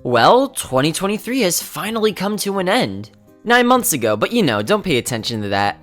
Well, 2023 has finally come to an end. 9 months ago, but don't pay attention to that.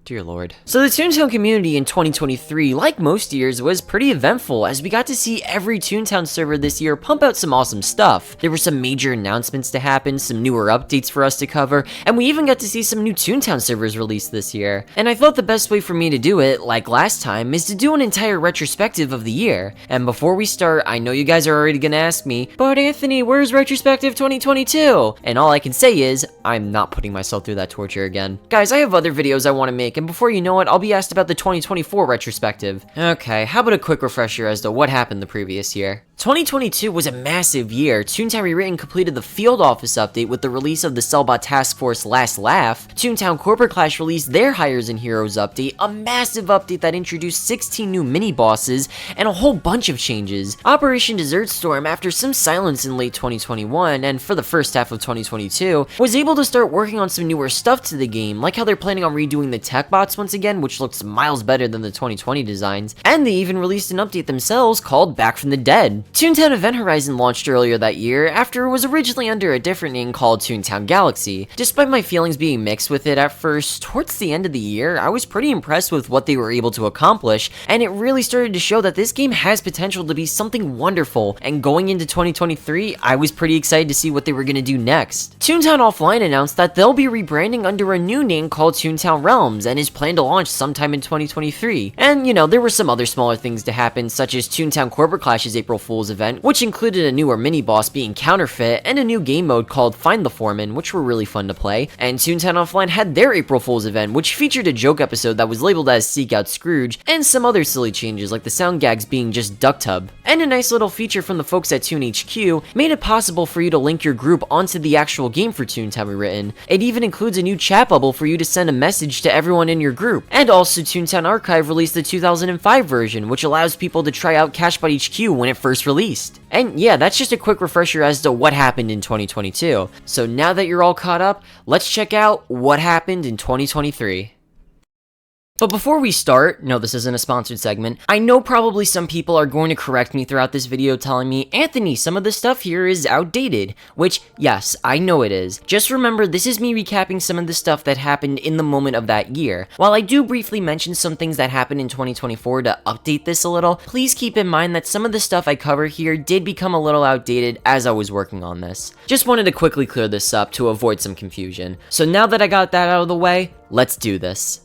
Dear Lord. So the Toontown community in 2023, like most years, was pretty eventful as we got to see every Toontown server this year pump out some awesome stuff. There were some major announcements to happen, some newer updates for us to cover, and we even got to see some new Toontown servers released this year. And I thought the best way for me to do it, like last time, is to do an entire retrospective of the year. And before we start, I know you guys are already gonna ask me, but Anthony, where's Retrospective 2022? And all I can say is, I'm not putting myself through that torture again. Guys, I have other videos I want to make, and before you know it, I'll be asked about the 2024 retrospective. Okay, how about a quick refresher as to what happened the previous year? 2022 was a massive year. Toontown Rewritten completed the Field Office update with the release of the Cellbot Task Force Last Laugh. Toontown Corporate Clash released their Hires and Heroes update, a massive update that introduced 16 new mini-bosses and a whole bunch of changes. Operation Desert Storm, after some silence in late 2021 and for the first half of 2022, was able to start working on some newer stuff to the game, like how they're planning on redoing the tech bots once again, which looks miles better than the 2020 designs, and they even released an update themselves called Back from the Dead. Toontown Event Horizon launched earlier that year after it was originally under a different name called Toontown Galaxy. Despite my feelings being mixed with it at first, towards the end of the year, I was pretty impressed with what they were able to accomplish, and it really started to show that this game has potential to be something wonderful, and going into 2023, I was pretty excited to see what they were going to do next. Toontown Offline announced that they'll be rebranding under a new name called Toontown Realms, and is planned to launch sometime in 2023. And there were some other smaller things to happen, such as Toontown Corporate Clash's April Fool's event, which included a newer mini-boss being Counterfeit, and a new game mode called Find the Foreman, which were really fun to play. And Toontown Offline had their April Fool's event, which featured a joke episode that was labeled as Seek Out Scrooge, and some other silly changes like the sound gags being just Duck Tub. And a nice little feature from the folks at Toon HQ made it possible for you to link your group onto the actual game for Toontown Rewritten. It even includes a new chat bubble for you to send a message to everyone in your group. And also Toontown Archive released the 2005 version, which allows people to try out CashBot HQ when it first released. And yeah, that's just a quick refresher as to what happened in 2022. So now that you're all caught up, let's check out what happened in 2023. But before we start, no, this isn't a sponsored segment, I know probably some people are going to correct me throughout this video telling me, Anthony, some of the stuff here is outdated, which, yes, I know it is. Just remember, this is me recapping some of the stuff that happened in the moment of that year. While I do briefly mention some things that happened in 2024 to update this a little, please keep in mind that some of the stuff I cover here did become a little outdated as I was working on this. Just wanted to quickly clear this up to avoid some confusion. So now that I got that out of the way, let's do this.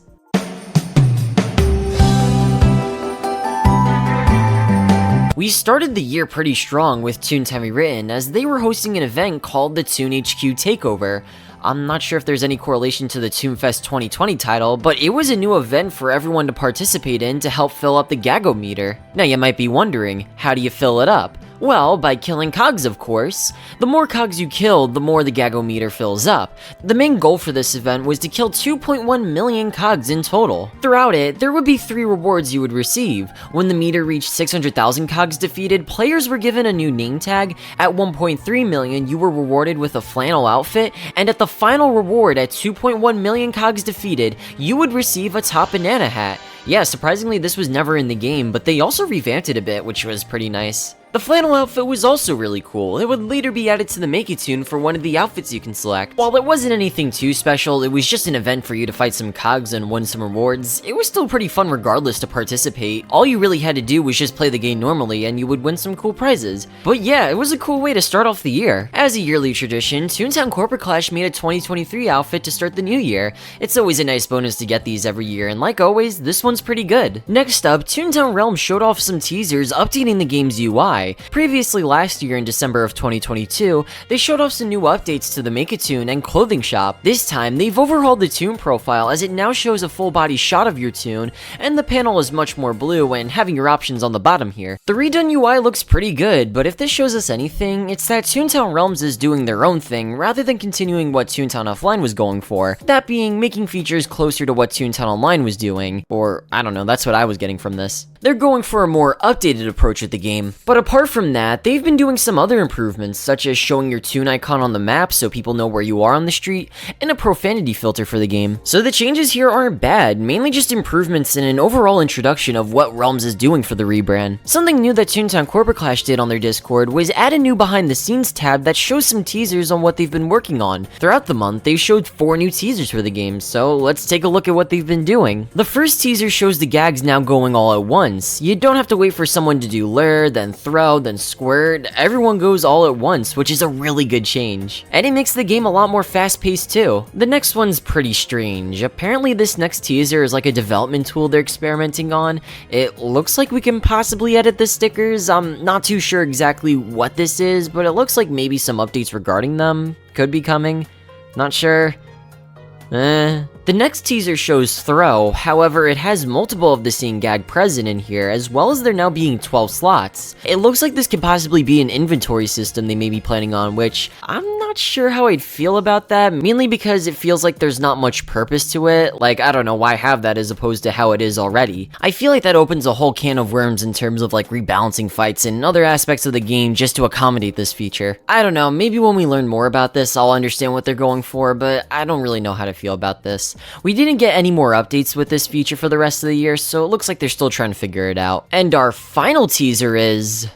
We started the year pretty strong with Toontown Rewritten as they were hosting an event called the Toon HQ Takeover. I'm not sure if there's any correlation to the Toonfest 2020 title, but it was a new event for everyone to participate in to help fill up the Gago meter. Now you might be wondering, how do you fill it up? Well, by killing cogs, of course. The more cogs you kill, the more the Gago meter fills up. The main goal for this event was to kill 2.1 million cogs in total. Throughout it, there would be 3 rewards you would receive. When the meter reached 600,000 cogs defeated, players were given a new name tag. At 1.3 million, you were rewarded with a flannel outfit, and at the final reward at 2.1 million cogs defeated, you would receive a top banana hat. Yeah, surprisingly this was never in the game, but they also revamped it a bit, which was pretty nice. The flannel outfit was also really cool. It would later be added to the Make-A-Tune for one of the outfits you can select. While it wasn't anything too special, it was just an event for you to fight some cogs and win some rewards. It was still pretty fun regardless to participate. All you really had to do was just play the game normally and you would win some cool prizes. But yeah, it was a cool way to start off the year. As a yearly tradition, Toontown Corporate Clash made a 2023 outfit to start the new year. It's always a nice bonus to get these every year, and like always, this one's pretty good. Next up, Toontown Realms showed off some teasers updating the game's UI. Previously last year in December of 2022, they showed off some new updates to the Make-A-Tune and clothing shop. This time, they've overhauled the Toon profile as it now shows a full body shot of your Toon, and the panel is much more blue and having your options on the bottom here. The redone UI looks pretty good, but if this shows us anything, it's that Toontown Realms is doing their own thing rather than continuing what Toontown Offline was going for. That being, making features closer to what Toontown Online was doing, or I don't know, that's what I was getting from this. They're going for a more updated approach with the game. But apart from that, they've been doing some other improvements, such as showing your toon icon on the map so people know where you are on the street, and a profanity filter for the game. So the changes here aren't bad, mainly just improvements and an overall introduction of what Realms is doing for the rebrand. Something new that Toontown Corporate Clash did on their Discord was add a new behind the scenes tab that shows some teasers on what they've been working on. Throughout the month, they showed 4 new teasers for the game, so let's take a look at what they've been doing. The first teaser shows the gags now going all at once. You don't have to wait for someone to do lure, then throw, then squirt. Everyone goes all at once, which is a really good change. And it makes the game a lot more fast-paced too. The next one's pretty strange. Apparently this next teaser is like a development tool they're experimenting on. It looks like we can possibly edit the stickers. I'm not too sure exactly what this is, but it looks like maybe some updates regarding them could be coming. Not sure. The next teaser shows throw, however it has multiple of the same gag present in here, as well as there now being 12 slots. It looks like this could possibly be an inventory system they may be planning on, which I'm not sure how I'd feel about that, mainly because it feels like there's not much purpose to it. Like, I don't know why have that as opposed to how it is already. I feel like that opens a whole can of worms in terms of like rebalancing fights and other aspects of the game just to accommodate this feature. I don't know, maybe when we learn more about this I'll understand what they're going for, but I don't really know how to feel about this. We didn't get any more updates with this feature for the rest of the year, so it looks like they're still trying to figure it out. And our final teaser is...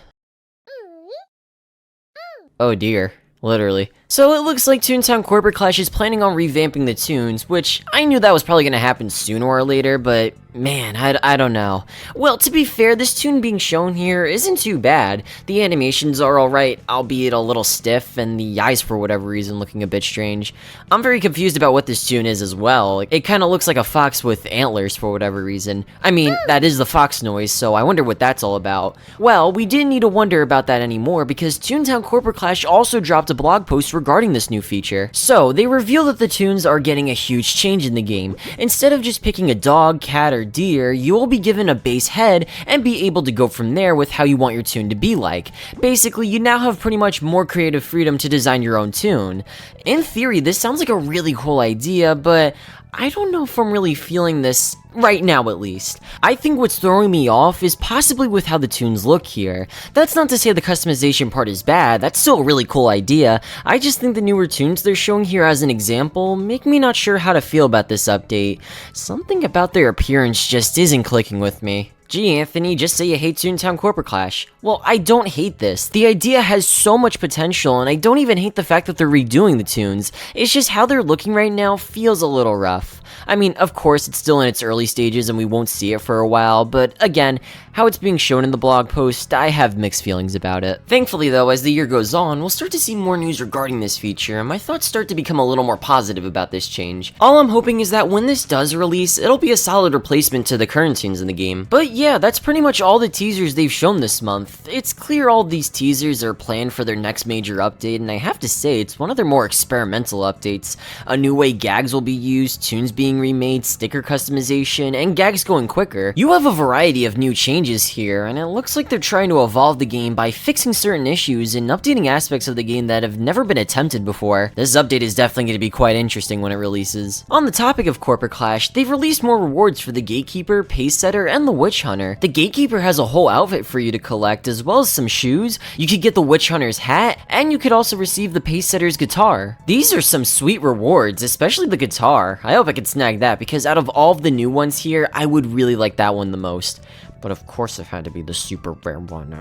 oh dear, literally. So it looks like Toontown Corporate Clash is planning on revamping the tunes, which I knew that was probably going to happen sooner or later, but man, I don't know. Well, to be fair, this tune being shown here isn't too bad. The animations are alright, albeit a little stiff, and the eyes for whatever reason looking a bit strange. I'm very confused about what this tune is as well. It kind of looks like a fox with antlers for whatever reason. I mean, that is the fox noise, so I wonder what that's all about. Well, we didn't need to wonder about that anymore because Toontown Corporate Clash also dropped a blog post regarding this new feature. So, they reveal that the tunes are getting a huge change in the game. Instead of just picking a dog, cat, or deer, you will be given a base head and be able to go from there with how you want your tune to be like. Basically, you now have pretty much more creative freedom to design your own tune. In theory, this sounds like a really cool idea, but I don't know if I'm really feeling this right now, at least. I think what's throwing me off is possibly with how the tunes look here. That's not to say the customization part is bad, that's still a really cool idea. I just think the newer tunes they're showing here as an example make me not sure how to feel about this update. Something about their appearance just isn't clicking with me. Gee, Anthony, just say you hate Toontown Corporate Clash. Well, I don't hate this. The idea has so much potential, and I don't even hate the fact that they're redoing the tunes. It's just how they're looking right now feels a little rough. I mean, of course, it's still in its early stages and we won't see it for a while, but again, how it's being shown in the blog post, I have mixed feelings about it. Thankfully though, as the year goes on, we'll start to see more news regarding this feature, and my thoughts start to become a little more positive about this change. All I'm hoping is that when this does release, it'll be a solid replacement to the current tunes in the game. But yeah, that's pretty much all the teasers they've shown this month. It's clear all these teasers are planned for their next major update, and I have to say, it's one of their more experimental updates. A new way gags will be used, tunes being remade, sticker customization, and gags going quicker. You have a variety of new changes here, and it looks like they're trying to evolve the game by fixing certain issues and updating aspects of the game that have never been attempted before. This update is definitely going to be quite interesting when it releases. On the topic of Corporate Clash, they've released more rewards for the Gatekeeper, Pace Setter, and the Witch Hunter. The Gatekeeper has a whole outfit for you to collect, as well as some shoes. You could get the Witch Hunter's hat, and you could also receive the Pace Setter's guitar. These are some sweet rewards, especially the guitar. I hope I can snag that, because out of all of the new ones here, I would really like that one the most. But of course it had to be the super rare one.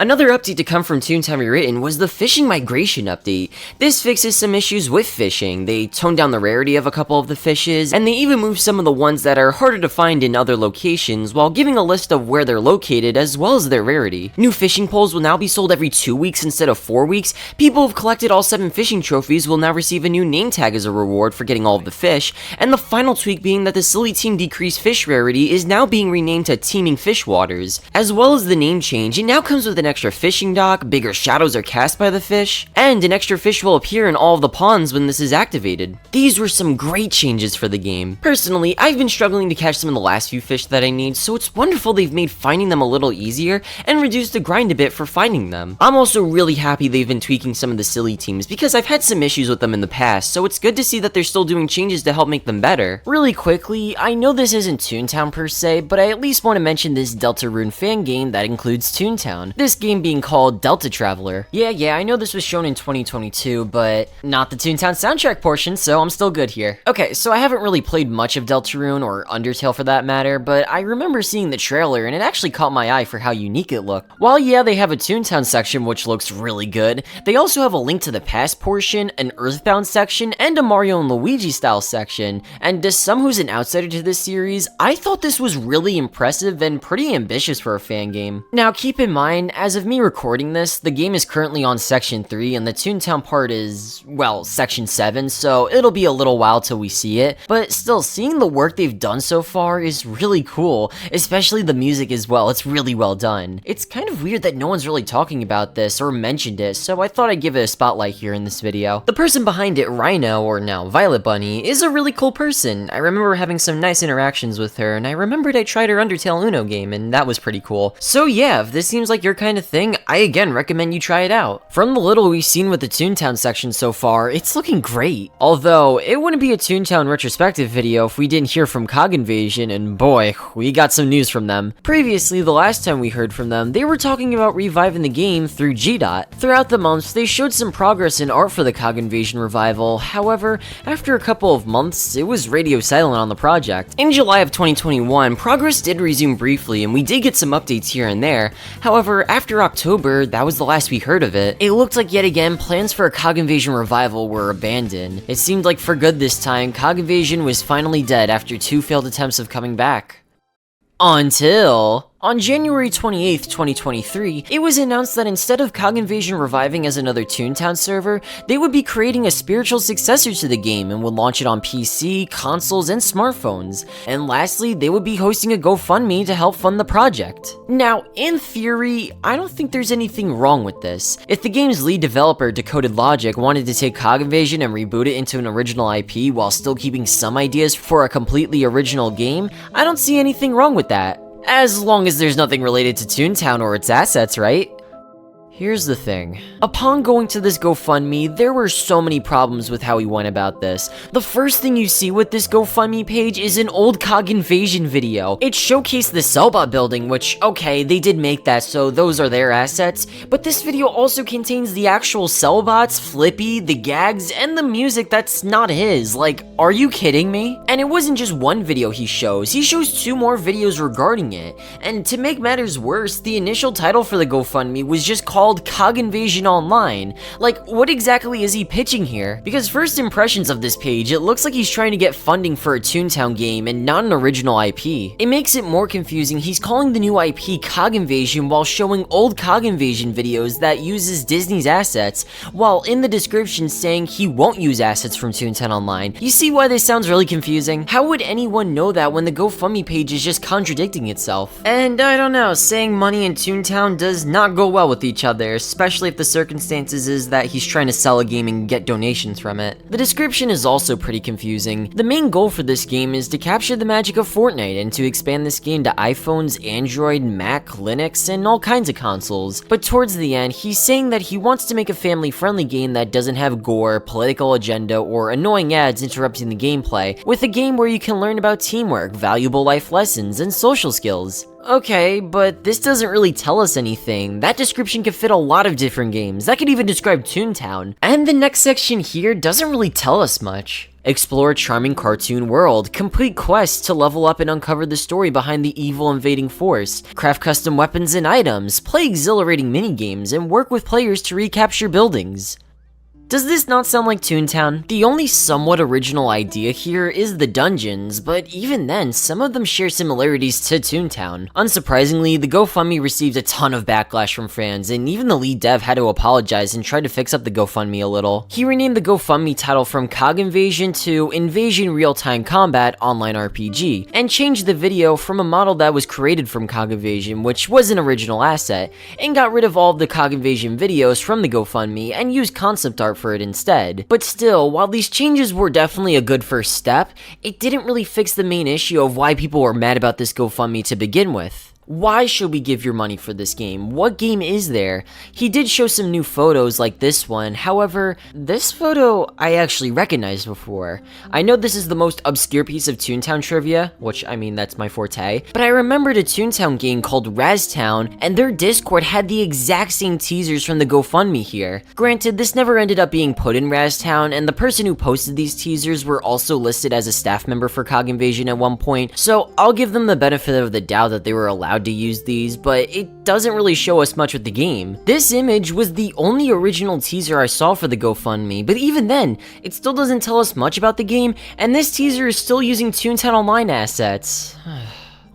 Another update to come from Toontown Rewritten was the fishing migration update. This fixes some issues with fishing. They toned down the rarity of a couple of the fishes, and they even moved some of the ones that are harder to find in other locations while giving a list of where they're located as well as their rarity. New fishing poles will now be sold every 2 weeks instead of 4 weeks. People who've collected all 7 fishing trophies will now receive a new name tag as a reward for getting all of the fish, and the final tweak being that the Silly Team Decreased Fish rarity is now being renamed to Teaming Fish Waters. As well as the name change, it now comes with an extra fishing dock, bigger shadows are cast by the fish, and an extra fish will appear in all of the ponds when this is activated. These were some great changes for the game. Personally, I've been struggling to catch some of the last few fish that I need, so it's wonderful they've made finding them a little easier and reduced the grind a bit for finding them. I'm also really happy they've been tweaking some of the silly teams because I've had some issues with them in the past, so it's good to see that they're still doing changes to help make them better. Really quickly, I know this isn't Toontown per se, but I at least want to mention this Deltarune fan game that includes Toontown, this game being called Delta Traveler. Yeah, I know this was shown in 2022, but not the Toontown soundtrack portion, so I'm still good here. Okay, so I haven't really played much of Deltarune, or Undertale for that matter, but I remember seeing the trailer and it actually caught my eye for how unique it looked. While yeah, they have a Toontown section which looks really good, they also have a Link to the Past portion, an Earthbound section, and a Mario and Luigi style section, and as someone who's an outsider to this series, I thought this was really impressive and pretty ambitious for a fan game. Now keep in mind, as of me recording this, the game is currently on Section 3 and the Toontown part is, well, Section 7, so it'll be a little while till we see it, but still, seeing the work they've done so far is really cool, especially the music as well. It's really well done. It's kind of weird that no one's really talking about this or mentioned it, so I thought I'd give it a spotlight here in this video. The person behind it, Rhino, or now Violet Bunny, is a really cool person. I remember having some nice interactions with her, and I remembered I tried her Undertale Uno game, and that was pretty cool. So yeah, if this seems like your kind of thing, I again recommend you try it out. From the little we've seen with the Toontown section so far, it's looking great. Although, it wouldn't be a Toontown retrospective video if we didn't hear from Cog Invasion, and boy, we got some news from them. Previously, the last time we heard from them, they were talking about reviving the game through GDOT. Throughout the months, they showed some progress in art for the Cog Invasion revival. However, after a couple of months, it was radio silent on the project. In July of 2021, progress did resume briefly, and we did get some updates here and there. However, after October, that was the last we heard of it. It looked like yet again, plans for a Cog Invasion revival were abandoned. It seemed like for good this time, Cog Invasion was finally dead after 2 failed attempts of coming back. Until... on January 28th, 2023, it was announced that instead of Cog Invasion reviving as another Toontown server, they would be creating a spiritual successor to the game and would launch it on PC, consoles, and smartphones. And lastly, they would be hosting a GoFundMe to help fund the project. Now, in theory, I don't think there's anything wrong with this. If the game's lead developer, Decoded Logic, wanted to take Cog Invasion and reboot it into an original IP while still keeping some ideas for a completely original game, I don't see anything wrong with that. As long as there's nothing related to Toontown or its assets, right? Here's the thing. Upon going to this GoFundMe, there were so many problems with how he went about this. The first thing you see with this GoFundMe page is an old Cog Invasion video. It showcased the Cellbot building, which, okay, they did make that, so those are their assets, but this video also contains the actual Cellbots, Flippy, the gags, and the music that's not his. Like, are you kidding me? And it wasn't just one video he shows 2 more videos regarding it. And to make matters worse, the initial title for the GoFundMe was just called Cog Invasion Online. Like, what exactly is he pitching here? Because first impressions of this page, it looks like he's trying to get funding for a Toontown game and not an original IP. It makes it more confusing. He's calling the new IP Cog Invasion while showing old Cog Invasion videos that uses Disney's assets, while in the description saying he won't use assets from Toontown Online. You see why this sounds really confusing? How would anyone know that when the GoFundMe page is just contradicting itself? And I don't know, saying money and Toontown does not go well with each other, especially if the circumstances is that he's trying to sell a game and get donations from it. The description is also pretty confusing. The main goal for this game is to capture the magic of Fortnite and to expand this game to iPhones, Android, Mac, Linux, and all kinds of consoles. But towards the end, he's saying that he wants to make a family-friendly game that doesn't have gore, political agenda, or annoying ads interrupting the gameplay, with a game where you can learn about teamwork, valuable life lessons, and social skills. Okay, but this doesn't really tell us anything. That description could fit a lot of different games. That could even describe Toontown. And the next section here doesn't really tell us much. Explore a charming cartoon world, complete quests to level up and uncover the story behind the evil invading force, craft custom weapons and items, play exhilarating minigames, and work with players to recapture buildings. Does this not sound like Toontown? The only somewhat original idea here is the dungeons, but even then, some of them share similarities to Toontown. Unsurprisingly, the GoFundMe received a ton of backlash from fans, and even the lead dev had to apologize and try to fix up the GoFundMe a little. He renamed the GoFundMe title from Cog Invasion to Invasion Real-Time Combat Online RPG, and changed the video from a model that was created from Cog Invasion, which was an original asset, and got rid of all of the Cog Invasion videos from the GoFundMe and used concept art for it instead. But still, while these changes were definitely a good first step, it didn't really fix the main issue of why people were mad about this GoFundMe to begin with. Why should we give your money for this game? What game is there? He did show some new photos like this one, however, this photo I actually recognized before. I know this is the most obscure piece of Toontown trivia, which I mean that's my forte, but I remembered a Toontown game called Raztown, and their Discord had the exact same teasers from the GoFundMe here. Granted, this never ended up being put in Raztown, and the person who posted these teasers were also listed as a staff member for Cog Invasion at one point, so I'll give them the benefit of the doubt that they were allowed to use these, but it doesn't really show us much with the game. This image was the only original teaser I saw for the GoFundMe, but even then, it still doesn't tell us much about the game, and this teaser is still using Toontown Online assets.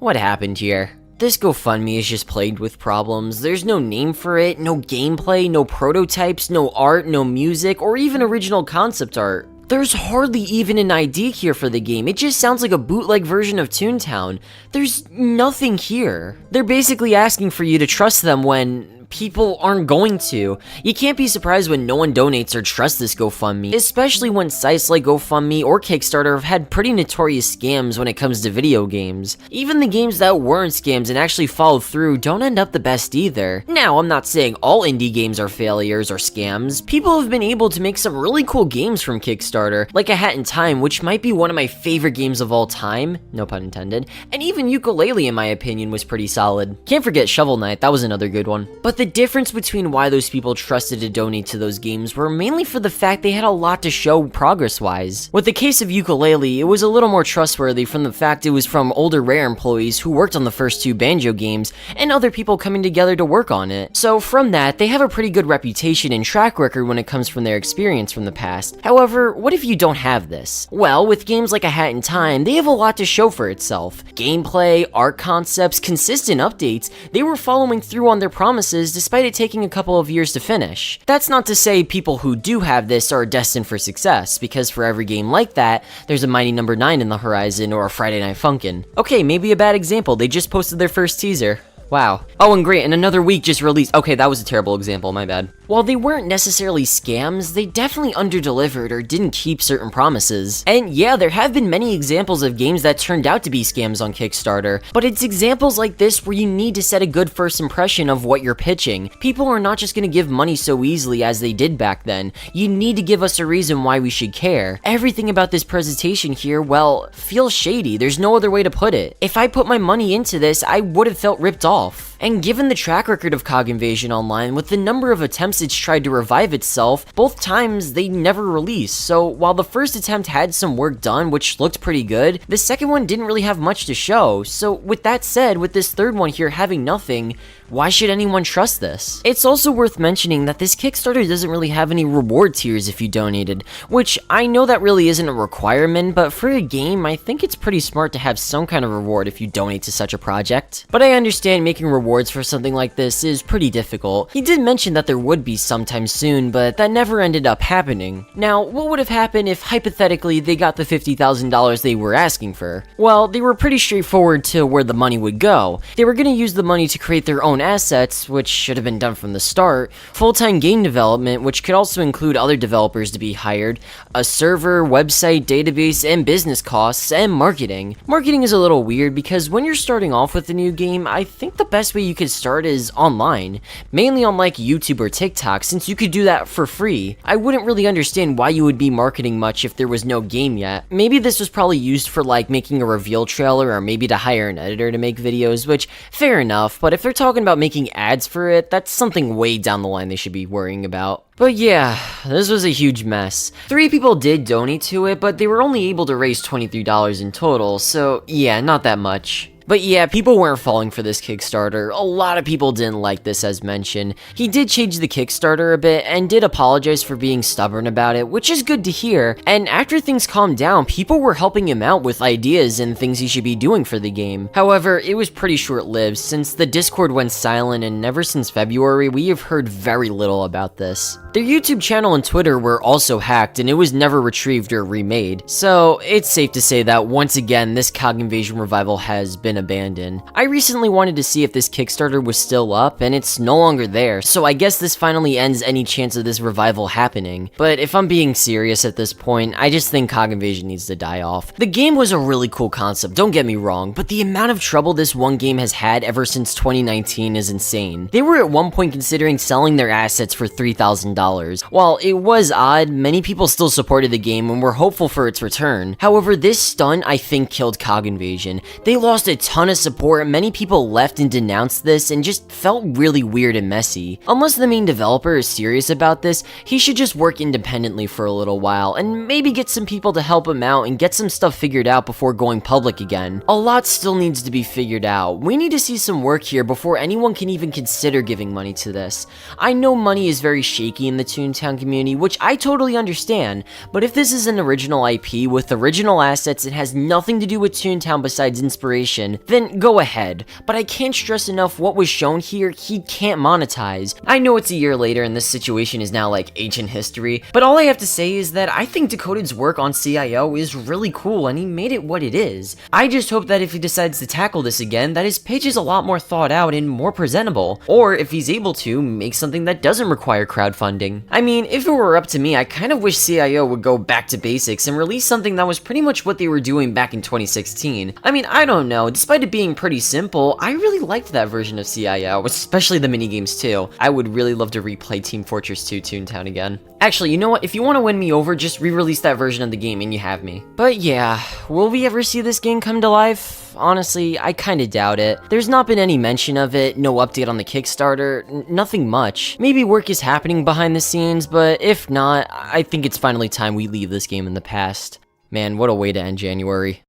What happened here? This GoFundMe is just plagued with problems. There's no name for it, no gameplay, no prototypes, no art, no music, or even original concept art. There's hardly even an idea here for the game. It just sounds like a bootleg version of Toontown. There's nothing here. They're basically asking for you to trust them when people aren't going to. You can't be surprised when no one donates or trusts this GoFundMe, especially when sites like GoFundMe or Kickstarter have had pretty notorious scams when it comes to video games. Even the games that weren't scams and actually followed through don't end up the best either. Now, I'm not saying all indie games are failures or scams. People have been able to make some really cool games from Kickstarter, like A Hat in Time, which might be one of my favorite games of all time, no pun intended, and even Yooka-Laylee in my opinion was pretty solid. Can't forget Shovel Knight, that was another good one. But the difference between why those people trusted to donate to those games were mainly for the fact they had a lot to show progress-wise. With the case of Yooka-Laylee, it was a little more trustworthy from the fact it was from older Rare employees who worked on the first two Banjo games, and other people coming together to work on it. So from that, they have a pretty good reputation and track record when it comes from their experience from the past. However, what if you don't have this? Well, with games like A Hat in Time, they have a lot to show for itself. Gameplay, art concepts, consistent updates, they were following through on their promises despite it taking a couple of years to finish. That's not to say people who do have this are destined for success, because for every game like that, there's a Mighty Number 9 in the horizon or a Friday Night Funkin'. Okay, maybe a bad example, they just posted their first teaser. Wow. Oh, and great, and another week just released. Okay, that was a terrible example, my bad. While they weren't necessarily scams, they definitely underdelivered or didn't keep certain promises. And yeah, there have been many examples of games that turned out to be scams on Kickstarter, but it's examples like this where you need to set a good first impression of what you're pitching. People are not just gonna give money so easily as they did back then. You need to give us a reason why we should care. Everything about this presentation here, well, feels shady. There's no other way to put it. If I put my money into this, I would have felt ripped off. And given the track record of Cog Invasion Online, with the number of attempts it's tried to revive itself, both times they never released, so while the first attempt had some work done which looked pretty good, the second one didn't really have much to show. So with that said, with this third one here having nothing, why should anyone trust this? It's also worth mentioning that this Kickstarter doesn't really have any reward tiers if you donated, which I know that really isn't a requirement, but for a game, I think it's pretty smart to have some kind of reward if you donate to such a project. But I understand making rewards for something like this is pretty difficult. He did mention that there would be sometime soon, but that never ended up happening. Now, what would have happened if hypothetically they got the $50,000 they were asking for? Well, they were pretty straightforward to where the money would go. They were going to use the money to create their own assets, which should have been done from the start, full-time game development, which could also include other developers to be hired, a server, website, database, and business costs, and marketing. Marketing is a little weird because when you're starting off with a new game, I think the best way you could start is online, mainly on like YouTube or TikTok, since you could do that for free. I wouldn't really understand why you would be marketing much if there was no game yet. Maybe this was probably used for like making a reveal trailer or maybe to hire an editor to make videos, which fair enough, but if they're talking about making ads for it, that's something way down the line they should be worrying about. But yeah, this was a huge mess. 3 people did donate to it, but they were only able to raise $23 in total, so yeah, not that much. But yeah, people weren't falling for this Kickstarter. A lot of people didn't like this, as mentioned. He did change the Kickstarter a bit and did apologize for being stubborn about it, which is good to hear. And after things calmed down, people were helping him out with ideas and things he should be doing for the game. However, it was pretty short-lived since the Discord went silent, and ever since February, we have heard very little about this. Their YouTube channel and Twitter were also hacked, and it was never retrieved or remade. So it's safe to say that once again, this Cog Invasion revival has been been abandoned. I recently wanted to see if this Kickstarter was still up, and it's no longer there, so I guess this finally ends any chance of this revival happening. But if I'm being serious at this point, I just think Cog Invasion needs to die off. The game was a really cool concept, don't get me wrong, but the amount of trouble this one game has had ever since 2019 is insane. They were at one point considering selling their assets for $3,000. While it was odd, many people still supported the game and were hopeful for its return. However, this stunt I think killed Cog Invasion. They lost a ton of support, many people left and denounced this and just felt really weird and messy. Unless the main developer is serious about this, he should just work independently for a little while and maybe get some people to help him out and get some stuff figured out before going public again. A lot still needs to be figured out. We need to see some work here before anyone can even consider giving money to this. I know money is very shaky in the Toontown community, which I totally understand, but if this is an original IP with original assets and has nothing to do with Toontown besides inspiration, then go ahead. But I can't stress enough what was shown here, he can't monetize. I know it's a year later and this situation is now like ancient history, but all I have to say is that I think Decoded's work on CIO is really cool and he made it what it is. I just hope that if he decides to tackle this again, that his pitch is a lot more thought out and more presentable, or if he's able to, make something that doesn't require crowdfunding. I mean, if it were up to me, I kind of wish CIO would go back to basics and release something that was pretty much what they were doing back in 2016. I mean, I don't know, despite it being pretty simple, I really liked that version of CIO, especially the minigames too. I would really love to replay Team Fortress 2 Toontown again. Actually, you know what, if you want to win me over, just re-release that version of the game and you have me. But yeah, will we ever see this game come to life? Honestly, I kinda doubt it. There's not been any mention of it, no update on the Kickstarter, nothing much. Maybe work is happening behind the scenes, but if not, I think it's finally time we leave this game in the past. Man, what a way to end January.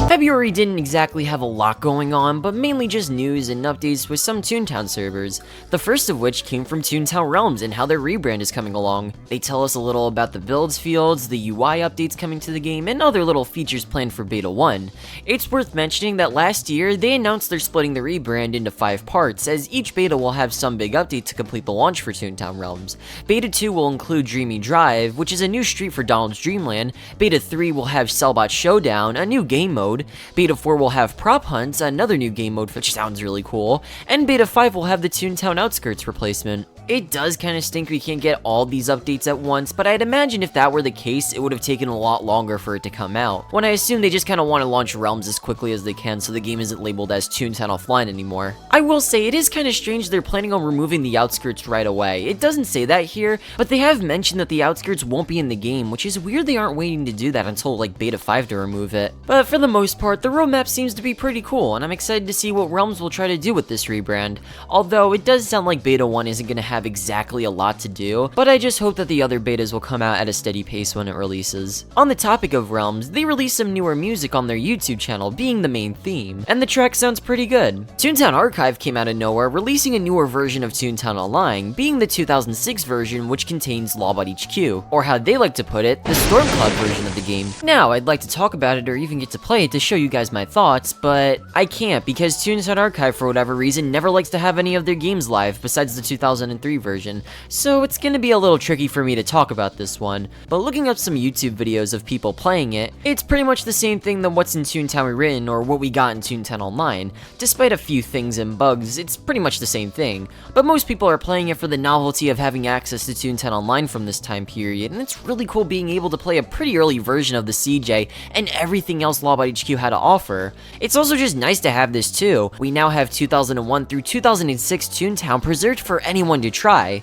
February didn't exactly have a lot going on, but mainly just news and updates with some Toontown servers, the first of which came from Toontown Realms and how their rebrand is coming along. They tell us a little about the builds fields, the UI updates coming to the game, and other little features planned for Beta 1. It's worth mentioning that last year, they announced they're splitting the rebrand into 5 parts, as each beta will have some big update to complete the launch for Toontown Realms. Beta 2 will include Dreamy Drive, which is a new street for Donald's Dreamland. Beta 3 will have Cellbot Showdown, a new game mode. Beta 4 will have Prop Hunts, another new game mode which sounds really cool, and Beta 5 will have the Toontown Outskirts replacement. It does kinda stink we can't get all these updates at once, but I'd imagine if that were the case, it would have taken a lot longer for it to come out, when I assume they just kinda want to launch Realms as quickly as they can so the game isn't labeled as Toontown Offline anymore. I will say, it is kinda strange they're planning on removing the Outskirts right away. It doesn't say that here, but they have mentioned that the Outskirts won't be in the game, which is weird they aren't waiting to do that until like Beta 5 to remove it. But for the most part, the roadmap seems to be pretty cool, and I'm excited to see what Realms will try to do with this rebrand. Although, it does sound like Beta 1 isn't gonna have exactly a lot to do, but I just hope that the other betas will come out at a steady pace when it releases. On the topic of Realms, they released some newer music on their YouTube channel, being the main theme, and the track sounds pretty good. Toontown Archive came out of nowhere, releasing a newer version of Toontown Online, being the 2006 version which contains Lawbot HQ, or how they like to put it, the Stormcloud version of the game. Now, I'd like to talk about it or even get to play it to show you guys my thoughts, but I can't because Toontown Archive for whatever reason never likes to have any of their games live besides the 2003 version, so it's gonna be a little tricky for me to talk about this one. But looking up some YouTube videos of people playing it, it's pretty much the same thing than what's in Toontown Rewritten or what we got in Toontown Online. Despite a few things and bugs, it's pretty much the same thing. But most people are playing it for the novelty of having access to Toontown Online from this time period, and it's really cool being able to play a pretty early version of the CJ and everything else Lawbot HQ had to offer. It's also just nice to have this too. We now have 2001 through 2006 Toontown preserved for anyone to try.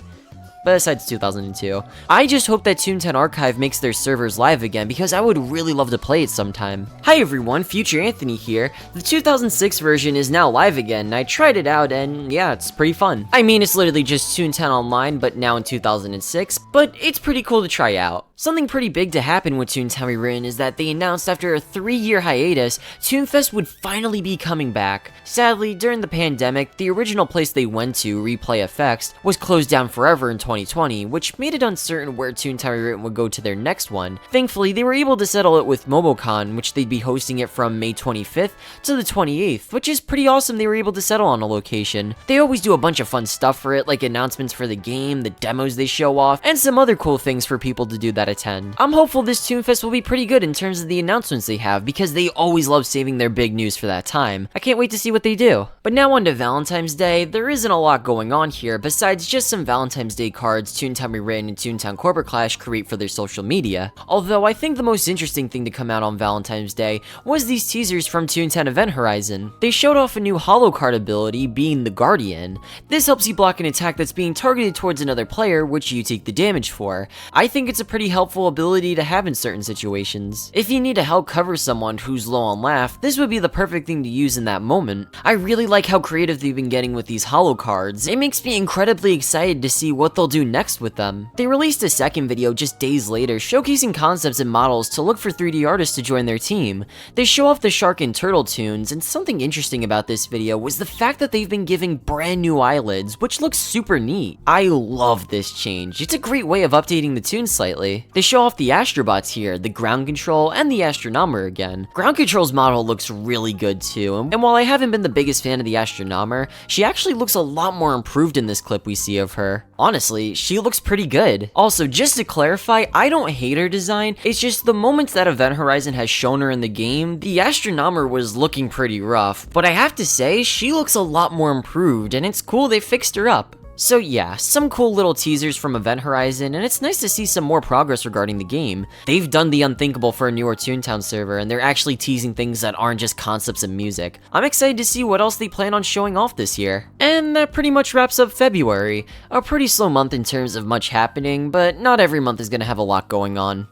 Besides 2002. I just hope that Toontown Archive makes their servers live again because I would really love to play it sometime. Hi everyone, Future Anthony here. The 2006 version is now live again, and I tried it out and yeah, it's pretty fun. I mean, it's literally just Toontown Online, but now in 2006, but it's pretty cool to try out. Something pretty big to happen with Toontown Rewritten is that they announced after a 3-year hiatus, Toonfest would finally be coming back. Sadly, during the pandemic, the original place they went to, Replay Effects, was closed down forever in 2020, which made it uncertain where Toontown Rewritten would go to their next one. Thankfully, they were able to settle it with MomoCon, which they'd be hosting it from May 25th to the 28th, which is pretty awesome they were able to settle on a location. They always do a bunch of fun stuff for it, like announcements for the game, the demos they show off, and some other cool things for people to do that that attend. I'm hopeful this Toonfest will be pretty good in terms of the announcements they have, because they always love saving their big news for that time. I can't wait to see what they do. But now on to Valentine's Day. There isn't a lot going on here besides just some Valentine's Day cards Toontown Rewritten and Toontown Corporate Clash create for their social media. Although I think the most interesting thing to come out on Valentine's Day was these teasers from Toontown Event Horizon. They showed off a new holo card ability, being the Guardian. This helps you block an attack that's being targeted towards another player, which you take the damage for. I think it's a pretty helpful ability to have in certain situations. If you need to help cover someone who's low on laugh, this would be the perfect thing to use in that moment. I really like how creative they've been getting with these holo cards. It makes me incredibly excited to see what they'll do next with them. They released a second video just days later showcasing concepts and models to look for 3D artists to join their team. They show off the shark and turtle tunes, and something interesting about this video was the fact that they've been giving brand new eyelids, which looks super neat. I love this change. It's a great way of updating the tunes slightly. They show off the Astrobots here, the ground control, and the Astronomer again. Ground control's model looks really good too, and while I haven't been the biggest fan of the Astronomer, she actually looks a lot more improved in this clip we see of her. Honestly, she looks pretty good. Also, just to clarify, I don't hate her design, it's just the moments that Event Horizon has shown her in the game, the Astronomer was looking pretty rough, but I have to say, she looks a lot more improved, and it's cool they fixed her up. So yeah, some cool little teasers from Event Horizon, and it's nice to see some more progress regarding the game. They've done the unthinkable for a newer Toontown server, and they're actually teasing things that aren't just concepts and music. I'm excited to see what else they plan on showing off this year. And that pretty much wraps up February. A pretty slow month in terms of much happening, but not every month is gonna have a lot going on.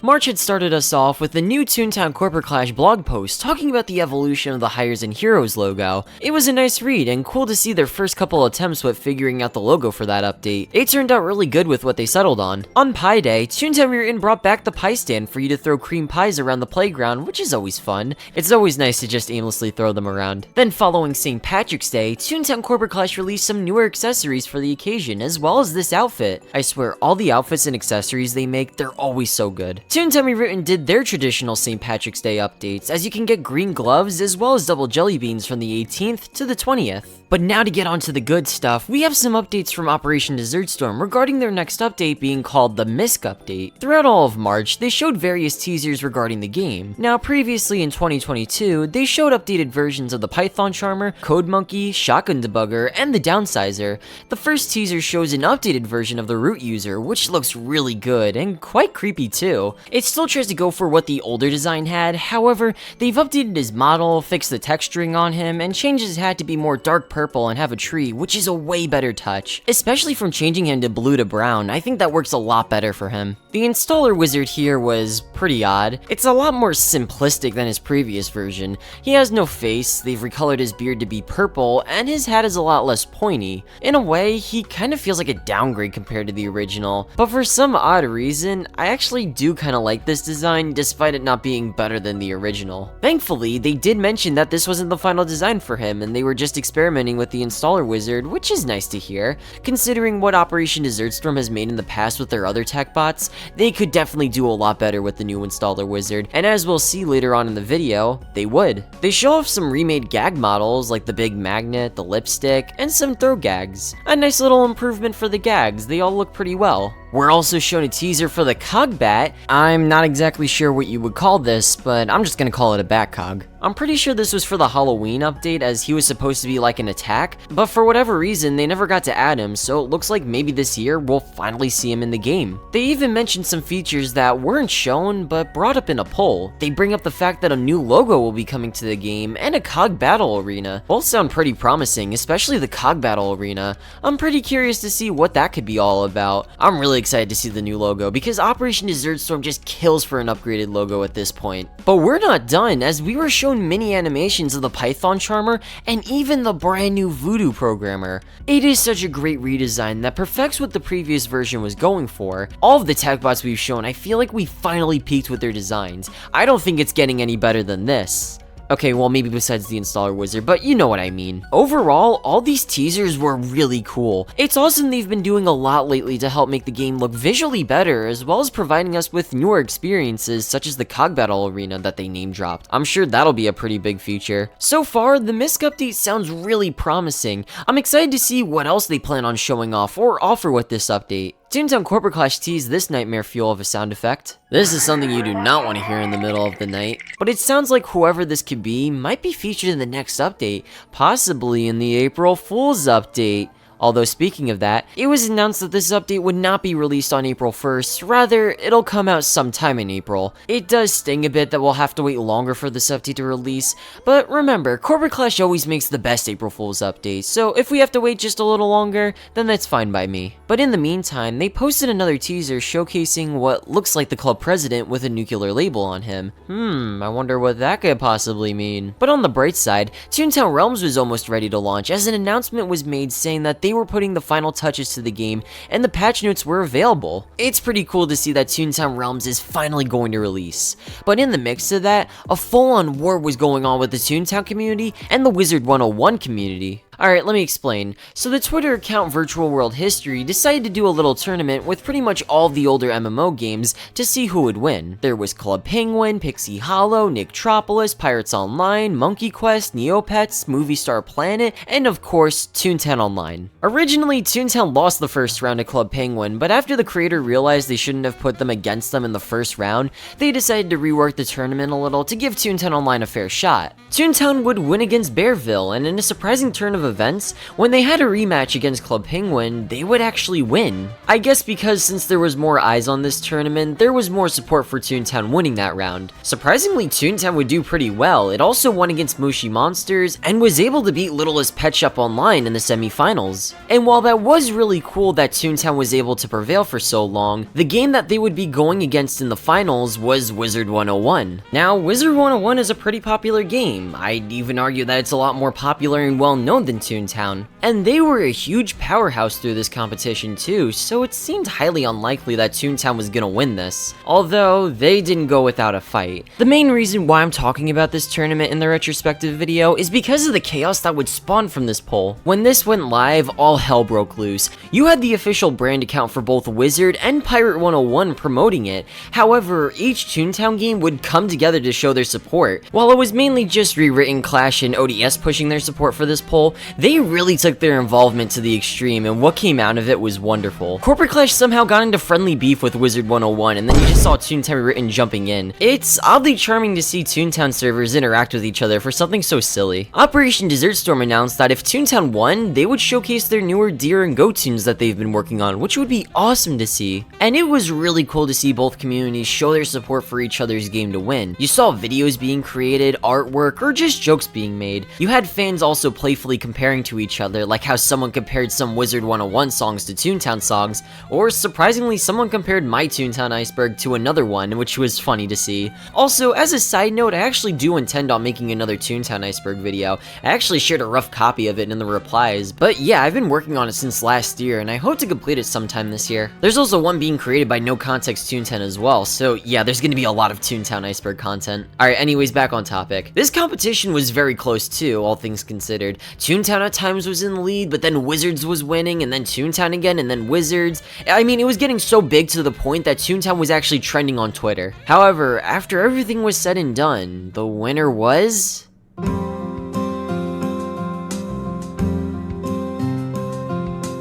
March had started us off with the new Toontown Corporate Clash blog post talking about the evolution of the Hires and Heroes logo. It was a nice read and cool to see their first couple attempts with figuring out the logo for that update. It turned out really good with what they settled on. On Pie Day, Toontown Rewritten brought back the pie stand for you to throw cream pies around the playground, which is always fun. It's always nice to just aimlessly throw them around. Then following St. Patrick's Day, Toontown Corporate Clash released some newer accessories for the occasion, as well as this outfit. I swear, all the outfits and accessories they make, they're always so good. Toontown Rewritten did their traditional St. Patrick's Day updates, as you can get green gloves as well as double jelly beans from the 18th to the 20th. But now to get on to the good stuff, we have some updates from Operation Desert Storm regarding their next update being called the Misc Update. Throughout all of March, they showed various teasers regarding the game. Now previously in 2022, they showed updated versions of the Python Charmer, Code Monkey, Shotgun Debugger, and the Downsizer. The first teaser shows an updated version of the Root User, which looks really good and quite creepy too. It still tries to go for what the older design had, however, they've updated his model, fixed the texturing on him, and changed his hat to be more dark purple and have a tree, which is a way better touch. Especially from changing him to blue to brown, I think that works a lot better for him. The installer wizard here was pretty odd. It's a lot more simplistic than his previous version. He has no face, they've recolored his beard to be purple, and his hat is a lot less pointy. In a way, he kind of feels like a downgrade compared to the original, but for some odd reason, I actually do kind of like this design despite it not being better than the original. Thankfully, they did mention that this wasn't the final design for him and they were just experimenting with the installer wizard, which is nice to hear. Considering what Operation Desert Storm has made in the past with their other tech bots, they could definitely do a lot better with the new installer wizard, and as we'll see later on in the video, they would. They show off some remade gag models like the big magnet, the lipstick, and some throw gags. A nice little improvement for the gags, they all look pretty well. We're also shown a teaser for the Cogbat. I'm not exactly sure what you would call this, but I'm just gonna call it a bat cog. I'm pretty sure this was for the Halloween update, as he was supposed to be like an attack, but for whatever reason they never got to add him, so it looks like maybe this year we'll finally see him in the game. They even mentioned some features that weren't shown but brought up in a poll. They bring up the fact that a new logo will be coming to the game and a Cog Battle Arena. Both sound pretty promising, especially the Cog Battle Arena. I'm pretty curious to see what that could be all about. I'm really excited to see the new logo because Operation Desert Storm just kills for an upgraded logo at this point. But we're not done, as we were shown mini animations of the Python Charmer and even the brand new Voodoo Programmer. It is such a great redesign that perfects what the previous version was going for. All of the tech bots we've shown, I feel like we finally peaked with their designs. I don't think it's getting any better than this. Okay, well, maybe besides the installer wizard, but you know what I mean. Overall, all these teasers were really cool. It's awesome they've been doing a lot lately to help make the game look visually better, as well as providing us with newer experiences such as the Cog Battle Arena that they name dropped. I'm sure that'll be a pretty big feature. So far, the Misc update sounds really promising. I'm excited to see what else they plan on showing off or offer with this update. Toontown Corporate Clash teased this nightmare fuel of a sound effect. This is something you do not want to hear in the middle of the night, but it sounds like whoever this could be might be featured in the next update, possibly in the April Fool's update. Although speaking of that, it was announced that this update would not be released on April 1st, rather, it'll come out sometime in April. It does sting a bit that we'll have to wait longer for this update to release, but remember, Corporate Clash always makes the best April Fool's updates, so if we have to wait just a little longer, then that's fine by me. But in the meantime, they posted another teaser showcasing what looks like the club president with a nuclear label on him. I wonder what that could possibly mean. But on the bright side, Toontown Realms was almost ready to launch as an announcement was made saying that they were putting the final touches to the game and the patch notes were available. It's pretty cool to see that Toontown Realms is finally going to release. But in the mix of that, a full-on war was going on with the Toontown community and the Wizard 101 community. Alright, let me explain. So the Twitter account Virtual World History decided to do a little tournament with pretty much all of the older MMO games to see who would win. There was Club Penguin, Pixie Hollow, Nicktropolis, Pirates Online, Monkey Quest, Neopets, Movie Star Planet, and of course, Toontown Online. Originally, Toontown lost the first round to Club Penguin, but after the creator realized they shouldn't have put them against them in the first round, they decided to rework the tournament a little to give Toontown Online a fair shot. Toontown would win against Bearville, and in a surprising turn of events, when they had a rematch against Club Penguin, they would actually win. I guess because since there was more eyes on this tournament, there was more support for Toontown winning that round. Surprisingly, Toontown would do pretty well. It also won against Moshi Monsters, and was able to beat Littlest Pet Shop Online in the semi-finals. And while that was really cool that Toontown was able to prevail for so long, the game that they would be going against in the finals was Wizard 101. Now, Wizard 101 is a pretty popular game. I'd even argue that it's a lot more popular and well-known than Toontown. And they were a huge powerhouse through this competition too, so it seemed highly unlikely that Toontown was gonna win this. Although, they didn't go without a fight. The main reason why I'm talking about this tournament in the retrospective video is because of the chaos that would spawn from this poll. When this went live, all hell broke loose. You had the official brand account for both Wizard and Pirate 101 promoting it. However, each Toontown game would come together to show their support. While it was mainly just Rewritten, Clash, and ODS pushing their support for this poll, they really took their involvement to the extreme, and what came out of it was wonderful. Corporate Clash somehow got into friendly beef with Wizard 101, and then you just saw Toontown Written jumping in. It's oddly charming to see Toontown servers interact with each other for something so silly. Operation Desert Storm announced that if Toontown won, they would showcase their newer Deer and Go tunes that they've been working on, which would be awesome to see. And it was really cool to see both communities show their support for each other's game to win. You saw videos being created, artwork, or just jokes being made. You had fans also playfully comparing to each other, like how someone compared some Wizard 101 songs to Toontown songs, or surprisingly someone compared my Toontown Iceberg to another one, which was funny to see. Also, as a side note, I actually do intend on making another Toontown Iceberg video. I actually shared a rough copy of it in the replies, but yeah, I've been working on it since last year, and I hope to complete it sometime this year. There's also one being created by No Context Toontown as well, so yeah, there's gonna be a lot of Toontown Iceberg content. Alright, anyways, back on topic. This competition was very close too, all things considered. Toontown at times was in the lead, but then Wizards was winning, and then Toontown again, and then Wizards. I mean, it was getting so big to the point that Toontown was actually trending on Twitter. However, after everything was said and done, the winner was...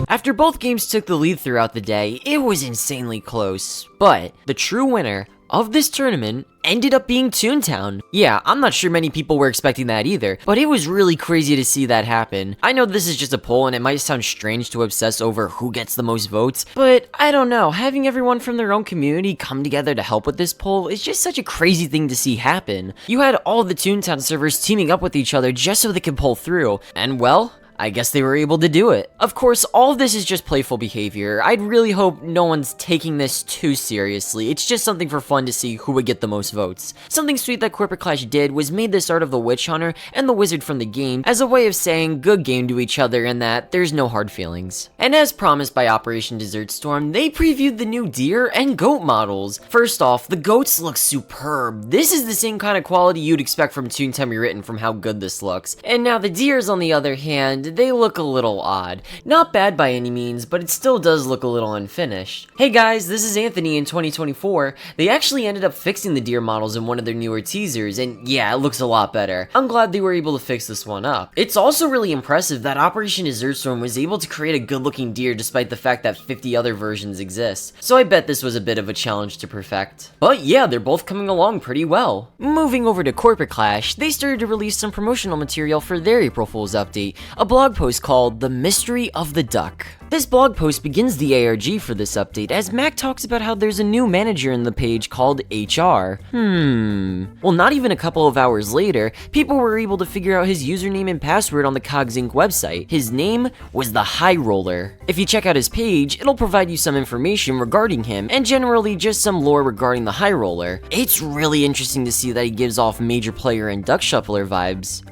After both games took the lead throughout the day, it was insanely close, but the true winner of this tournament ended up being Toontown. Yeah, I'm not sure many people were expecting that either, but it was really crazy to see that happen. I know this is just a poll and it might sound strange to obsess over who gets the most votes, but I don't know, having everyone from their own community come together to help with this poll is just such a crazy thing to see happen. You had all the Toontown servers teaming up with each other just so they could pull through, and well, I guess they were able to do it. Of course, all of this is just playful behavior. I'd really hope no one's taking this too seriously. It's just something for fun to see who would get the most votes. Something sweet that Corporate Clash did was made this art of the Witch Hunter and the Wizard from the game as a way of saying good game to each other and that there's no hard feelings. And as promised by Operation Desert Storm, they previewed the new deer and goat models. First off, the goats look superb. This is the same kind of quality you'd expect from Toontown Rewritten from how good this looks. And now the deers, on the other hand, they look a little odd. Not bad by any means, but it still does look a little unfinished. Hey guys, this is Anthony in 2024. They actually ended up fixing the deer models in one of their newer teasers, and yeah, it looks a lot better. I'm glad they were able to fix this one up. It's also really impressive that Operation Desert Storm was able to create a good looking deer despite the fact that 50 other versions exist. So I bet this was a bit of a challenge to perfect. But yeah, they're both coming along pretty well. Moving over to Corporate Clash, they started to release some promotional material for their April Fool's update, a blog post called The Mystery of the Duck. This blog post begins the ARG for this update as Mac talks about how there's a new manager in the page called HR. Well, not even a couple of hours later, people were able to figure out his username and password on the Cogs Inc. website. His name was the High Roller. If you check out his page, it'll provide you some information regarding him and generally just some lore regarding the High Roller. It's really interesting to see that he gives off major player and duck shuffler vibes.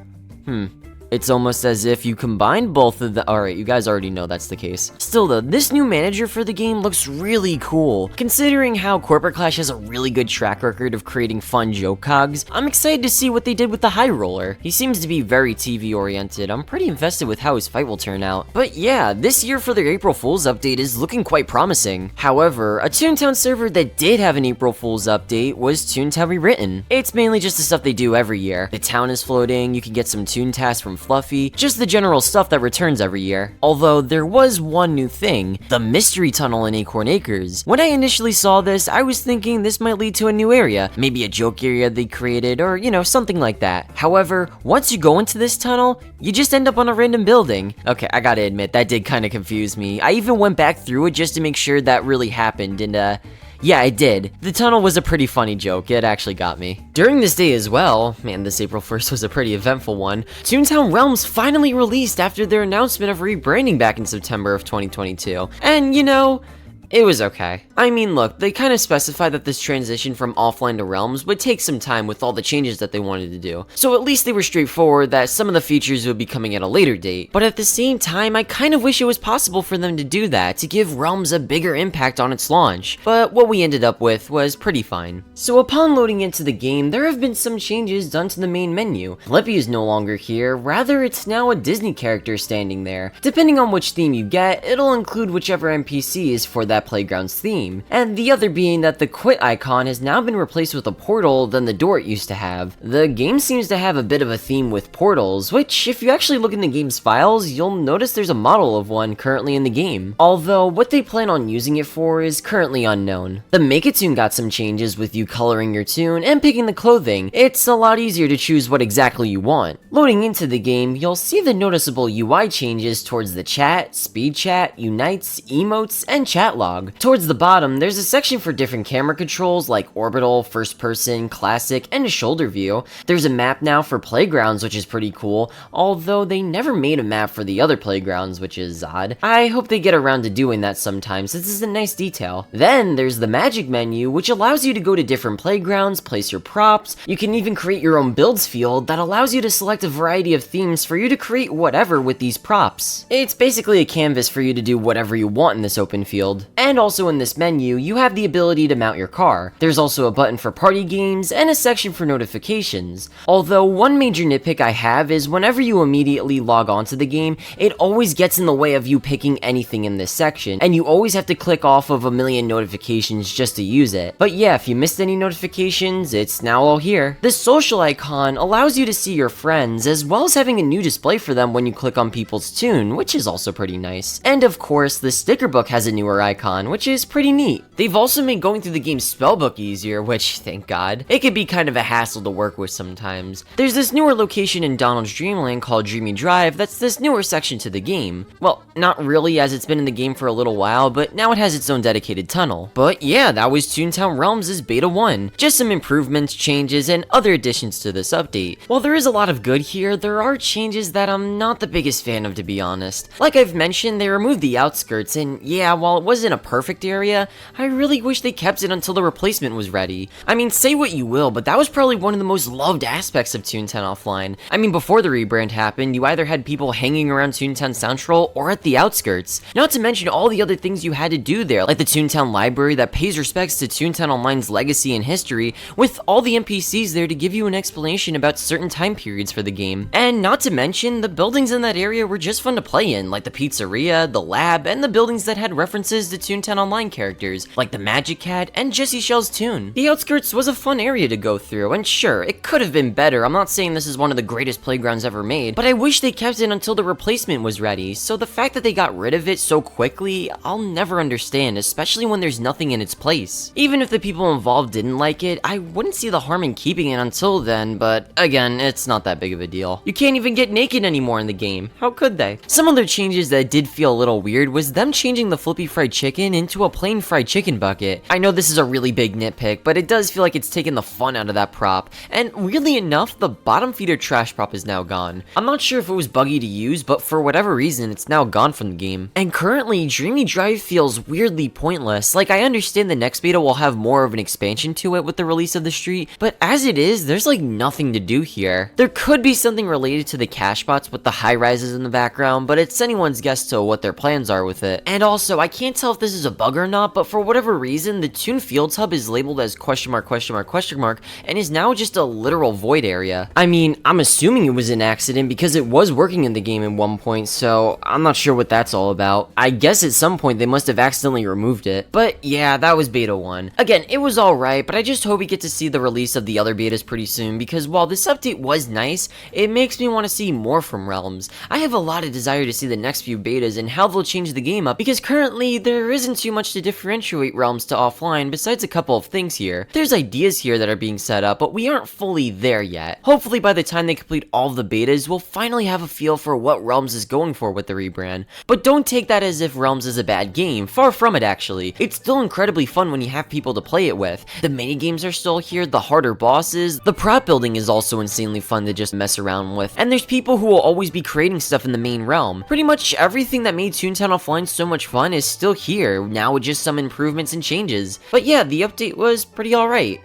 It's almost as if you combine both of the— alright, you guys already know that's the case. Still though, this new manager for the game looks really cool. Considering how Corporate Clash has a really good track record of creating fun joke cogs, I'm excited to see what they did with the High Roller. He seems to be very TV oriented. I'm pretty invested with how his fight will turn out. But yeah, this year for their April Fool's update is looking quite promising. However, a Toontown server that did have an April Fool's update was Toontown Rewritten. It's mainly just the stuff they do every year. The town is floating, you can get some toon tasks from Fluffy, just the general stuff that returns every year. Although there was one new thing, the mystery tunnel in Acorn Acres. When I initially saw this, I was thinking this might lead to a new area, maybe a joke area they created, or you know, something like that. However, once you go into this tunnel, you just end up on a random building. Okay, I gotta admit, that did kind of confuse me. I even went back through it just to make sure that really happened, and yeah, it did. The tunnel was a pretty funny joke, it actually got me. During this day as well, man, this April 1st was a pretty eventful one, Toontown Realms finally released after their announcement of rebranding back in September of 2022. And you know, it was okay. I mean, look, they kind of specified that this transition from offline to Realms would take some time with all the changes that they wanted to do. So at least they were straightforward that some of the features would be coming at a later date. But at the same time, I kind of wish it was possible for them to do that, to give Realms a bigger impact on its launch. But what we ended up with was pretty fine. So upon loading into the game, there have been some changes done to the main menu. Blippi is no longer here, rather it's now a Disney character standing there. Depending on which theme you get, it'll include whichever NPC is for that playground's theme, and the other being that the quit icon has now been replaced with a portal than the door it used to have. The game seems to have a bit of a theme with portals, which if you actually look in the game's files, you'll notice there's a model of one currently in the game, although what they plan on using it for is currently unknown. The Make a Toon got some changes with you coloring your toon and picking the clothing. It's a lot easier to choose what exactly you want. Loading into the game, you'll see the noticeable UI changes towards the chat, speed chat, unites, emotes, and chat log. Towards the bottom, there's a section for different camera controls like orbital, first person, classic, and a shoulder view. There's a map now for playgrounds, which is pretty cool, although they never made a map for the other playgrounds, which is odd. I hope they get around to doing that sometime, since this is a nice detail. Then there's the magic menu, which allows you to go to different playgrounds, place your props. You can even create your own builds field that allows you to select a variety of themes for you to create whatever with these props. It's basically a canvas for you to do whatever you want in this open field. And also in this menu, you have the ability to mount your car. There's also a button for party games and a section for notifications. Although one major nitpick I have is whenever you immediately log onto the game, it always gets in the way of you picking anything in this section, and you always have to click off of a million notifications just to use it. But yeah, if you missed any notifications, it's now all here. The social icon allows you to see your friends, as well as having a new display for them when you click on people's toon, which is also pretty nice. And of course, the sticker book has a newer icon icon, which is pretty neat. They've also made going through the game's spellbook easier, which, thank God. It can be kind of a hassle to work with sometimes. There's this newer location in Donald's Dreamland called Dreamy Drive that's this newer section to the game. Well, not really, as it's been in the game for a little while, but now it has its own dedicated tunnel. But yeah, that was Toontown Realms' Beta 1. Just some improvements, changes, and other additions to this update. While there is a lot of good here, there are changes that I'm not the biggest fan of, to be honest. Like I've mentioned, they removed the outskirts, and yeah, while it wasn't a perfect area, I really wish they kept it until the replacement was ready. I mean, say what you will, but that was probably one of the most loved aspects of Toontown Offline. I mean, before the rebrand happened, you either had people hanging around Toontown Central or at the outskirts. Not to mention all the other things you had to do there, like the Toontown Library that pays respects to Toontown Online's legacy and history, with all the NPCs there to give you an explanation about certain time periods for the game. And not to mention, the buildings in that area were just fun to play in, like the pizzeria, the lab, and the buildings that had references to Toontown Online characters, like the Magic Cat and Jessie Shell's Toon. The outskirts was a fun area to go through, and sure, it could have been better. I'm not saying this is one of the greatest playgrounds ever made, but I wish they kept it until the replacement was ready, so the fact that they got rid of it so quickly, I'll never understand, especially when there's nothing in its place. Even if the people involved didn't like it, I wouldn't see the harm in keeping it until then, but again, it's not that big of a deal. You can't even get naked anymore in the game. How could they? Some other changes that did feel a little weird was them changing the flippy fried chicken into a plain fried chicken bucket. I know this is a really big nitpick, but it does feel like it's taken the fun out of that prop, and weirdly enough, the bottom feeder trash prop is now gone. I'm not sure if it was buggy to use, but for whatever reason, it's now gone from the game. And currently, Dreamy Drive feels weirdly pointless. Like, I understand the next beta will have more of an expansion to it with the release of the street, but as it is, there's like nothing to do here. There could be something related to the cash bots with the high rises in the background, but it's anyone's guess to what their plans are with it. And also, I can't tell if this is a bug or not, but for whatever reason, the Toon Fields Hub is labeled as question mark, and is now just a literal void area. I mean, I'm assuming it was an accident because it was working in the game at one point, so I'm not sure what that's all about. I guess at some point they must have accidentally removed it. But yeah, that was beta 1. Again, it was alright, but I just hope we get to see the release of the other betas pretty soon, because while this update was nice, it makes me want to see more from Realms. I have a lot of desire to see the next few betas and how they'll change the game up, because currently there isn't too much to differentiate Realms to Offline besides a couple of things here. There's ideas here that are being set up, but we aren't fully there yet. Hopefully by the time they complete all of the betas, we'll finally have a feel for what Realms is going for with the rebrand. But don't take that as if Realms is a bad game, far from it actually. It's still incredibly fun when you have people to play it with. The minigames are still here, the harder bosses, the prop building is also insanely fun to just mess around with, and there's people who will always be creating stuff in the main realm. Pretty much everything that made Toontown Offline so much fun is still here, now with just some improvements and changes. But yeah, the update was pretty alright.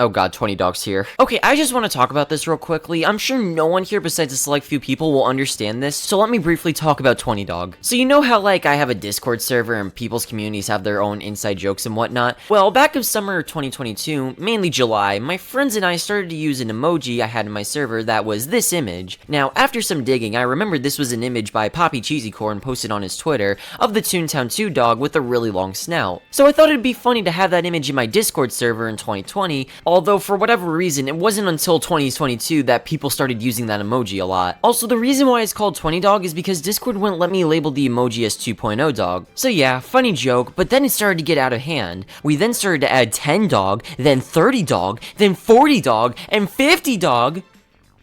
Oh god, 20 dogs here. Okay, I just want to talk about this real quickly. I'm sure no one here besides a select few people will understand this, so let me briefly talk about 20 dog. So you know how like I have a Discord server and people's communities have their own inside jokes and whatnot? Well, back in summer 2022, mainly July, my friends and I started to use an emoji I had in my server that was this image. Now, after some digging, I remembered this was an image by Poppy Cheesy Corn posted on his Twitter of the Toontown 2 dog with a really long snout. So I thought it'd be funny to have that image in my Discord server in 2020, although for whatever reason, it wasn't until 2022 that people started using that emoji a lot. Also, the reason why it's called 20 dog is because Discord wouldn't let me label the emoji as 2.0 dog. So yeah, funny joke, but then it started to get out of hand. We then started to add 10 dog, then 30 dog, then 40 dog, and 50 dog.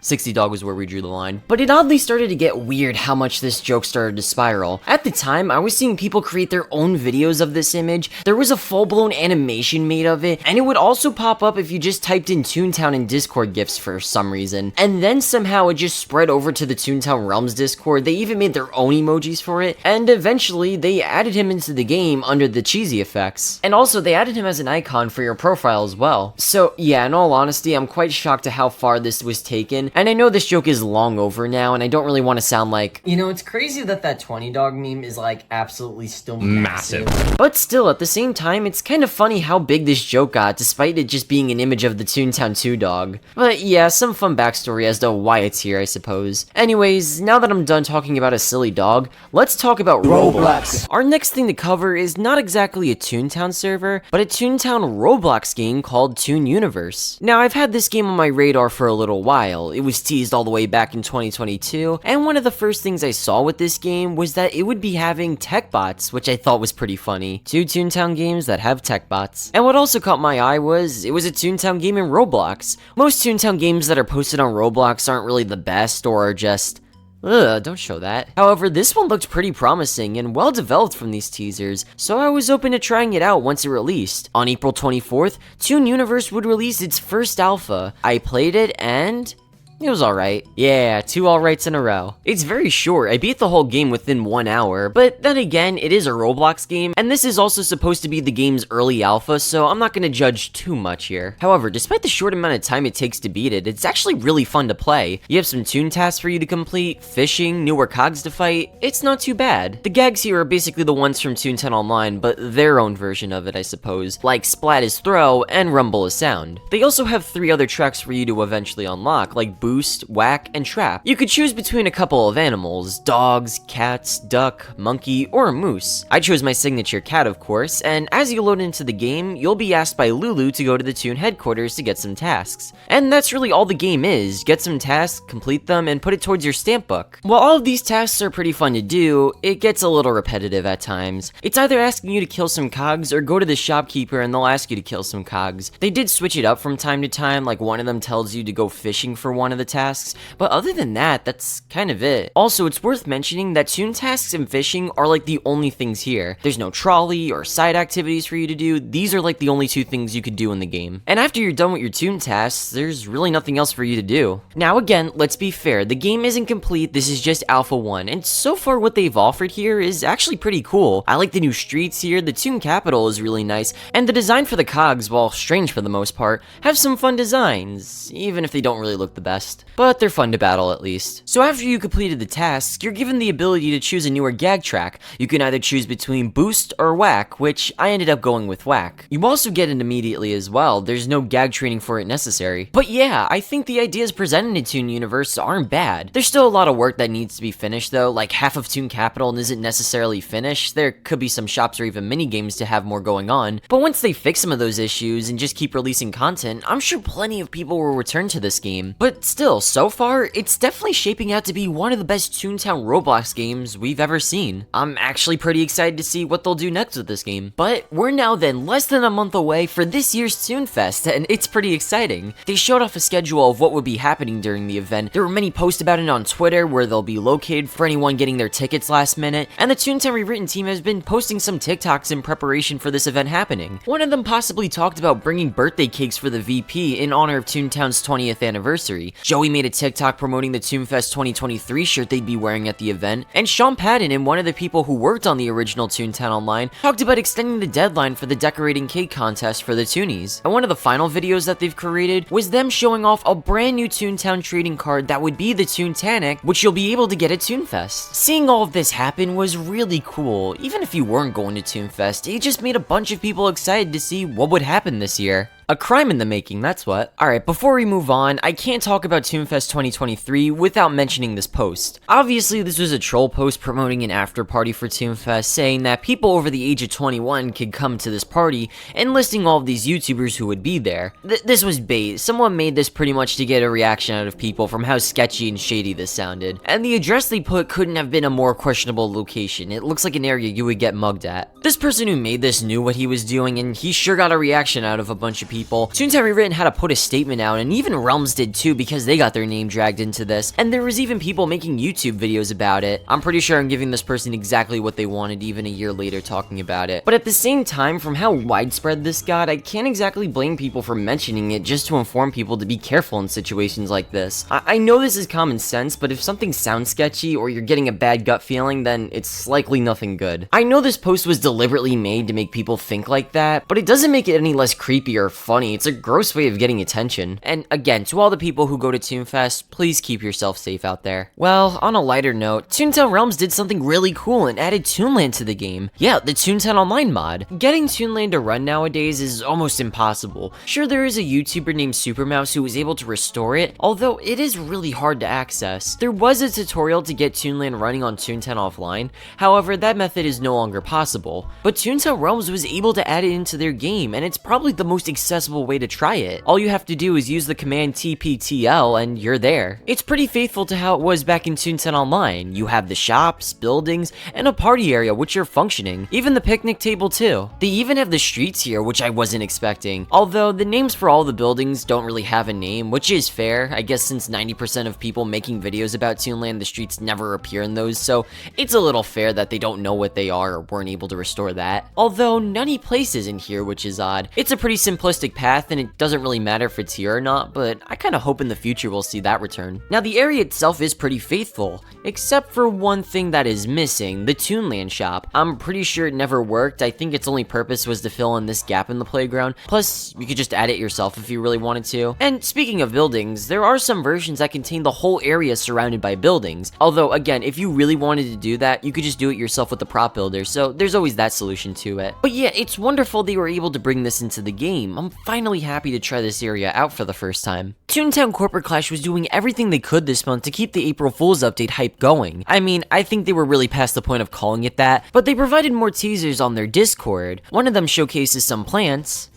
60 dog was where we drew the line. But it oddly started to get weird how much this joke started to spiral. At the time, I was seeing people create their own videos of this image. There was a full-blown animation made of it, and it would also pop up if you just typed in Toontown in Discord gifs for some reason. And then somehow it just spread over to the Toontown Realms Discord. They even made their own emojis for it, and eventually they added him into the game under the cheesy effects. And also, they added him as an icon for your profile as well. So yeah, in all honesty, I'm quite shocked at how far this was taken. And I know this joke is long over now, and I don't really want to sound like, you know, it's crazy that 20 dog meme is like absolutely still massive. But still, at the same time, it's kind of funny how big this joke got, despite it just being an image of the Toontown 2 dog. But yeah, some fun backstory as to why it's here, I suppose. Anyways, now that I'm done talking about a silly dog, let's talk about Roblox. Our next thing to cover is not exactly a Toontown server, but a Toontown Roblox game called Toon Universe. Now, I've had this game on my radar for a little while. It was teased all the way back in 2022, and one of the first things I saw with this game was that it would be having tech bots, which I thought was pretty funny. 2 Toontown games that have tech bots. And what also caught my eye was, it was a Toontown game in Roblox. Most Toontown games that are posted on Roblox aren't really the best, or are just... ugh, don't show that. However, this one looked pretty promising and well developed from these teasers, so I was open to trying it out once it released. On April 24th, Toon Universe would release its first alpha. I played it and... it was alright. Yeah, 2 alrights in a row. It's very short, I beat the whole game within 1 hour, but then again, it is a Roblox game, and this is also supposed to be the game's early alpha, so I'm not gonna judge too much here. However, despite the short amount of time it takes to beat it, it's actually really fun to play. You have some toon tasks for you to complete, fishing, newer cogs to fight, it's not too bad. The gags here are basically the ones from Toontown Online, but their own version of it, I suppose, like Splat is Throw and Rumble is Sound. They also have 3 other tracks for you to eventually unlock, like Boost, Whack, and Trap. You could choose between a couple of animals, dogs, cats, duck, monkey, or a moose. I chose my signature cat, of course, and as you load into the game, you'll be asked by Lulu to go to the Toon headquarters to get some tasks. And that's really all the game is, get some tasks, complete them, and put it towards your stamp book. While all of these tasks are pretty fun to do, it gets a little repetitive at times. It's either asking you to kill some cogs or go to the shopkeeper and they'll ask you to kill some cogs. They did switch it up from time to time, like one of them tells you to go fishing for one of the tasks, but other than that, that's kind of it. Also, it's worth mentioning that toon tasks and fishing are like the only things here. There's no trolley or side activities for you to do. These are like the only 2 things you could do in the game. And after you're done with your toon tasks, there's really nothing else for you to do. Now again, let's be fair, the game isn't complete, this is just Alpha 1, and so far what they've offered here is actually pretty cool. I like the new streets here, the Toon Capital is really nice, and the design for the cogs, while strange for the most part, have some fun designs, even if they don't really look the best. But they're fun to battle at least. So after you completed the tasks, you're given the ability to choose a newer gag track. You can either choose between Boost or Whack, which I ended up going with Whack. You also get it immediately as well, there's no gag training for it necessary. But yeah, I think the ideas presented in Toon Universe aren't bad. There's still a lot of work that needs to be finished though, like half of Toon Capital isn't necessarily finished, there could be some shops or even mini games to have more going on, but once they fix some of those issues and just keep releasing content, I'm sure plenty of people will return to this game. But still, so far, it's definitely shaping out to be one of the best Toontown Roblox games we've ever seen. I'm actually pretty excited to see what they'll do next with this game. But we're now then less than a month away for this year's Toonfest, and it's pretty exciting. They showed off a schedule of what would be happening during the event. There were many posts about it on Twitter where they'll be located for anyone getting their tickets last minute, and the Toontown Rewritten team has been posting some TikToks in preparation for this event happening. One of them possibly talked about bringing birthday cakes for the VP in honor of Toontown's 20th anniversary. Joey made a TikTok promoting the Toonfest 2023 shirt they'd be wearing at the event, and Sean Padden, and one of the people who worked on the original Toontown Online, talked about extending the deadline for the decorating cake contest for the Toonies. And one of the final videos that they've created was them showing off a brand new Toontown trading card that would be the Toontanic, which you'll be able to get at Toonfest. Seeing all of this happen was really cool. Even if you weren't going to Toonfest, it just made a bunch of people excited to see what would happen this year. A crime in the making, that's what. Alright, before we move on, I can't talk about Toonfest 2023 without mentioning this post. Obviously, this was a troll post promoting an after party for Toonfest, saying that people over the age of 21 could come to this party, and listing all of these YouTubers who would be there. This was bait. Someone made this pretty much to get a reaction out of people from how sketchy and shady this sounded. And the address they put couldn't have been a more questionable location. It looks like an area you would get mugged at. This person who made this knew what he was doing, and he sure got a reaction out of a bunch of people. Toontown Rewritten had to put a statement out, and even Realms did too because they got their name dragged into this, and there was even people making YouTube videos about it. I'm pretty sure I'm giving this person exactly what they wanted even a year later talking about it. But at the same time, from how widespread this got, I can't exactly blame people for mentioning it just to inform people to be careful in situations like this. I know this is common sense, but if something sounds sketchy or you're getting a bad gut feeling, then it's likely nothing good. I know this post was deliberately made to make people think like that, but it doesn't make it any less creepy or funny. It's a gross way of getting attention. And again, to all the people who go to Toonfest, please keep yourself safe out there. Well, on a lighter note, Toontown Realms did something really cool and added Toonland to the game. Yeah, the Toontown Online mod. Getting Toonland to run nowadays is almost impossible. Sure, there is a YouTuber named Supermouse who was able to restore it, although it is really hard to access. There was a tutorial to get Toonland running on Toontown Offline, however, that method is no longer possible. But Toontown Realms was able to add it into their game, and it's probably the most exciting accessible way to try it. All you have to do is use the command TPTL and you're there. It's pretty faithful to how it was back in Toontown Online. You have the shops, buildings, and a party area which are functioning. Even the picnic table too. They even have the streets here, which I wasn't expecting. Although the names for all the buildings don't really have a name, which is fair. I guess since 90% of people making videos about Toonland, the streets never appear in those, so it's a little fair that they don't know what they are or weren't able to restore that. Although Nutty Place isn't here, which is odd. It's a pretty simplistic path and it doesn't really matter if it's here or not, but I kinda hope in the future we'll see that return. Now the area itself is pretty faithful, except for one thing that is missing, the Toonland shop. I'm pretty sure it never worked. I think its only purpose was to fill in this gap in the playground. Plus, you could just add it yourself if you really wanted to. And speaking of buildings, there are some versions that contain the whole area surrounded by buildings. Although, again, if you really wanted to do that, you could just do it yourself with the prop builder, so there's always that solution to it. But yeah, it's wonderful they were able to bring this into the game. I'm finally happy to try this area out for the first time. Toontown Corporate Clash was doing everything they could this month to keep the April Fool's update hype going. I mean, I think they were really past the point of calling it that, but they provided more teasers on their Discord. One of them showcases some plants.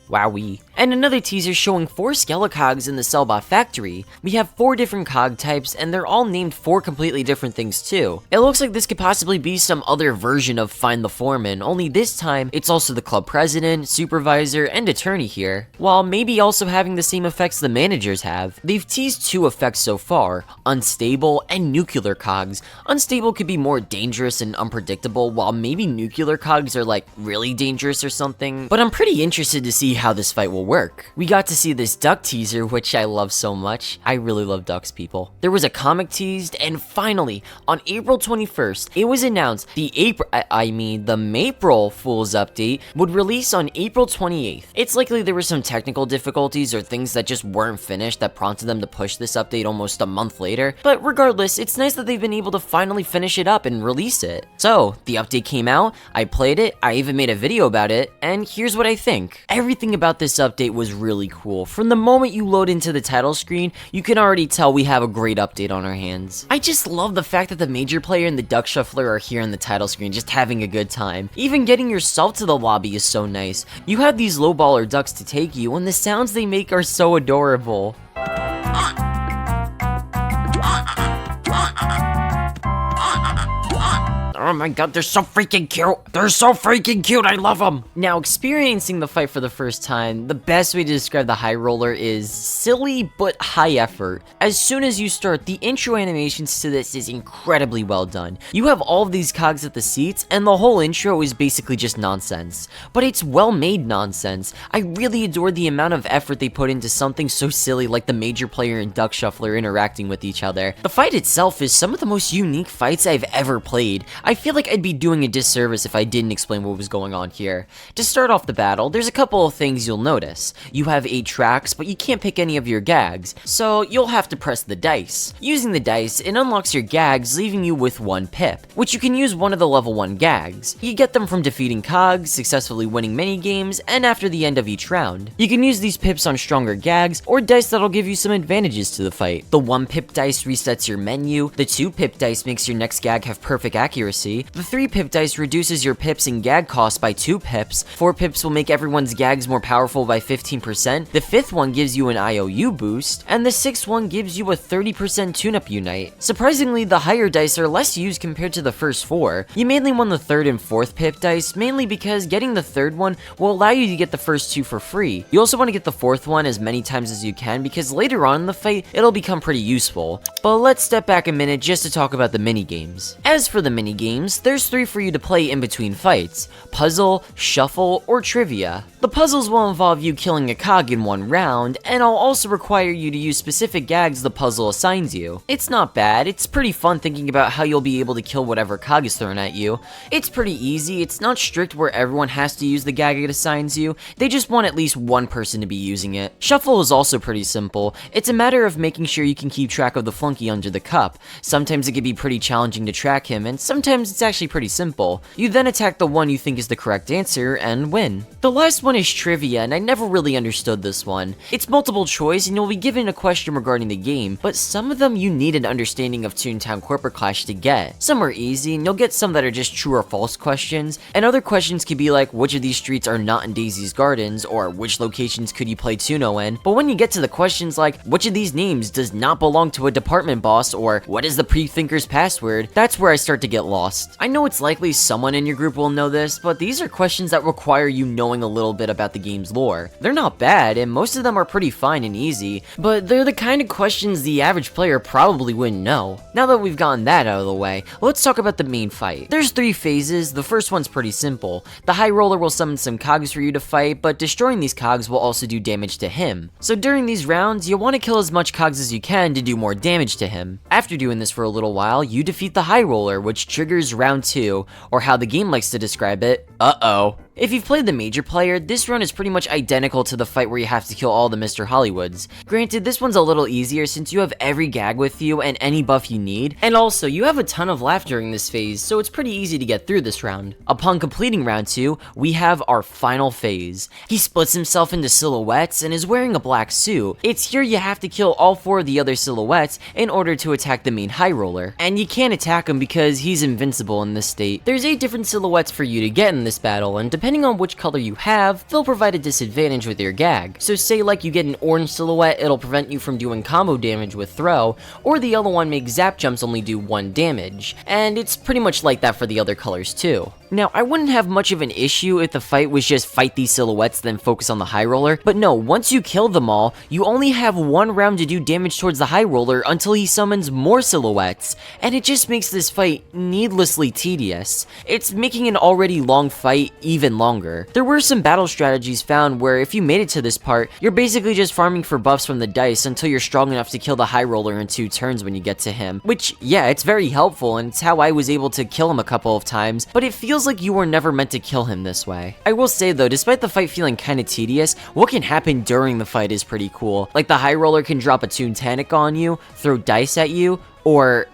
Wowee. And another teaser showing 4 Skelecogs in the Cellbot factory. We have 4 different cog types, and they're all named 4 completely different things too. It looks like this could possibly be some other version of Find the Foreman, only this time, it's also the club president, supervisor, and attorney here, while maybe also having the same effects the managers have. They've teased 2 effects so far, Unstable and Nuclear Cogs. Unstable could be more dangerous and unpredictable, while maybe Nuclear Cogs are like really dangerous or something, but I'm pretty interested to see how this fight will work. We got to see this duck teaser, which I love so much. I really love ducks, people. There was a comic teased, and finally, on April 21st, it was announced the Mapril Fool's update would release on April 28th. It's likely there were some technical difficulties or things that just weren't finished that prompted them to push this update almost a month later, but regardless, it's nice that they've been able to finally finish it up and release it. So, the update came out, I played it, I even made a video about it, and here's what I think. Everything about this update was really cool. From the moment you load into the title screen, you can already tell we have a great update on our hands. I just love the fact that the major player and the duck shuffler are here in the title screen just having a good time. Even getting yourself to the lobby is so nice. You have these lowballer ducks to take you, and the sounds they make are so adorable. Oh my god, they're so freaking cute. They're so freaking cute. I love them. Now, experiencing the fight for the first time, the best way to describe the high roller is silly but high effort. As soon as you start, the intro animations to this is incredibly well done. You have all of these cogs at the seats, and the whole intro is basically just nonsense. But it's well-made nonsense. I really adore the amount of effort they put into something so silly like the major player and duck shuffler interacting with each other. The fight itself is some of the most unique fights I've ever played. I feel like I'd be doing a disservice if I didn't explain what was going on here. To start off the battle, there's a couple of things you'll notice. You have 8 tracks, but you can't pick any of your gags, so you'll have to press the dice. Using the dice, it unlocks your gags, leaving you with 1 pip, which you can use one of the level 1 gags. You get them from defeating cogs, successfully winning mini-games, and after the end of each round. You can use these pips on stronger gags, or dice that'll give you some advantages to the fight. The 1 pip dice resets your menu, the 2 pip dice makes your next gag have perfect accuracy, the 3 pip dice reduces your pips and gag cost by 2 pips, 4 pips will make everyone's gags more powerful by 15%, the 5th one gives you an IOU boost, and the 6th one gives you a 30% tune-up unite. Surprisingly, the higher dice are less used compared to the first 4. You mainly want the 3rd and 4th pip dice, mainly because getting the 3rd one will allow you to get the first 2 for free. You also want to get the 4th one as many times as you can because later on in the fight, it'll become pretty useful. But let's step back a minute just to talk about the mini-games. As for the mini-games, there's 3 for you to play in between fights: puzzle, shuffle, or trivia. The puzzles will involve you killing a cog in 1 round, and I'll also require you to use specific gags the puzzle assigns you. It's not bad, it's pretty fun thinking about how you'll be able to kill whatever cog is thrown at you. It's pretty easy, it's not strict where everyone has to use the gag it assigns you, they just want at least 1 person to be using it. Shuffle is also pretty simple, it's a matter of making sure you can keep track of the flunky under the cup. Sometimes it can be pretty challenging to track him, and sometimes sometimes it's actually pretty simple. You then attack the one you think is the correct answer and win. The last one is trivia, and I never really understood this one. It's multiple choice and you'll be given a question regarding the game, but some of them you need an understanding of Toontown Corporate Clash to get. Some are easy and you'll get some that are just true or false questions, and other questions could be like which of these streets are not in Daisy's Gardens, or which locations could you play Tuno in. But when you get to the questions like which of these names does not belong to a department boss, or what is the pre-thinker's password, that's where I start to get lost. I know it's likely someone in your group will know this, but these are questions that require you knowing a little bit about the game's lore. They're not bad, and most of them are pretty fine and easy, but they're the kind of questions the average player probably wouldn't know. Now that we've gotten that out of the way, let's talk about the main fight. There's 3 phases. The first one's pretty simple. The high roller will summon some cogs for you to fight, but destroying these cogs will also do damage to him. So during these rounds, you'll want to kill as much cogs as you can to do more damage to him. After doing this for a little while, you defeat the high roller, which triggers round 2, or how the game likes to describe it, uh-oh. If you've played the major player, this run is pretty much identical to the fight where you have to kill all the Mr. Hollywoods. Granted, this one's a little easier since you have every gag with you and any buff you need, and also you have a ton of laugh during this phase, so it's pretty easy to get through this round. Upon completing round 2, we have our final phase. He splits himself into silhouettes and is wearing a black suit. It's here you have to kill all 4 of the other silhouettes in order to attack the main high roller, and you can't attack him because he's invincible in this state. There's 8 different silhouettes for you to get in this battle, and depending on which color you have, they'll provide a disadvantage with your gag. So say like you get an orange silhouette, it'll prevent you from doing combo damage with throw, or the other one makes zap jumps only do 1 damage, and it's pretty much like that for the other colors too. Now, I wouldn't have much of an issue if the fight was just fight these silhouettes then focus on the high roller, but no, once you kill them all, you only have 1 round to do damage towards the high roller until he summons more silhouettes, and it just makes this fight needlessly tedious. It's making an already long fight even longer. There were some battle strategies found where if you made it to this part, you're basically just farming for buffs from the dice until you're strong enough to kill the high roller in 2 turns when you get to him, which, yeah, it's very helpful and it's how I was able to kill him a couple of times, but it feels like you were never meant to kill him this way. I will say though, despite the fight feeling kinda tedious, what can happen during the fight is pretty cool. Like the high roller can drop a Toontanic on you, throw dice at you, or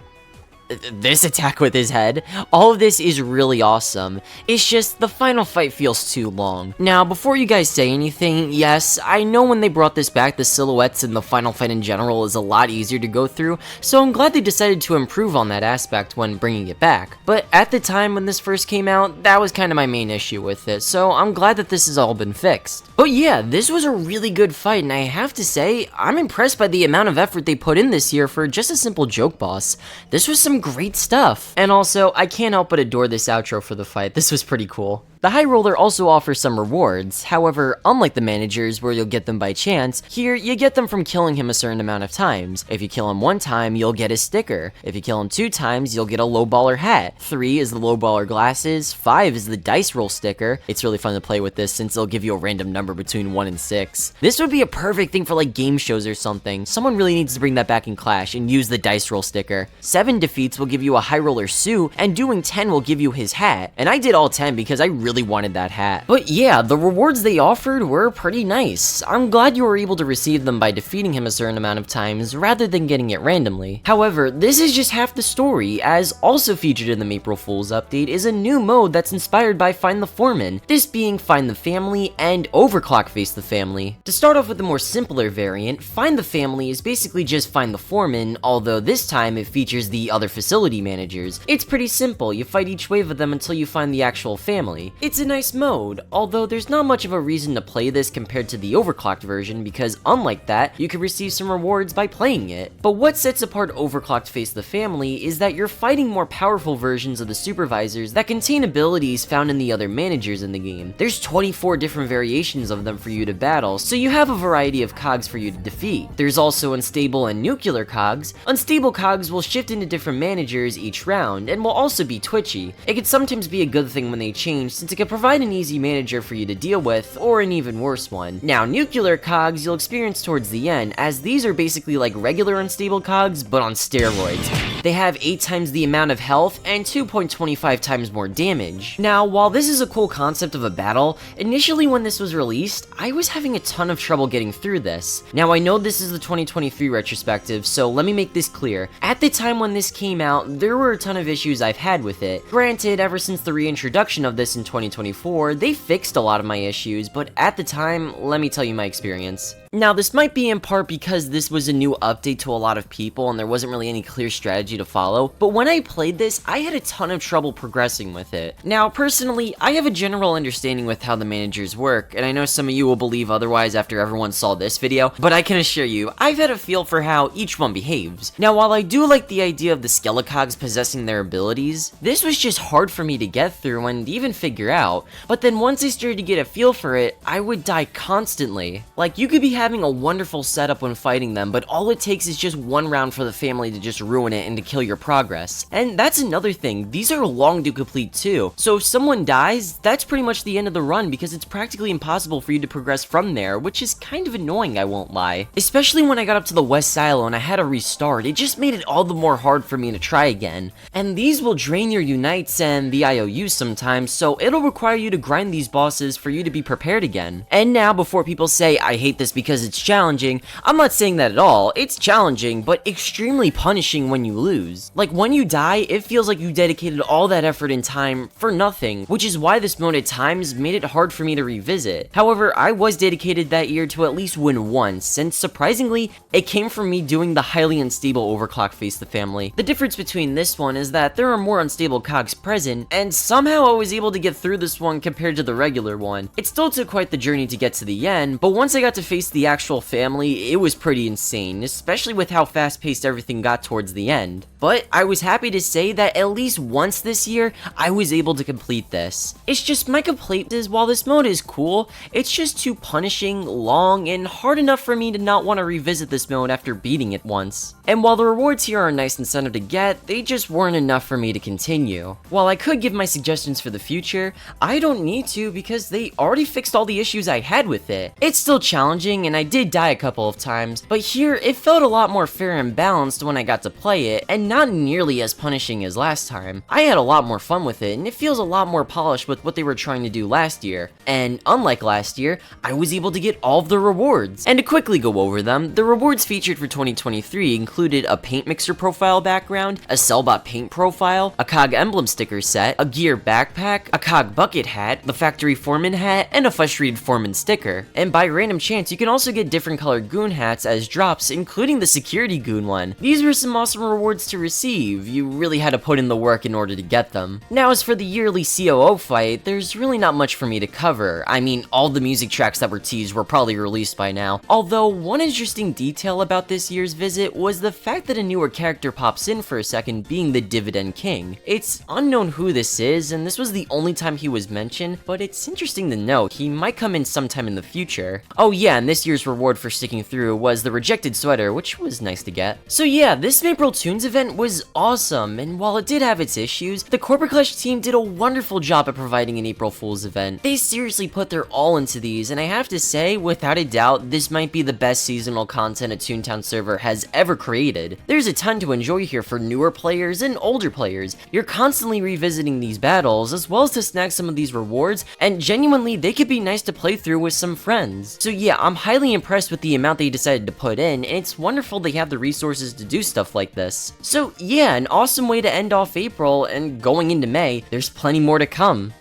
this attack with his head. All of this is really awesome. It's just the final fight feels too long. Now, before you guys say anything, yes, I know when they brought this back, the silhouettes and the final fight in general is a lot easier to go through, so I'm glad they decided to improve on that aspect when bringing it back. But at the time when this first came out, that was kind of my main issue with it, so I'm glad that this has all been fixed. But yeah, this was a really good fight, and I have to say, I'm impressed by the amount of effort they put in this year for just a simple joke boss. This was some great stuff. And also, I can't help but adore this outro for the fight. This was pretty cool. The high roller also offers some rewards. However, unlike the managers where you'll get them by chance, here you get them from killing him a certain amount of times. If you kill him 1 time, you'll get his sticker. If you kill him 2 times, you'll get a low baller hat. 3 is the low baller glasses. 5 is the dice roll sticker. It's really fun to play with this since it'll give you a random number between 1 and 6. This would be a perfect thing for like game shows or something. Someone really needs to bring that back in Clash and use the dice roll sticker. 7 defeats will give you a high roller suit, and doing 10 will give you his hat. And I did all 10 because I really wanted that hat. But yeah, the rewards they offered were pretty nice. I'm glad you were able to receive them by defeating him a certain amount of times rather than getting it randomly. However, this is just half the story, as also featured in the April Fool's update is a new mode that's inspired by Find the Foreman, this being Find the Family and Overclock Face the Family. To start off with the more simpler variant, Find the Family is basically just Find the Foreman, although this time it features the other facility managers. It's pretty simple, you fight each wave of them until you find the actual family. It's a nice mode, although there's not much of a reason to play this compared to the overclocked version because unlike that, you can receive some rewards by playing it. But what sets apart Overclocked Face the Family is that you're fighting more powerful versions of the supervisors that contain abilities found in the other managers in the game. There's 24 different variations of them for you to battle, so you have a variety of cogs for you to defeat. There's also unstable and nuclear cogs. Unstable cogs will shift into different managers each round and will also be twitchy. It can sometimes be a good thing when they change since since it could provide an easy manager for you to deal with, or an even worse one. Now, nuclear cogs you'll experience towards the end, as these are basically like regular unstable cogs, but on steroids. They have 8 times the amount of health and 2.25 times more damage. Now, while this is a cool concept of a battle, initially when this was released, I was having a ton of trouble getting through this. Now, I know this is the 2023 retrospective, so let me make this clear. At the time when this came out, there were a ton of issues I've had with it. Granted, ever since the reintroduction of this in 2024, they fixed a lot of my issues, but at the time, let me tell you my experience. Now, this might be in part because this was a new update to a lot of people and there wasn't really any clear strategy to follow, but when I played this, I had a ton of trouble progressing with it. Now, personally, I have a general understanding with how the managers work, and I know some of you will believe otherwise after everyone saw this video, but I can assure you, I've had a feel for how each one behaves. Now, while I do like the idea of the Skelecogs possessing their abilities, this was just hard for me to get through and even figure out, but then once I started to get a feel for it, I would die constantly. Like, you could be having a wonderful setup when fighting them, but all it takes is just one round for the family to just ruin it and to kill your progress. And that's another thing, these are long to complete too, so if someone dies, that's pretty much the end of the run because it's practically impossible for you to progress from there, which is kind of annoying, I won't lie. Especially when I got up to the West Silo and I had to restart, it just made it all the more hard for me to try again. And these will drain your unites and the IOUs sometimes, so it'll require you to grind these bosses for you to be prepared again. And now, before people say I hate this because it's challenging, I'm not saying that at all. It's challenging, but extremely punishing when you lose. Like, when you die, it feels like you dedicated all that effort and time for nothing, which is why this mode at times made it hard for me to revisit. However, I was dedicated that year to at least win once, and surprisingly, it came from me doing the highly unstable overclock Face the Family. The difference between this one is that there are more unstable cogs present, and somehow I was able to get through this one compared to the regular one. It still took quite the journey to get to the end, but once I got to face the actual family, it was pretty insane, especially with how fast-paced everything got towards the end. But I was happy to say that at least once this year, I was able to complete this. It's just my complaint is while this mode is cool, it's just too punishing, long, and hard enough for me to not want to revisit this mode after beating it once. And while the rewards here are a nice incentive to get, they just weren't enough for me to continue. While I could give my suggestions for the future, I don't need to because they already fixed all the issues I had with it. It's still challenging and I did die a couple of times, but here it felt a lot more fair and balanced when I got to play it, and not nearly as punishing as last time. I had a lot more fun with it, and it feels a lot more polished with what they were trying to do last year. And unlike last year, I was able to get all of the rewards. And to quickly go over them, the rewards featured for 2023 included a paint mixer profile background, a Cellbot paint profile, a cog emblem sticker set, a gear backpack, a cog bucket hat, the factory foreman hat, and a frustrated foreman sticker. And by random chance, you can also get different colored goon hats as drops, including the security goon one. These were some awesome rewards to receive. You really had to put in the work in order to get them. Now, as for the yearly COO fight, there's really not much for me to cover. I mean, all the music tracks that were teased were probably released by now. Although, one interesting detail about this year's visit was the fact that a newer character pops in for a second, being the Dividend King. It's unknown who this is, and this was the only time he was mentioned, but it's interesting to note he might come in sometime in the future. Oh yeah, and this year's reward for sticking through was the Rejected Sweater, which was nice to get. So yeah, this April Toons event was awesome, and while it did have its issues, the Corporate Clash team did a wonderful job at providing an April Fool's event. They seriously put their all into these, and I have to say, without a doubt, this might be the best seasonal content a Toontown server has ever created. There's a ton to enjoy here for newer players and older players. You're constantly revisiting these battles, as well as to snag some of these rewards, and genuinely, they could be nice to play through with some friends. So yeah, I'm highly impressed with the amount they decided to put in, and it's wonderful they have the resources to do stuff like this. So yeah, an awesome way to end off April, and going into May, there's plenty more to come.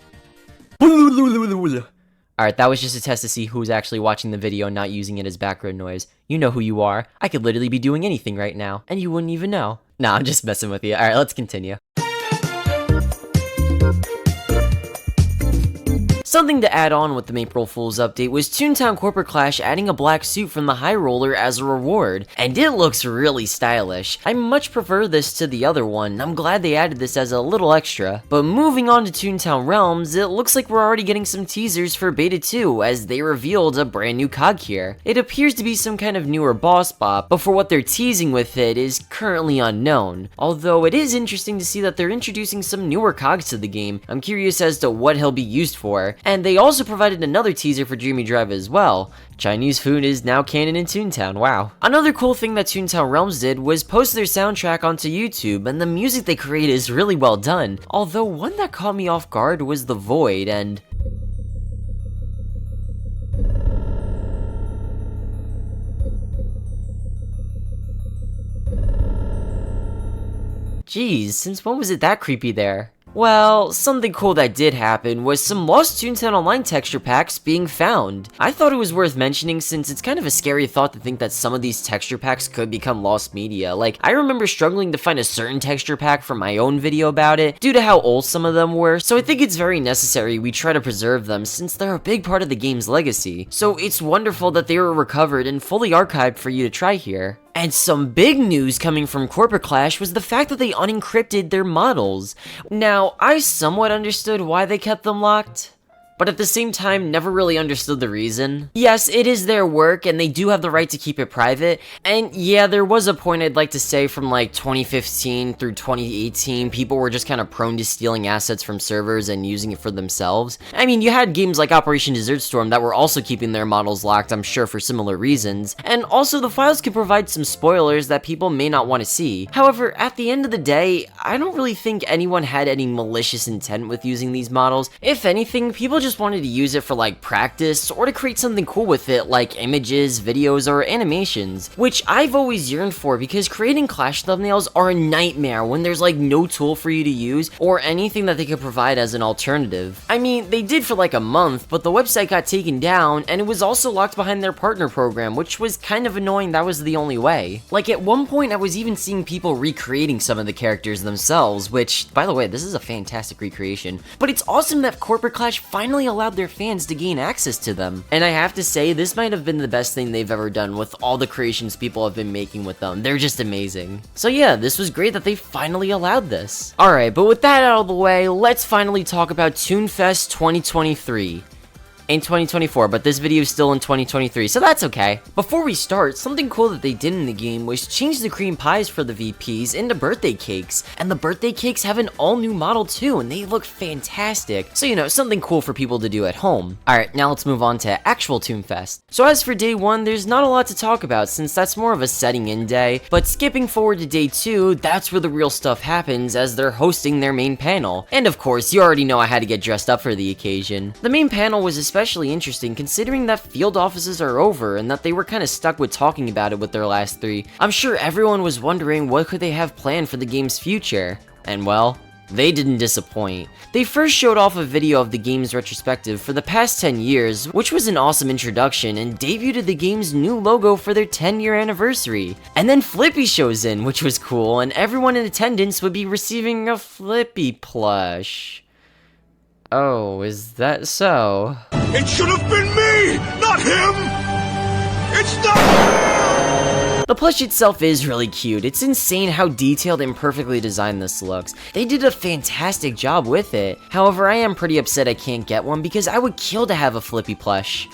Alright, that was just a test to see who's actually watching the video and not using it as background noise. You know who you are. I could literally be doing anything right now, and you wouldn't even know. Nah, I'm just messing with you. Alright, let's continue. Something to add on with the April Fool's update was Toontown Corporate Clash adding a black suit from the High Roller as a reward, and it looks really stylish. I much prefer this to the other one. I'm glad they added this as a little extra. But moving on to Toontown Realms, it looks like we're already getting some teasers for Beta 2 as they revealed a brand new cog here. It appears to be some kind of newer boss bot, but for what they're teasing with it is currently unknown. Although it is interesting to see that they're introducing some newer cogs to the game. I'm curious as to what he'll be used for. And they also provided another teaser for Dreamy Drive as well. Chinese food is now canon in Toontown, wow. Another cool thing that Toontown Realms did was post their soundtrack onto YouTube, and the music they create is really well done. Although one that caught me off guard was The Void, and geez, since when was it that creepy there? Well, something cool that did happen was some lost Toontown Online texture packs being found. I thought it was worth mentioning since it's kind of a scary thought to think that some of these texture packs could become lost media. Like, I remember struggling to find a certain texture pack from my own video about it due to how old some of them were, so I think it's very necessary we try to preserve them since they're a big part of the game's legacy. So it's wonderful that they were recovered and fully archived for you to try here. And some big news coming from Corporate Clash was the fact that they unencrypted their models. Now, I somewhat understood why they kept them locked, but at the same time, never really understood the reason. Yes, it is their work, and they do have the right to keep it private, and yeah, there was a point I'd like to say from like 2015 through 2018, people were just kind of prone to stealing assets from servers and using it for themselves. I mean, you had games like Operation Desert Storm that were also keeping their models locked, I'm sure for similar reasons, and also the files could provide some spoilers that people may not want to see. However, at the end of the day, I don't really think anyone had any malicious intent with using these models. If anything, people just wanted to use it for like practice or to create something cool with it like images, videos, or animations, which I've always yearned for because creating Clash thumbnails are a nightmare when there's like no tool for you to use or anything that they could provide as an alternative. I mean, they did for like a month, but the website got taken down and it was also locked behind their partner program, which was kind of annoying. That was the only way. Like at one point I was even seeing people recreating some of the characters themselves, which by the way, this is a fantastic recreation, but it's awesome that Corporate Clash finally allowed their fans to gain access to them. And I have to say, this might have been the best thing they've ever done with all the creations people have been making with them. They're just amazing. So yeah, this was great that they finally allowed this. Alright, but with that out of the way, let's finally talk about Toonfest 2023. In 2024, but this video is still in 2023, so that's okay. Before we start, something cool that they did in the game was change the cream pies for the VPs into birthday cakes, and the birthday cakes have an all-new model too, and they look fantastic. So, you know, something cool for people to do at home. Alright, now let's move on to actual Toonfest. So as for day 1, there's not a lot to talk about since that's more of a setting in day, but skipping forward to day 2, that's where the real stuff happens as they're hosting their main panel. And of course, you already know I had to get dressed up for the occasion. The main panel was especially interesting considering that field offices are over and that they were kind of stuck with talking about it with their last 3. I'm sure everyone was wondering what could they have planned for the game's future. And well, they didn't disappoint. They first showed off a video of the game's retrospective for the past 10 years, which was an awesome introduction and debuted the game's new logo for their 10-year anniversary. And then Flippy shows in, which was cool, and everyone in attendance would be receiving a Flippy plush. Oh, is that so? It should have been me, not him! It's not him! The plush itself is really cute. It's insane how detailed and perfectly designed this looks. They did a fantastic job with it. However, I am pretty upset I can't get one because I would kill to have a Flippy plush.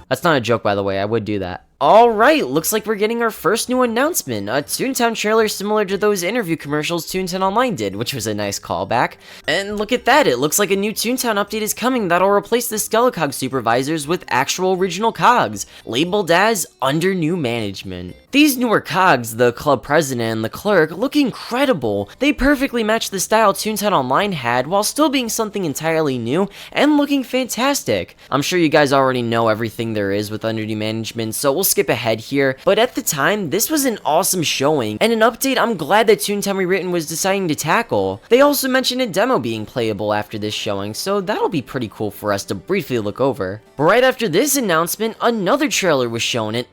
That's not a joke, by the way. I would do that. Alright, looks like we're getting our first new announcement, a Toontown trailer similar to those interview commercials Toontown Online did, which was a nice callback. And look at that, it looks like a new Toontown update is coming that'll replace the Skelecog supervisors with actual original cogs, labeled as Under New Management. These newer cogs, the club president and the clerk, look incredible. They perfectly match the style Toontown Online had while still being something entirely new and looking fantastic. I'm sure you guys already know everything there is with Under New Management, so we'll skip ahead here, but at the time, this was an awesome showing, and an update I'm glad that Toontown Rewritten was deciding to tackle. They also mentioned a demo being playable after this showing, so that'll be pretty cool for us to briefly look over. Right after this announcement, another trailer was shown, and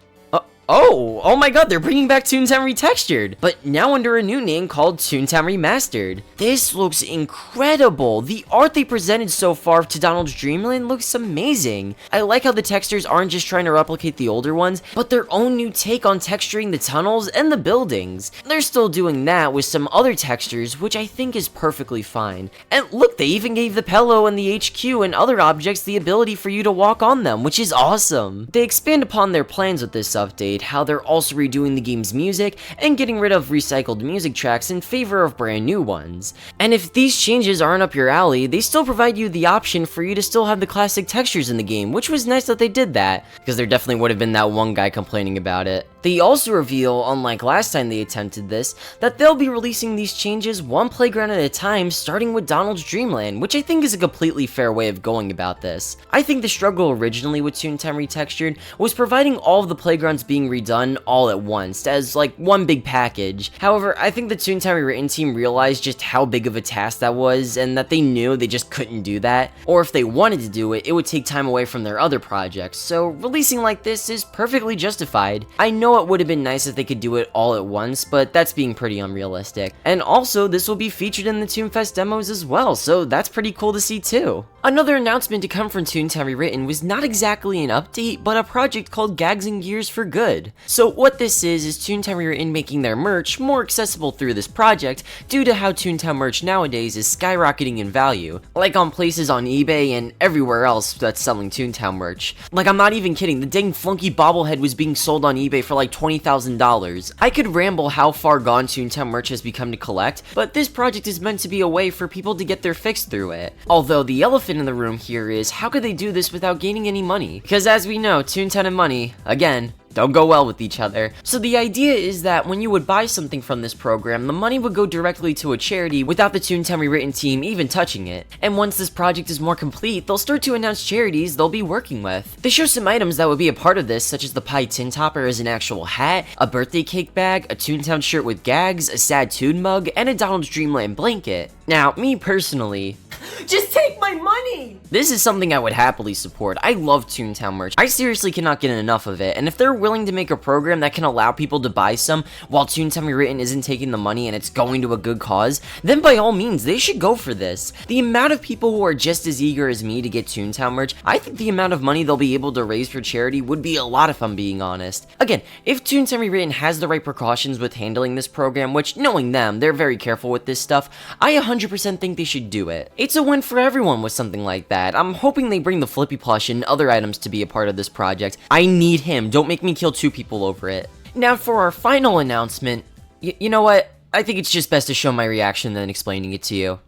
Oh my god, they're bringing back Toontown Retextured, but now under a new name called Toontown Remastered. This looks incredible. The art they presented so far to Donald's Dreamland looks amazing. I like how the textures aren't just trying to replicate the older ones, but their own new take on texturing the tunnels and the buildings. They're still doing that with some other textures, which I think is perfectly fine. And look, they even gave the pillow and the HQ and other objects the ability for you to walk on them, which is awesome. They expand upon their plans with this update, how they're also redoing the game's music and getting rid of recycled music tracks in favor of brand new ones. And if these changes aren't up your alley, they still provide you the option for you to still have the classic textures in the game, which was nice that they did that, because there definitely would have been that one guy complaining about it. They also reveal, unlike last time they attempted this, that they'll be releasing these changes one playground at a time, starting with Donald's Dreamland, which I think is a completely fair way of going about this. I think the struggle originally with Toontown Retextured was providing all of the playgrounds being redone all at once, as like one big package. However, I think the Toontown Rewritten team realized just how big of a task that was, and that they knew they just couldn't do that, or if they wanted to do it, it would take time away from their other projects, so releasing like this is perfectly justified. I know it would have been nice if they could do it all at once, but that's being pretty unrealistic. And also, this will be featured in the Toonfest demos as well, so that's pretty cool to see too. Another announcement to come from Toontown Rewritten was not exactly an update, but a project called Gags and Gears for Good. So what this is Toontown Rewritten making their merch more accessible through this project due to how Toontown merch nowadays is skyrocketing in value, like on places on eBay and everywhere else that's selling Toontown merch. Like, I'm not even kidding, the dang Flunky bobblehead was being sold on eBay for like $20,000. I could ramble how far gone Toontown merch has become to collect, but this project is meant to be a way for people to get their fix through it. Although the elephant in the room here is, how could they do this without gaining any money? Because as we know, Toontown and money, again, don't go well with each other. So the idea is that when you would buy something from this program, the money would go directly to a charity without the Toontown Rewritten team even touching it. And once this project is more complete, they'll start to announce charities they'll be working with. They show some items that would be a part of this, such as the pie tin topper as an actual hat, a birthday cake bag, a Toontown shirt with gags, a sad Toon mug, and a Donald's Dreamland blanket. Now, me personally, just take my money! This is something I would happily support. I love Toontown merch. I seriously cannot get enough of it, and if they're willing to make a program that can allow people to buy some while Toontown Rewritten isn't taking the money and it's going to a good cause, then by all means, they should go for this. The amount of people who are just as eager as me to get Toontown merch, I think the amount of money they'll be able to raise for charity would be a lot if I'm being honest. Again, if Toontown Rewritten has the right precautions with handling this program, which knowing them, they're very careful with this stuff, I 100% think they should do it. It's a win for everyone with something like that. I'm hoping they bring the Flippy plush and other items to be a part of this project. I need him. Don't make me kill 2 people over it. Now for our final announcement, you know what? I think it's just best to show my reaction than explaining it to you.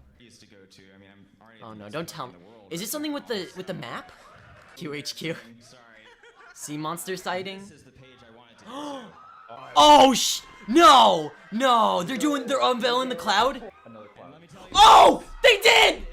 Oh no, don't tell me. Is it something with the map? QHQ. Sea monster sighting? Oh no! No! They're unveiling the cloud? Oh! They did!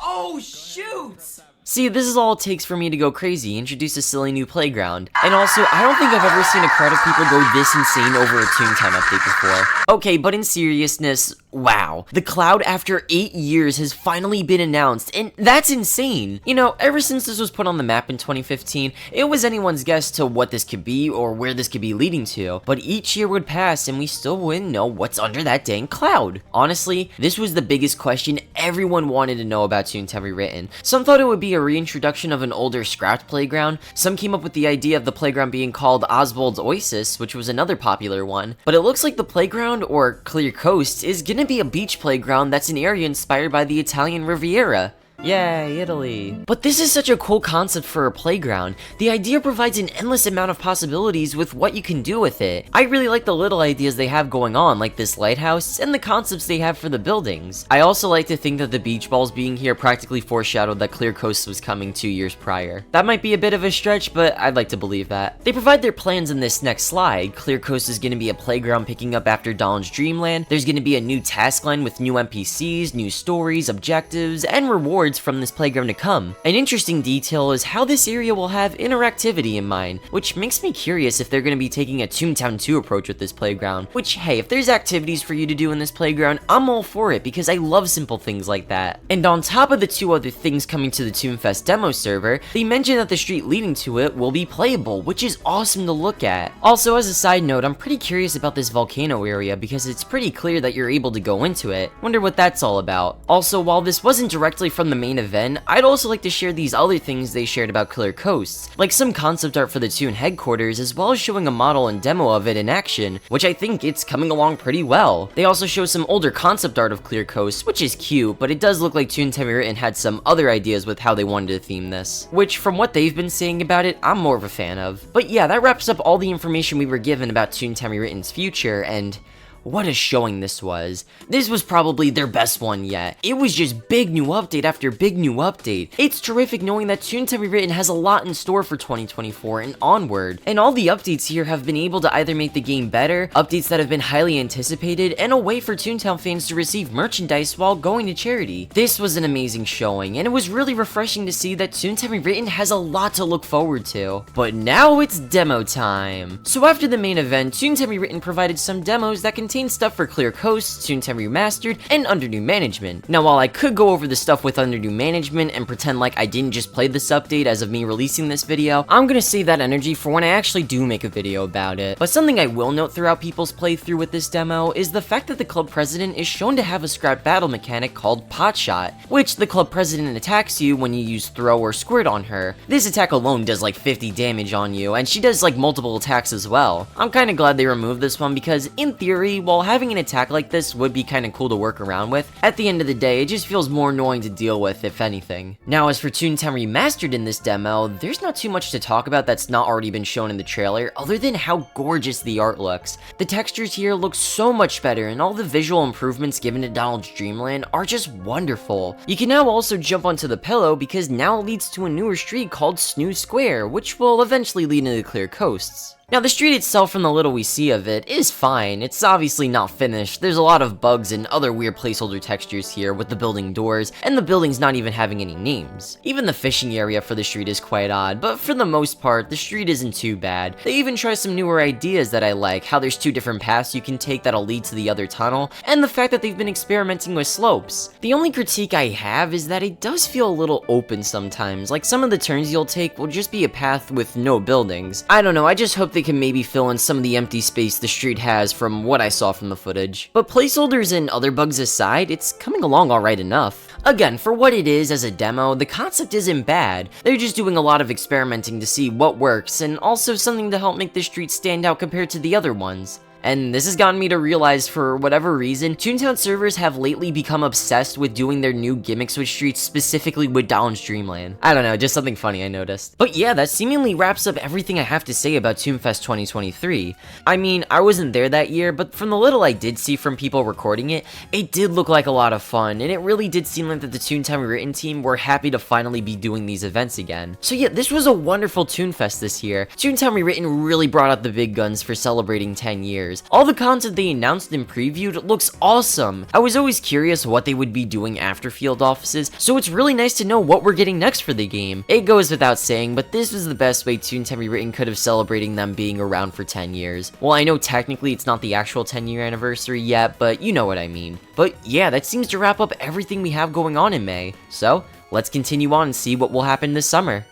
Oh shoot! See, this is all it takes for me to go crazy, introduce a silly new playground. And also, I don't think I've ever seen a crowd of people go this insane over a Toontown update before. Okay, but in seriousness, wow. The cloud after 8 years has finally been announced, and that's insane. You know, ever since this was put on the map in 2015, it was anyone's guess to what this could be or where this could be leading to. But each year would pass and we still wouldn't know what's under that dang cloud. Honestly, this was the biggest question everyone wanted to know about Toontown Rewritten. Some thought it would be a reintroduction of an older scrapped playground. Some came up with the idea of the playground being called Oswald's Oasis, which was another popular one. But it looks like the playground, or Clear Coast, is gonna be a beach playground that's an area inspired by the Italian Riviera. Yay, Italy. But this is such a cool concept for a playground. The idea provides an endless amount of possibilities with what you can do with it. I really like the little ideas they have going on, like this lighthouse, and the concepts they have for the buildings. I also like to think that the beach balls being here practically foreshadowed that Clear Coast was coming 2 years prior. That might be a bit of a stretch, but I'd like to believe that. They provide their plans in this next slide. Clear Coast is going to be a playground picking up after Donald's Dreamland. There's going to be a new task line with new NPCs, new stories, objectives, and rewards rewards from this playground to come. An interesting detail is how this area will have interactivity in mind, which makes me curious if they're going to be taking a Toontown 2 approach with this playground, which hey, if there's activities for you to do in this playground, I'm all for it because I love simple things like that. And on top of the 2 other things coming to the Toonfest demo server, they mentioned that the street leading to it will be playable, which is awesome to look at. Also, as a side note, I'm pretty curious about this volcano area because it's pretty clear that you're able to go into it. Wonder what that's all about. Also, while this wasn't directly from the main event, I'd also like to share these other things they shared about Clear Coasts, like some concept art for the Toon headquarters as well as showing a model and demo of it in action, which I think it's coming along pretty well. They also show some older concept art of Clear Coasts, which is cute, but it does look like Toontown Rewritten had some other ideas with how they wanted to theme this, which from what they've been saying about it, I'm more of a fan of. But yeah, that wraps up all the information we were given about Toontown Rewritten's future, and what a showing this was. This was probably their best one yet. It was just big new update after big new update. It's terrific knowing that Toontown Rewritten has a lot in store for 2024 and onward. And all the updates here have been able to either make the game better, updates that have been highly anticipated, and a way for Toontown fans to receive merchandise while going to charity. This was an amazing showing, and it was really refreshing to see that Toontown Rewritten has a lot to look forward to. But now it's demo time. So after the main event, Toontown Rewritten provided some demos that contain stuff for Clear Coasts, Toontown Remastered, and Under New Management. Now while I could go over the stuff with Under New Management and pretend like I didn't just play this update as of me releasing this video, I'm gonna save that energy for when I actually do make a video about it. But something I will note throughout people's playthrough with this demo is the fact that the club president is shown to have a scrap battle mechanic called Pot Shot, which the club president attacks you when you use throw or squirt on her. This attack alone does like 50 damage on you, and she does like multiple attacks as well. I'm kinda glad they removed this one because in theory, while having an attack like this would be kinda cool to work around with, at the end of the day, it just feels more annoying to deal with, if anything. Now, as for Toontown Remastered in this demo, there's not too much to talk about that's not already been shown in the trailer, other than how gorgeous the art looks. The textures here look so much better, and all the visual improvements given to Donald's Dreamland are just wonderful. You can now also jump onto the pillow because now it leads to a newer street called Snoo Square, which will eventually lead into Clear Coasts. Now, the street itself, from the little we see of it, is fine. It's obviously not finished. There's a lot of bugs and other weird placeholder textures here with the building doors, and the buildings not even having any names. Even the fishing area for the street is quite odd, but for the most part, the street isn't too bad. They even try some newer ideas that I like, how there's 2 different paths you can take that'll lead to the other tunnel, and the fact that they've been experimenting with slopes. The only critique I have is that it does feel a little open sometimes, like some of the turns you'll take will just be a path with no buildings. I don't know, I just hope they can maybe fill in some of the empty space the street has from what I saw from the footage. But placeholders and other bugs aside, it's coming along alright enough. Again, for what it is as a demo, the concept isn't bad. They're just doing a lot of experimenting to see what works, and also something to help make the street stand out compared to the other ones. And this has gotten me to realize, for whatever reason, Toontown servers have lately become obsessed with doing their new gimmicks with streets, specifically with Donald's Dreamland. I don't know, just something funny I noticed. But yeah, that seemingly wraps up everything I have to say about Toonfest 2023. I mean, I wasn't there that year, but from the little I did see from people recording it, it did look like a lot of fun, and it really did seem like that the Toontown Rewritten team were happy to finally be doing these events again. So yeah, this was a wonderful Toonfest this year. Toontown Rewritten really brought out the big guns for celebrating 10 years. All the content they announced and previewed looks awesome. I was always curious what they would be doing after field offices, so it's really nice to know what we're getting next for the game. It goes without saying, but this was the best way Toontown Rewritten could have celebrating them being around for 10 years. Well, I know technically it's not the actual 10-year anniversary yet, but you know what I mean. But yeah, that seems to wrap up everything we have going on in May. So, let's continue on and see what will happen this summer.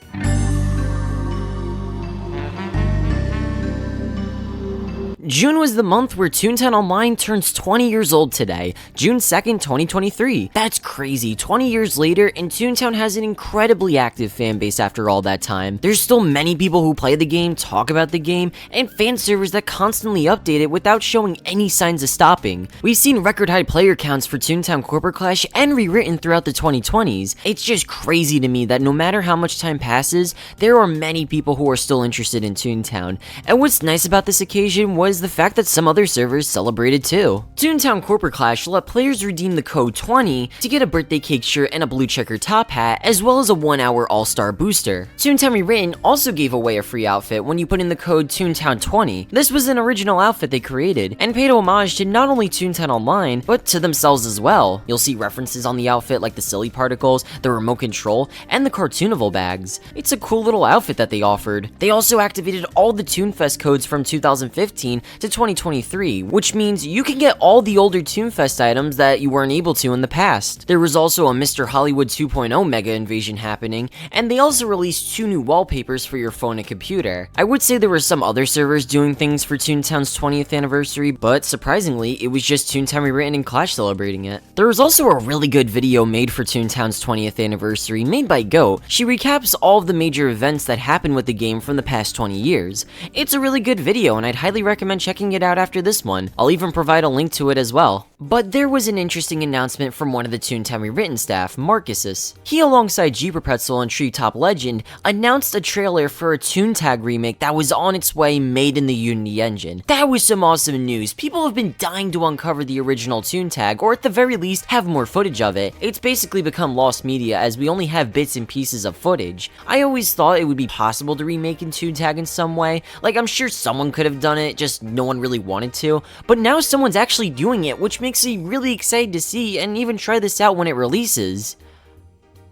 June was the month where Toontown Online turns 20 years old today, June 2nd, 2023. That's crazy, 20 years later, and Toontown has an incredibly active fan base after all that time. There's still many people who play the game, talk about the game, and fan servers that constantly update it without showing any signs of stopping. We've seen record high player counts for Toontown Corporate Clash and Rewritten throughout the 2020s. It's just crazy to me that no matter how much time passes, there are many people who are still interested in Toontown. And what's nice about this occasion was as the fact that some other servers celebrated too. Toontown Corporate Clash let players redeem the code 20 to get a birthday cake shirt and a blue checker top hat, as well as a 1-hour all-star booster. Toontown Rewritten also gave away a free outfit when you put in the code Toontown20. This was an original outfit they created, and paid homage to not only Toontown Online, but to themselves as well. You'll see references on the outfit like the silly particles, the remote control, and the Cartoonival bags. It's a cool little outfit that they offered. They also activated all the Toonfest codes from 2015 to 2023, which means you can get all the older Toonfest items that you weren't able to in the past. There was also a Mr. Hollywood 2.0 mega invasion happening, and they also released 2 new wallpapers for your phone and computer. I would say there were some other servers doing things for Toontown's 20th anniversary, but surprisingly, it was just Toontown Rewritten and Clash celebrating it. There was also a really good video made for Toontown's 20th anniversary made by Goat. She recaps all of the major events that happened with the game from the past 20 years. It's a really good video, and I'd highly recommend checking it out after this one. I'll even provide a link to it as well. But there was an interesting announcement from one of the Toontown Rewritten staff, Marcus. He, alongside Jeeper Pretzel and Treetop Legend, announced a trailer for a Toontag remake that was on its way, made in the Unity engine. That was some awesome news. People have been dying to uncover the original Toontag, or at the very least, have more footage of it. It's basically become lost media as we only have bits and pieces of footage. I always thought it would be possible to remake in Toontag in some way. Like, I'm sure someone could have done it, just no one really wanted to. But now someone's actually doing it, which makes me really excited to see and even try this out when it releases.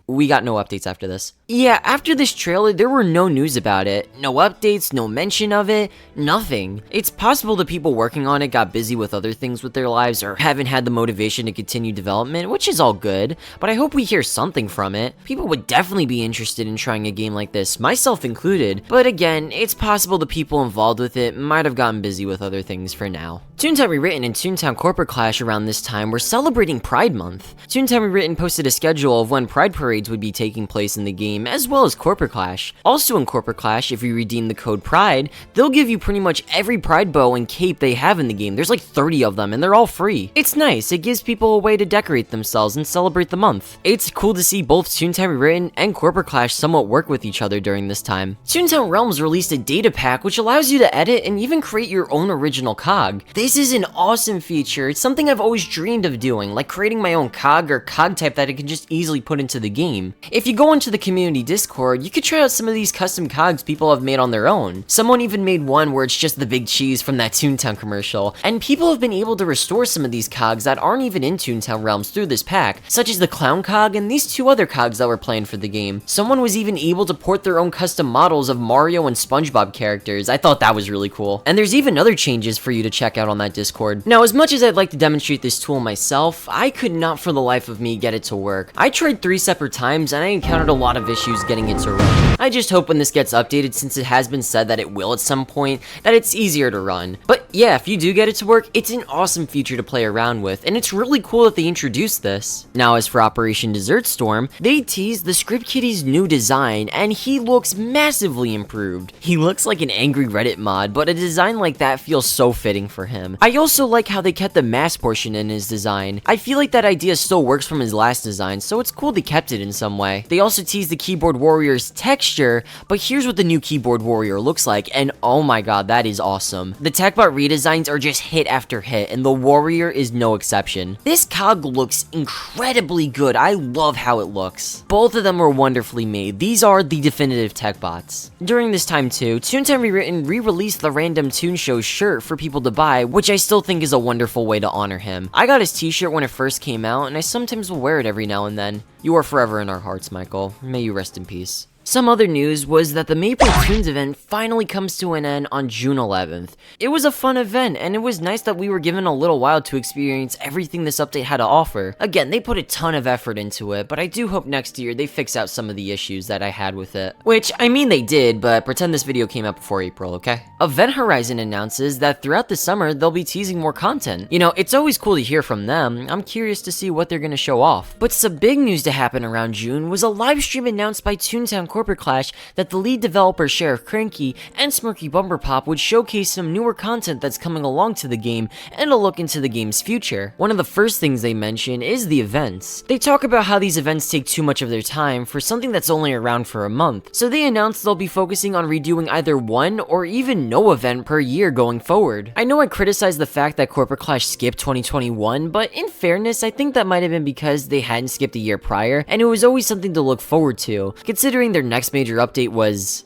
We got no updates after this. Yeah, after this trailer, there were no news about it. No updates, no mention of it, nothing. It's possible the people working on it got busy with other things with their lives or haven't had the motivation to continue development, which is all good, but I hope we hear something from it. People would definitely be interested in trying a game like this, myself included, but again, it's possible the people involved with it might have gotten busy with other things for now. Toontown Rewritten and Toontown Corporate Clash around this time were celebrating Pride Month. Toontown Rewritten posted a schedule of when Pride parades would be taking place in the game, as well as Corporate Clash. Also in Corporate Clash, if you redeem the code PRIDE, they'll give you pretty much every Pride bow and cape they have in the game. There's like 30 of them, and they're all free. It's nice, it gives people a way to decorate themselves and celebrate the month. It's cool to see both Toontown Rewritten and Corporate Clash somewhat work with each other during this time. Toontown Realms released a data pack which allows you to edit and even create your own original cog. This is an awesome feature. It's something I've always dreamed of doing, like creating my own cog or cog type that I can just easily put into the game. If you go into the community Discord, you could try out some of these custom cogs people have made on their own. Someone even made one where it's just the big cheese from that Toontown commercial, and people have been able to restore some of these cogs that aren't even in Toontown Realms through this pack, such as the clown cog and these 2 other cogs that were planned for the game. Someone was even able to port their own custom models of Mario and SpongeBob characters. I thought that was really cool. And there's even other changes for you to check out on that Discord. Now, as much as I'd like to demonstrate this tool myself, I could not for the life of me get it to work. I tried 3 separate times and I encountered a lot of issues getting it to run. I just hope when this gets updated, since it has been said that it will at some point, that it's easier to run. But yeah, if you do get it to work, it's an awesome feature to play around with, and it's really cool that they introduced this. Now, as for Operation Desert Storm, they teased the Script Kiddie's new design, and he looks massively improved. He looks like an angry Reddit mod, but a design like that feels so fitting for him. I also like how they kept the mask portion in his design. I feel like that idea still works from his last design, so it's cool they kept it in some way. They also teased the Keyboard Warrior's texture, but here's what the new Keyboard Warrior looks like, and oh my god, that is awesome. The TechBot redesigns are just hit after hit, and the Warrior is no exception. This cog looks incredibly good. I love how it looks. Both of them were wonderfully made. These are the definitive TechBots. During this time too, Toontown Rewritten re-released the Random Toon Show shirt for people to buy, which I still think is a wonderful way to honor him. I got his t-shirt when it first came out, and I sometimes will wear it every now and then. You are forever in our hearts, Michael. May you rest in peace. Some other news was that the Maple Tunes event finally comes to an end on June 11th. It was a fun event, and it was nice that we were given a little while to experience everything this update had to offer. Again, they put a ton of effort into it, but I do hope next year they fix out some of the issues that I had with it. Which, I mean they did, but pretend this video came out before April, okay? Event Horizon announces that throughout the summer, they'll be teasing more content. You know, it's always cool to hear from them. I'm curious to see what they're gonna show off. But some big news to happen around June was a live stream announced by Toontown Corporate Clash that the lead developer Sheriff Cranky and Smirky Bumperpop would showcase some newer content that's coming along to the game and a look into the game's future. One of the first things they mention is the events. They talk about how these events take too much of their time for something that's only around for a month, so they announced they'll be focusing on redoing either one or even no event per year going forward. I know I criticized the fact that Corporate Clash skipped 2021, but in fairness, I think that might have been because they hadn't skipped a year prior, and it was always something to look forward to, considering their next major update was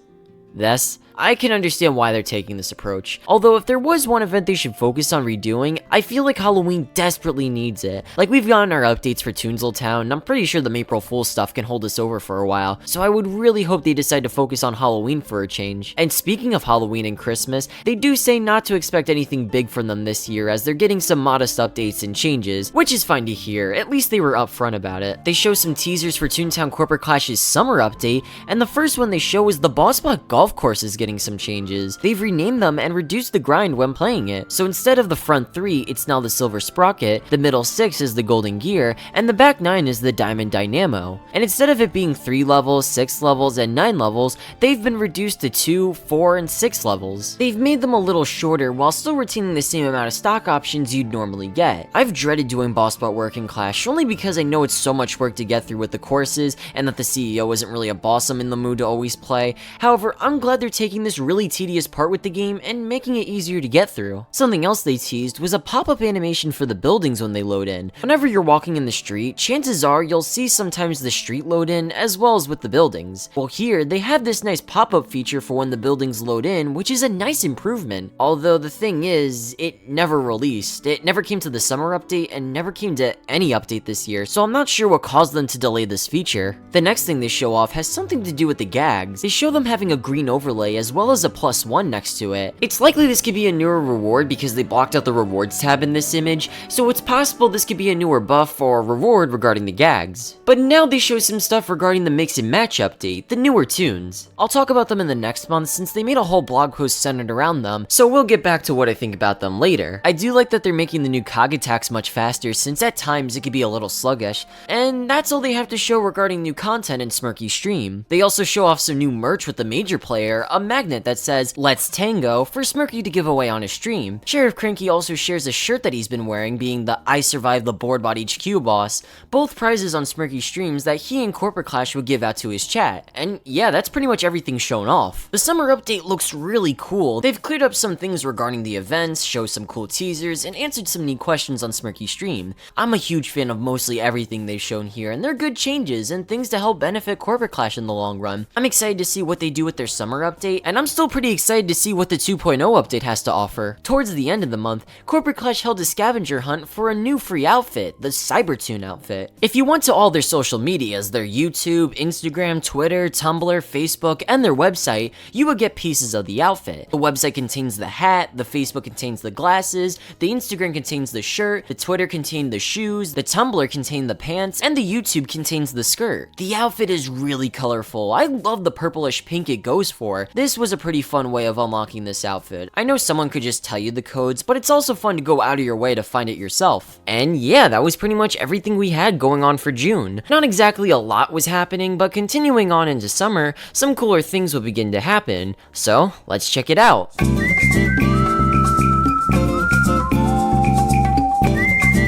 this. I can understand why they're taking this approach. Although if there was one event they should focus on redoing, I feel like Halloween desperately needs it. Like, we've gotten our updates for Toontown, and I'm pretty sure the April Fool's stuff can hold us over for a while, so I would really hope they decide to focus on Halloween for a change. And speaking of Halloween and Christmas, they do say not to expect anything big from them this year as they're getting some modest updates and changes, which is fine to hear. At least they were upfront about it. They show some teasers for Toontown Corporate Clash's summer update, and the first one they show is the Boss Spot golf course is getting some changes. They've renamed them and reduced the grind when playing it. So instead of the front 3, it's now the Silver Sprocket, the middle 6 is the Golden Gear, and the back 9 is the Diamond Dynamo. And instead of it being 3 levels, 6 levels, and 9 levels, they've been reduced to 2, 4, and 6 levels. They've made them a little shorter while still retaining the same amount of stock options you'd normally get. I've dreaded doing boss spot work in Clash only because I know it's so much work to get through with the courses and that the CEO isn't really a boss I'm in the mood to always play. However, I'm glad they're taking this really tedious part with the game and making it easier to get through. Something else they teased was a pop-up animation for the buildings when they load in. Whenever you're walking in the street, chances are you'll see sometimes the street load in as well as with the buildings. Well, here they have this nice pop-up feature for when the buildings load in, which is a nice improvement. Although the thing is, it never released. It never came to the summer update and never came to any update this year, so I'm not sure what caused them to delay this feature. The next thing they show off has something to do with the gags. They show them having a green overlay as well as a +1 next to it. It's likely this could be a newer reward because they blocked out the rewards tab in this image, so it's possible this could be a newer buff or reward regarding the gags. But now they show some stuff regarding the mix and match update, the newer tunes. I'll talk about them in the next month since they made a whole blog post centered around them, so we'll get back to what I think about them later. I do like that they're making the new cog attacks much faster since at times it could be a little sluggish, and that's all they have to show regarding new content in Smirky's stream. They also show off some new merch with the major player, a magnet that says "Let's Tango" for Smirky to give away on his stream. Sheriff Cranky also shares a shirt that he's been wearing, being the "I Survived the Boardbot HQ boss," both prizes on Smirky streams that he and Corporate Clash would give out to his chat. And yeah, that's pretty much everything shown off. The summer update looks really cool. They've cleared up some things regarding the events, show some cool teasers, and answered some neat questions on Smirky stream. I'm a huge fan of mostly everything they've shown here, and they're good changes and things to help benefit Corporate Clash in the long run. I'm excited to see what they do with their summer update, and I'm still pretty excited to see what the 2.0 update has to offer. Towards the end of the month, Corporate Clash held a scavenger hunt for a new free outfit, the Cybertoon outfit. If you went to all their social medias, their YouTube, Instagram, Twitter, Tumblr, Facebook, and their website, you would get pieces of the outfit. The website contains the hat, the Facebook contains the glasses, the Instagram contains the shirt, the Twitter contained the shoes, the Tumblr contained the pants, and the YouTube contains the skirt. The outfit is really colorful. I love the purplish pink it goes for. This was a pretty fun way of unlocking this outfit. I know someone could just tell you the codes, but it's also fun to go out of your way to find it yourself. And yeah, that was pretty much everything we had going on for June. Not exactly a lot was happening, but continuing on into summer, some cooler things will begin to happen. So, let's check it out.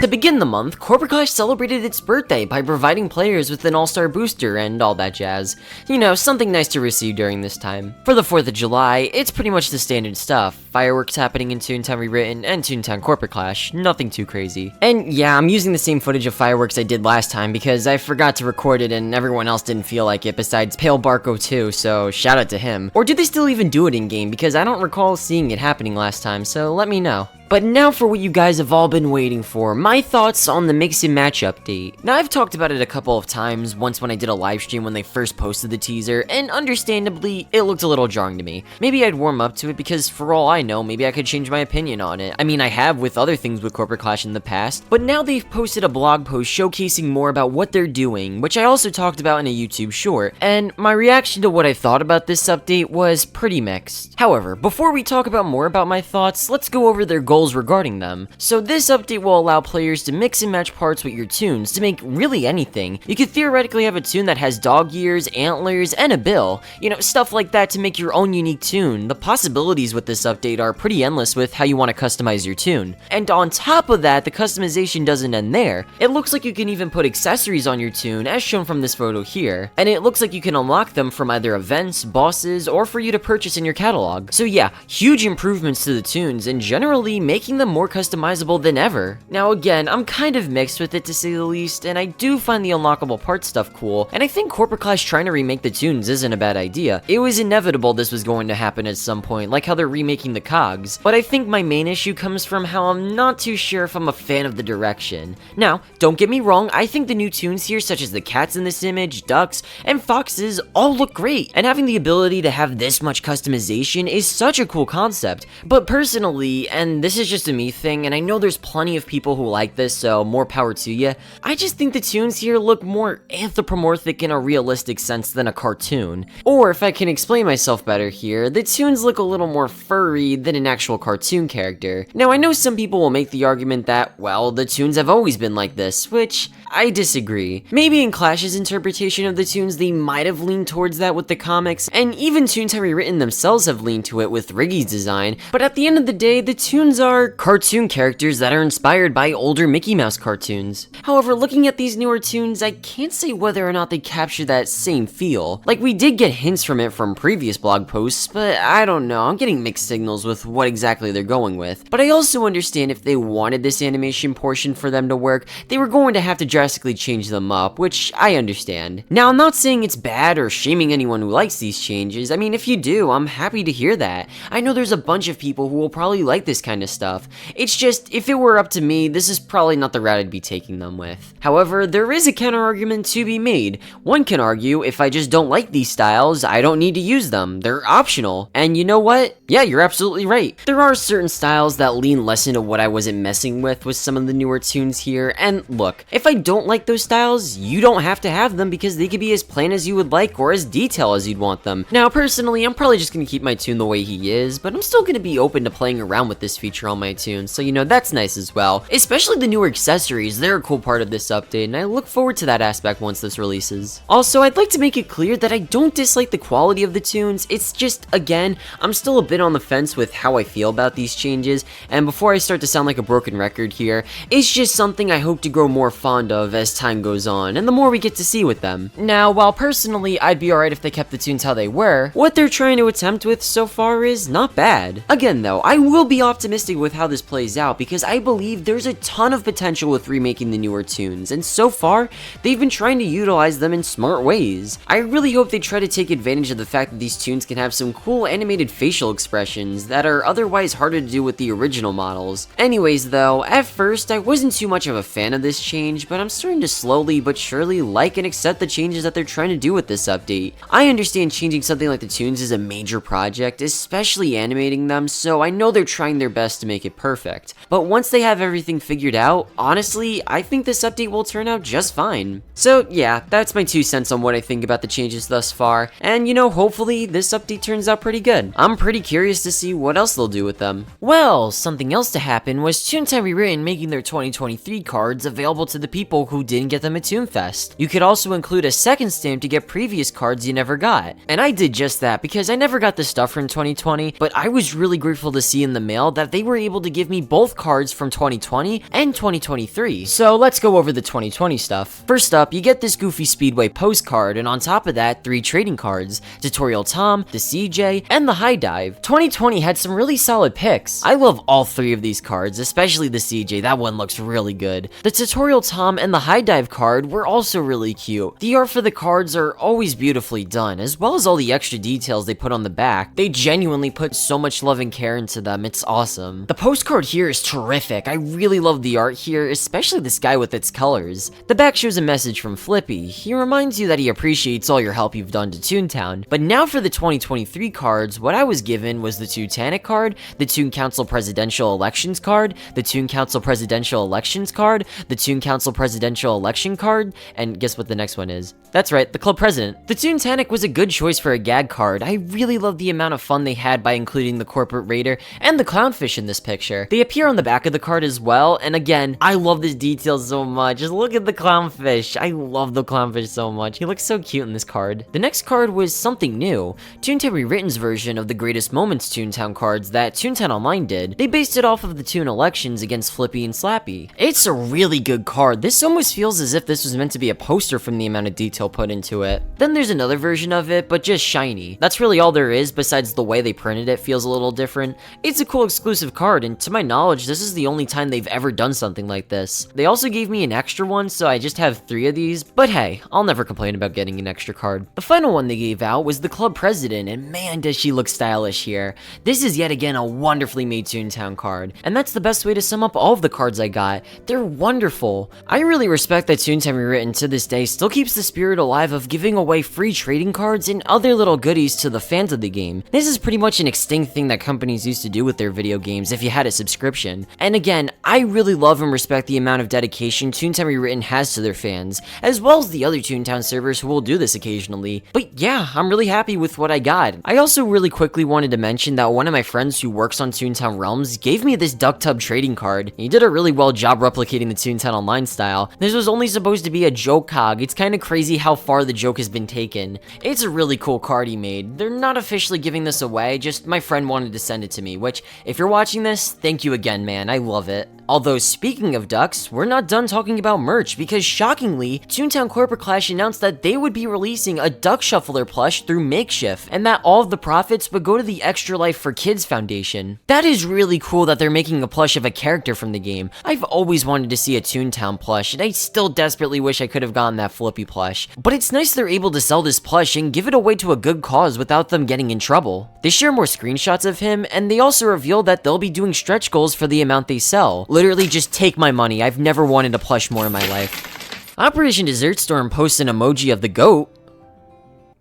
To begin the month, Corporate Clash celebrated its birthday by providing players with an all-star booster and all that jazz. You know, something nice to receive during this time. For the 4th of July, it's pretty much the standard stuff. Fireworks happening in Toontown Rewritten and Toontown Corporate Clash, nothing too crazy. And yeah, I'm using the same footage of fireworks I did last time because I forgot to record it and everyone else didn't feel like it besides Pale Barco too, so shout out to him. Or did they still even do it in-game because I don't recall seeing it happening last time, so let me know. But now for what you guys have all been waiting for, my thoughts on the Mix and Match update. Now I've talked about it a couple of times, once when I did a live stream when they first posted the teaser, and understandably, it looked a little jarring to me. Maybe I'd warm up to it because for all I know, maybe I could change my opinion on it. I mean, I have with other things with Corporate Clash in the past, but now they've posted a blog post showcasing more about what they're doing, which I also talked about in a YouTube short, and my reaction to what I thought about this update was pretty mixed. However, before we talk about more about my thoughts, let's go over their goals rules regarding them. So this update will allow players to mix and match parts with your toons to make really anything. You could theoretically have a toon that has dog ears, antlers, and a bill. You know, stuff like that to make your own unique toon. The possibilities with this update are pretty endless with how you want to customize your toon. And on top of that, the customization doesn't end there. It looks like you can even put accessories on your toon, as shown from this photo here. And it looks like you can unlock them from either events, bosses, or for you to purchase in your catalog. So yeah, huge improvements to the toons, and generally making them more customizable than ever. Now again, I'm kind of mixed with it to say the least, and I do find the unlockable part stuff cool, and I think Corporate Clash trying to remake the toons isn't a bad idea. It was inevitable this was going to happen at some point, like how they're remaking the cogs, but I think my main issue comes from how I'm not too sure if I'm a fan of the direction. Now, don't get me wrong, I think the new toons here, such as the cats in this image, ducks, and foxes, all look great, and having the ability to have this much customization is such a cool concept. But personally, and this is just a me thing, and I know there's plenty of people who like this, so more power to you, I just think the toons here look more anthropomorphic in a realistic sense than a cartoon. Or if I can explain myself better here, the toons look a little more furry than an actual cartoon character. Now I know some people will make the argument that, well, the toons have always been like this, which I disagree. Maybe in Clash's interpretation of the toons, they might have leaned towards that with the comics, and even Toontown Rewritten themselves have leaned to it with Riggy's design, but at the end of the day, the toons are cartoon characters that are inspired by older Mickey Mouse cartoons. However, looking at these newer toons, I can't say whether or not they capture that same feel. Like, we did get hints from it from previous blog posts, but I don't know, I'm getting mixed signals with what exactly they're going with. But I also understand if they wanted this animation portion for them to work, they were going to have to drastically change them up, which I understand. Now, I'm not saying it's bad or shaming anyone who likes these changes. I mean, if you do, I'm happy to hear that. I know there's a bunch of people who will probably like this kind of stuff. It's just, if it were up to me, this is probably not the route I'd be taking them with. However, there is a counter-argument to be made. One can argue, if I just don't like these styles, I don't need to use them. They're optional. And you know what? Yeah, you're absolutely right. There are certain styles that lean less into what I wasn't messing with some of the newer toons here, and look, if I don't like those styles, you don't have to have them because they could be as plain as you would like or as detailed as you'd want them. Now, personally, I'm probably just gonna keep my toon the way he is, but I'm still gonna be open to playing around with this feature on my toon, so you know, that's nice as well. Especially the newer accessories, they're a cool part of this update, and I look forward to that aspect once this releases. Also, I'd like to make it clear that I don't dislike the quality of the toons, it's just, again, I'm still a bit on the fence with how I feel about these changes, and before I start to sound like a broken record here, it's just something I hope to grow more fond of as time goes on, and the more we get to see with them. Now, while personally I'd be alright if they kept the toons how they were, what they're trying to attempt with so far is not bad. Again though, I will be optimistic with how this plays out because I believe there's a ton of potential with remaking the newer toons, and so far, they've been trying to utilize them in smart ways. I really hope they try to take advantage of the fact that these toons can have some cool animated facial expressions that are otherwise harder to do with the original models. Anyways though, at first I wasn't too much of a fan of this change, but I'm starting to slowly but surely like and accept the changes that they're trying to do with this update. I understand changing something like the toons is a major project, especially animating them, so I know they're trying their best to make it perfect. But once they have everything figured out, honestly, I think this update will turn out just fine. So yeah, that's my 2 cents on what I think about the changes thus far, and you know, hopefully this update turns out pretty good. I'm pretty curious to see what else they'll do with them. Well, something else to happen was Toontown Rewritten making their 2023 cards available to the people who didn't get them at Toonfest. You could also include a second stamp to get previous cards you never got. And I did just that because I never got the stuff from 2020, but I was really grateful to see in the mail that they were able to give me both cards from 2020 and 2023. So let's go over the 2020 stuff. First up, you get this Goofy Speedway postcard, and on top of that, 3 trading cards, Tutorial Tom, the CJ, and the High Dive. 2020 had some really solid picks. I love all 3 of these cards, especially the CJ, that one looks really good. The Tutorial Tom and the High Dive card were also really cute. The art for the cards are always beautifully done, as well as all the extra details they put on the back. They genuinely put so much love and care into them, it's awesome. The postcard here is terrific. I really love the art here, especially this guy with its colors. The back shows a message from Flippy. He reminds you that he appreciates all your help you've done to Toontown. But now for the 2023 cards, what I was given was the Toontanic card, the Toon Council Presidential Elections card, the Toon Council Presidential Elections card, the Toon Council Presidential Election card, and guess what the next one is? That's right, the Club President. The Toontanic was a good choice for a gag card. I really love the amount of fun they had by including the Corporate Raider and the Clownfish in this this picture. They appear on the back of the card as well, and again, I love this detail so much. Just look at the clownfish. I love the clownfish so much. He looks so cute in this card. The next card was something new. Toontown Rewritten's version of the Greatest Moments Toontown cards that Toontown Online did. They based it off of the Toon elections against Flippy and Slappy. It's a really good card. This almost feels as if this was meant to be a poster from the amount of detail put into it. Then there's another version of it, but just shiny. That's really all there is, besides the way they printed it feels a little different. It's a cool exclusive card, and to my knowledge, this is the only time they've ever done something like this. They also gave me an extra one, so I just have 3 of these, but hey, I'll never complain about getting an extra card. The final one they gave out was the club president, and man does she look stylish here. This is yet again a wonderfully made Toontown card, and that's the best way to sum up all of the cards I got. They're wonderful. I really respect that Toontown Rewritten to this day still keeps the spirit alive of giving away free trading cards and other little goodies to the fans of the game. This is pretty much an extinct thing that companies used to do with their video games if you had a subscription. And again, I really love and respect the amount of dedication Toontown Rewritten has to their fans, as well as the other Toontown servers who will do this occasionally. But yeah, I'm really happy with what I got. I also really quickly wanted to mention that one of my friends who works on Toontown Realms gave me this Duck Tub trading card. He did a really well job replicating the Toontown Online style. This was only supposed to be a joke cog. It's kind of crazy how far the joke has been taken. It's a really cool card he made. They're not officially giving this away, just my friend wanted to send it to me, which, if you're watching this, thank you again, man. I love it. Although, speaking of ducks, we're not done talking about merch, because shockingly, Toontown Corporate Clash announced that they would be releasing a Duck Shuffler plush through Makeshift, and that all of the profits would go to the Extra Life for Kids Foundation. That is really cool that they're making a plush of a character from the game. I've always wanted to see a Toontown plush, and I still desperately wish I could have gotten that Flippy plush. But it's nice they're able to sell this plush and give it away to a good cause without them getting in trouble. They share more screenshots of him, and they also reveal that they'll be doing stretch goals for the amount they sell. Literally, just take my money. I've never wanted a plush more in my life. Operation Dessert Storm posts an emoji of the goat.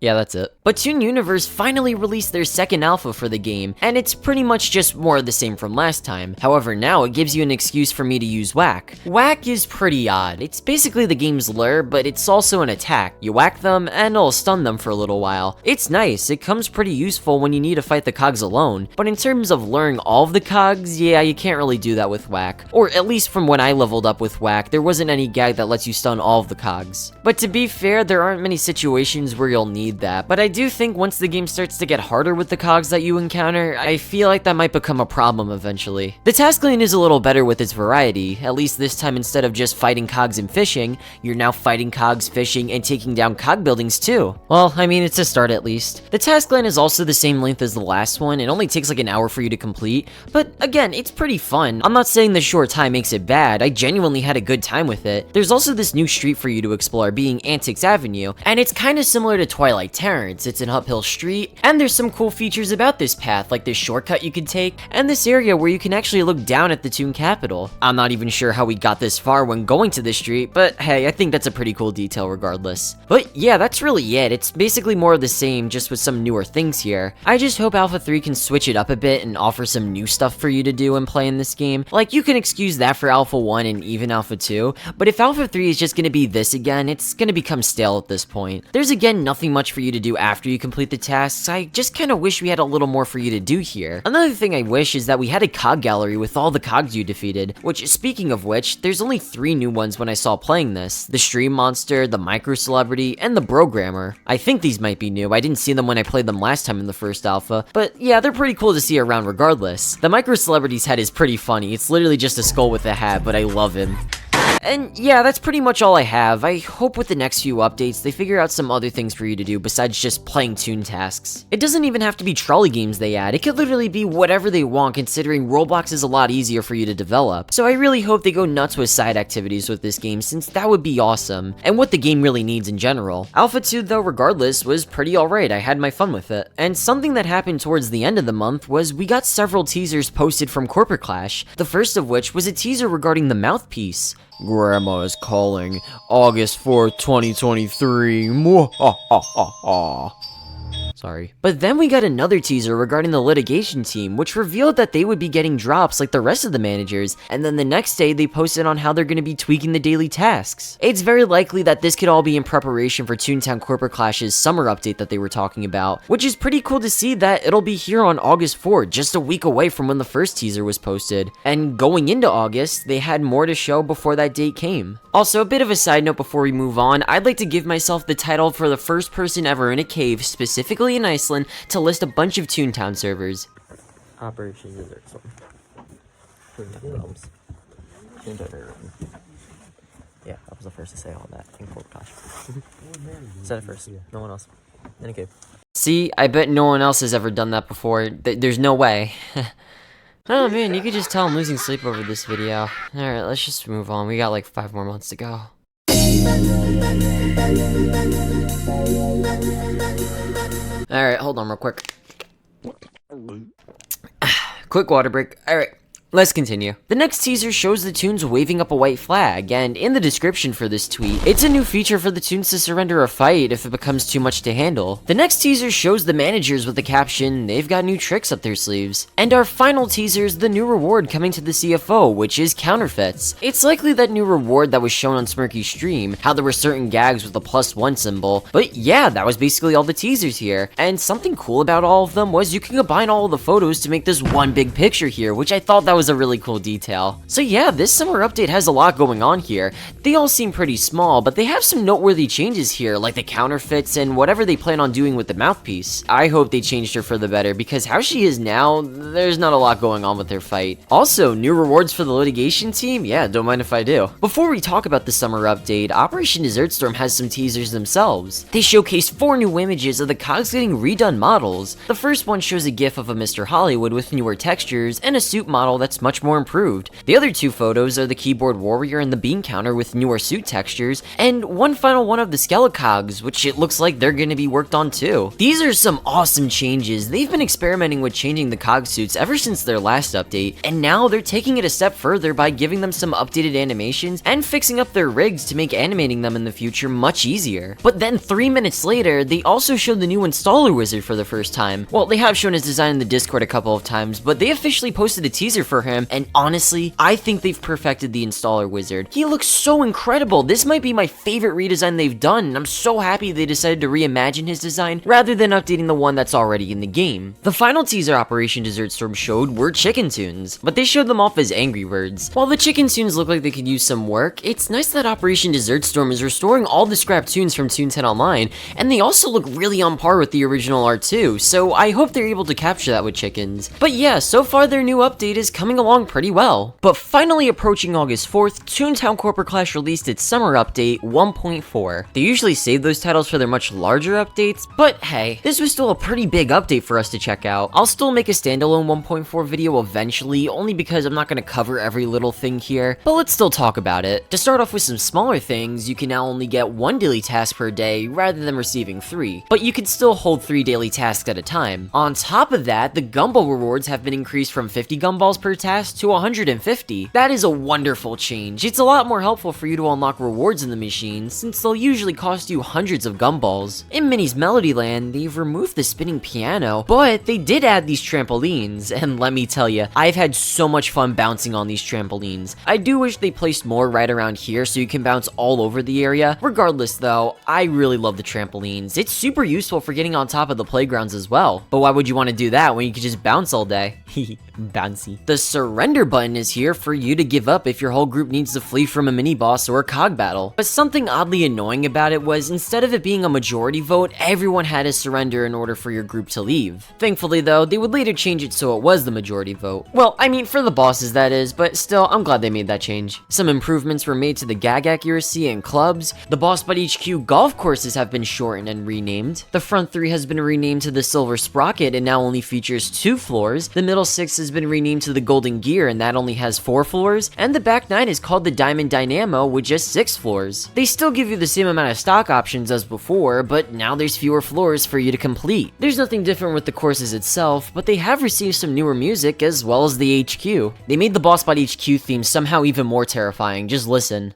Yeah, that's it. But Toon Universe finally released their second alpha for the game, and it's pretty much just more of the same from last time. However, now it gives you an excuse for me to use whack. Whack is pretty odd. It's basically the game's lure, but it's also an attack. You whack them, and it'll stun them for a little while. It's nice. It comes pretty useful when you need to fight the cogs alone, but in terms of luring all of the cogs, yeah, you can't really do that with whack. Or at least from when I leveled up with whack, there wasn't any gag that lets you stun all of the cogs. But to be fair, there aren't many situations where you'll need that, but I do think once the game starts to get harder with the cogs that you encounter, I feel like that might become a problem eventually. The task lane is a little better with its variety, at least this time instead of just fighting cogs and fishing, you're now fighting cogs, fishing, and taking down cog buildings too. Well, I mean, it's a start at least. The task line is also the same length as the last one, it only takes like an hour for you to complete, but again, it's pretty fun. I'm not saying the short time makes it bad, I genuinely had a good time with it. There's also this new street for you to explore, being Antics Avenue, and it's kind of similar to Twilight Terror. It's an uphill street, and there's some cool features about this path, like this shortcut you can take, and this area where you can actually look down at the Toon Capital. I'm not even sure how we got this far when going to this street, but hey, I think that's a pretty cool detail regardless. But yeah, that's really it. It's basically more of the same, just with some newer things here. I just hope Alpha 3 can switch it up a bit and offer some new stuff for you to do and play in this game. Like, you can excuse that for Alpha 1 and even Alpha 2, but if Alpha 3 is just gonna be this again, it's gonna become stale at this point. There's again nothing much for you to do after you complete the tasks. I just kind of wish we had a little more for you to do here. Another thing I wish is that we had a cog gallery with all the cogs you defeated, which, speaking of which, there's only 3 new ones when I saw playing this. The Stream Monster, the Micro Celebrity, and the Programmer. I think these might be new. I didn't see them when I played them last time in the first alpha, but yeah, they're pretty cool to see around regardless. The Micro Celebrity's head is pretty funny. It's literally just a skull with a hat, but I love him. And yeah, that's pretty much all I have. I hope with the next few updates, they figure out some other things for you to do besides just playing Toon tasks. It doesn't even have to be trolley games they add. It could literally be whatever they want, considering Roblox is a lot easier for you to develop. So I really hope they go nuts with side activities with this game, since that would be awesome, and what the game really needs in general. Alpha 2, though, regardless, was pretty alright. I had my fun with it. And something that happened towards the end of the month was we got several teasers posted from Corporate Clash, the first of which was a teaser regarding the mouthpiece. Grandma is calling. August 4th, 2023. Sorry. But then we got another teaser regarding the litigation team, which revealed that they would be getting drops like the rest of the managers, and then the next day they posted on how they're going to be tweaking the daily tasks. It's very likely that this could all be in preparation for Toontown Corporate Clash's summer update that they were talking about, which is pretty cool to see that it'll be here on August 4th, just a week away from when the first teaser was posted. And going into August, they had more to show before that date came. Also, a bit of a side note before we move on, I'd like to give myself the title for the first person ever in a cave, specifically in Iceland, to list a bunch of Toontown servers. Operation Desert Storm. Yeah, I was the first to say all that. Oh gosh. Said it first. No one else. In a cave. See, I bet no one else has ever done that before. There's no way. Oh man, you could just tell I'm losing sleep over this video. Alright, let's just move on. We got like 5 more months to go. Alright, hold on real quick. Quick water break. Alright. Let's continue. The next teaser shows the Toons waving up a white flag, and in the description for this tweet, it's a new feature for the Toons to surrender a fight if it becomes too much to handle. The next teaser shows the managers with the caption, "They've got new tricks up their sleeves." And our final teaser is the new reward coming to the CFO, which is counterfeits. It's likely that new reward that was shown on Smirky's stream, how there were certain gags with a +1 symbol, but yeah, that was basically all the teasers here. And something cool about all of them was you can combine all of the photos to make this one big picture here, which I thought that was a really cool detail. So yeah, this summer update has a lot going on here. They all seem pretty small, but they have some noteworthy changes here, like the counterfeits and whatever they plan on doing with the mouthpiece. I hope they changed her for the better, because how she is now, there's not a lot going on with their fight. Also, new rewards for the litigation team? Yeah, don't mind if I do. Before we talk about the summer update, Operation Desert Storm has some teasers themselves. They showcase 4 new images of the cogs getting redone models. The first one shows a gif of a Mr. Hollywood with newer textures and a suit model that's much more improved. The other 2 photos are the keyboard warrior and the bean counter with newer suit textures, and one final one of the skelecogs, which it looks like they're gonna be worked on too. These are some awesome changes. They've been experimenting with changing the cog suits ever since their last update, and now they're taking it a step further by giving them some updated animations and fixing up their rigs to make animating them in the future much easier. But then 3 minutes later, they also showed the new installer wizard for the first time. Well, they have shown his design in the Discord a couple of times, but they officially posted a teaser for him, and honestly, I think they've perfected the installer wizard. He looks so incredible. This might be my favorite redesign they've done, and I'm so happy they decided to reimagine his design rather than updating the one that's already in the game. The final teaser Operation Desert Storm showed were chicken tunes, but they showed them off as Angry Birds. While the chicken tunes look like they could use some work, it's nice that Operation Desert Storm is restoring all the scrap tunes from Toontown Online, and they also look really on par with the original art too, so I hope they're able to capture that with chickens. But yeah, so far their new update is coming along pretty well. But finally approaching August 4th, Toontown Corporate Clash released its summer update 1.4. They usually save those titles for their much larger updates, but hey, this was still a pretty big update for us to check out. I'll still make a standalone 1.4 video eventually, only because I'm not going to cover every little thing here, but let's still talk about it. To start off with some smaller things, you can now only get 1 daily task per day rather than receiving 3, but you can still hold 3 daily tasks at a time. On top of that, the gumball rewards have been increased from 50 gumballs per task to 150. That is a wonderful change. It's a lot more helpful for you to unlock rewards in the machine, since they'll usually cost you hundreds of gumballs. In Minnie's Melody Land, they've removed the spinning piano, but they did add these trampolines, and let me tell you, I've had so much fun bouncing on these trampolines. I do wish they placed more right around here so you can bounce all over the area. Regardless though, I really love the trampolines. It's super useful for getting on top of the playgrounds as well. But why would you want to do that when you could just bounce all day? Bouncy. The surrender button is here for you to give up if your whole group needs to flee from a mini boss or a cog battle. But something oddly annoying about it was, instead of it being a majority vote, everyone had to surrender in order for your group to leave. Thankfully though, they would later change it so it was the majority vote. Well, I mean for the bosses that is, but still, I'm glad they made that change. Some improvements were made to the gag accuracy and clubs. The Boss Bud HQ golf courses have been shortened and renamed. The front 3 has been renamed to the Silver Sprocket and now only features 2 floors. The middle 6 has been renamed to the Golden Gear and that only has 4 floors. And the back 9 is called the Diamond Dynamo with just 6 floors. They still give you the same amount of stock options as before, but now there's fewer floors for you to complete. There's nothing different with the courses itself, but they have received some newer music as well as the HQ. They made the Boss Bot HQ theme somehow even more terrifying. Just listen.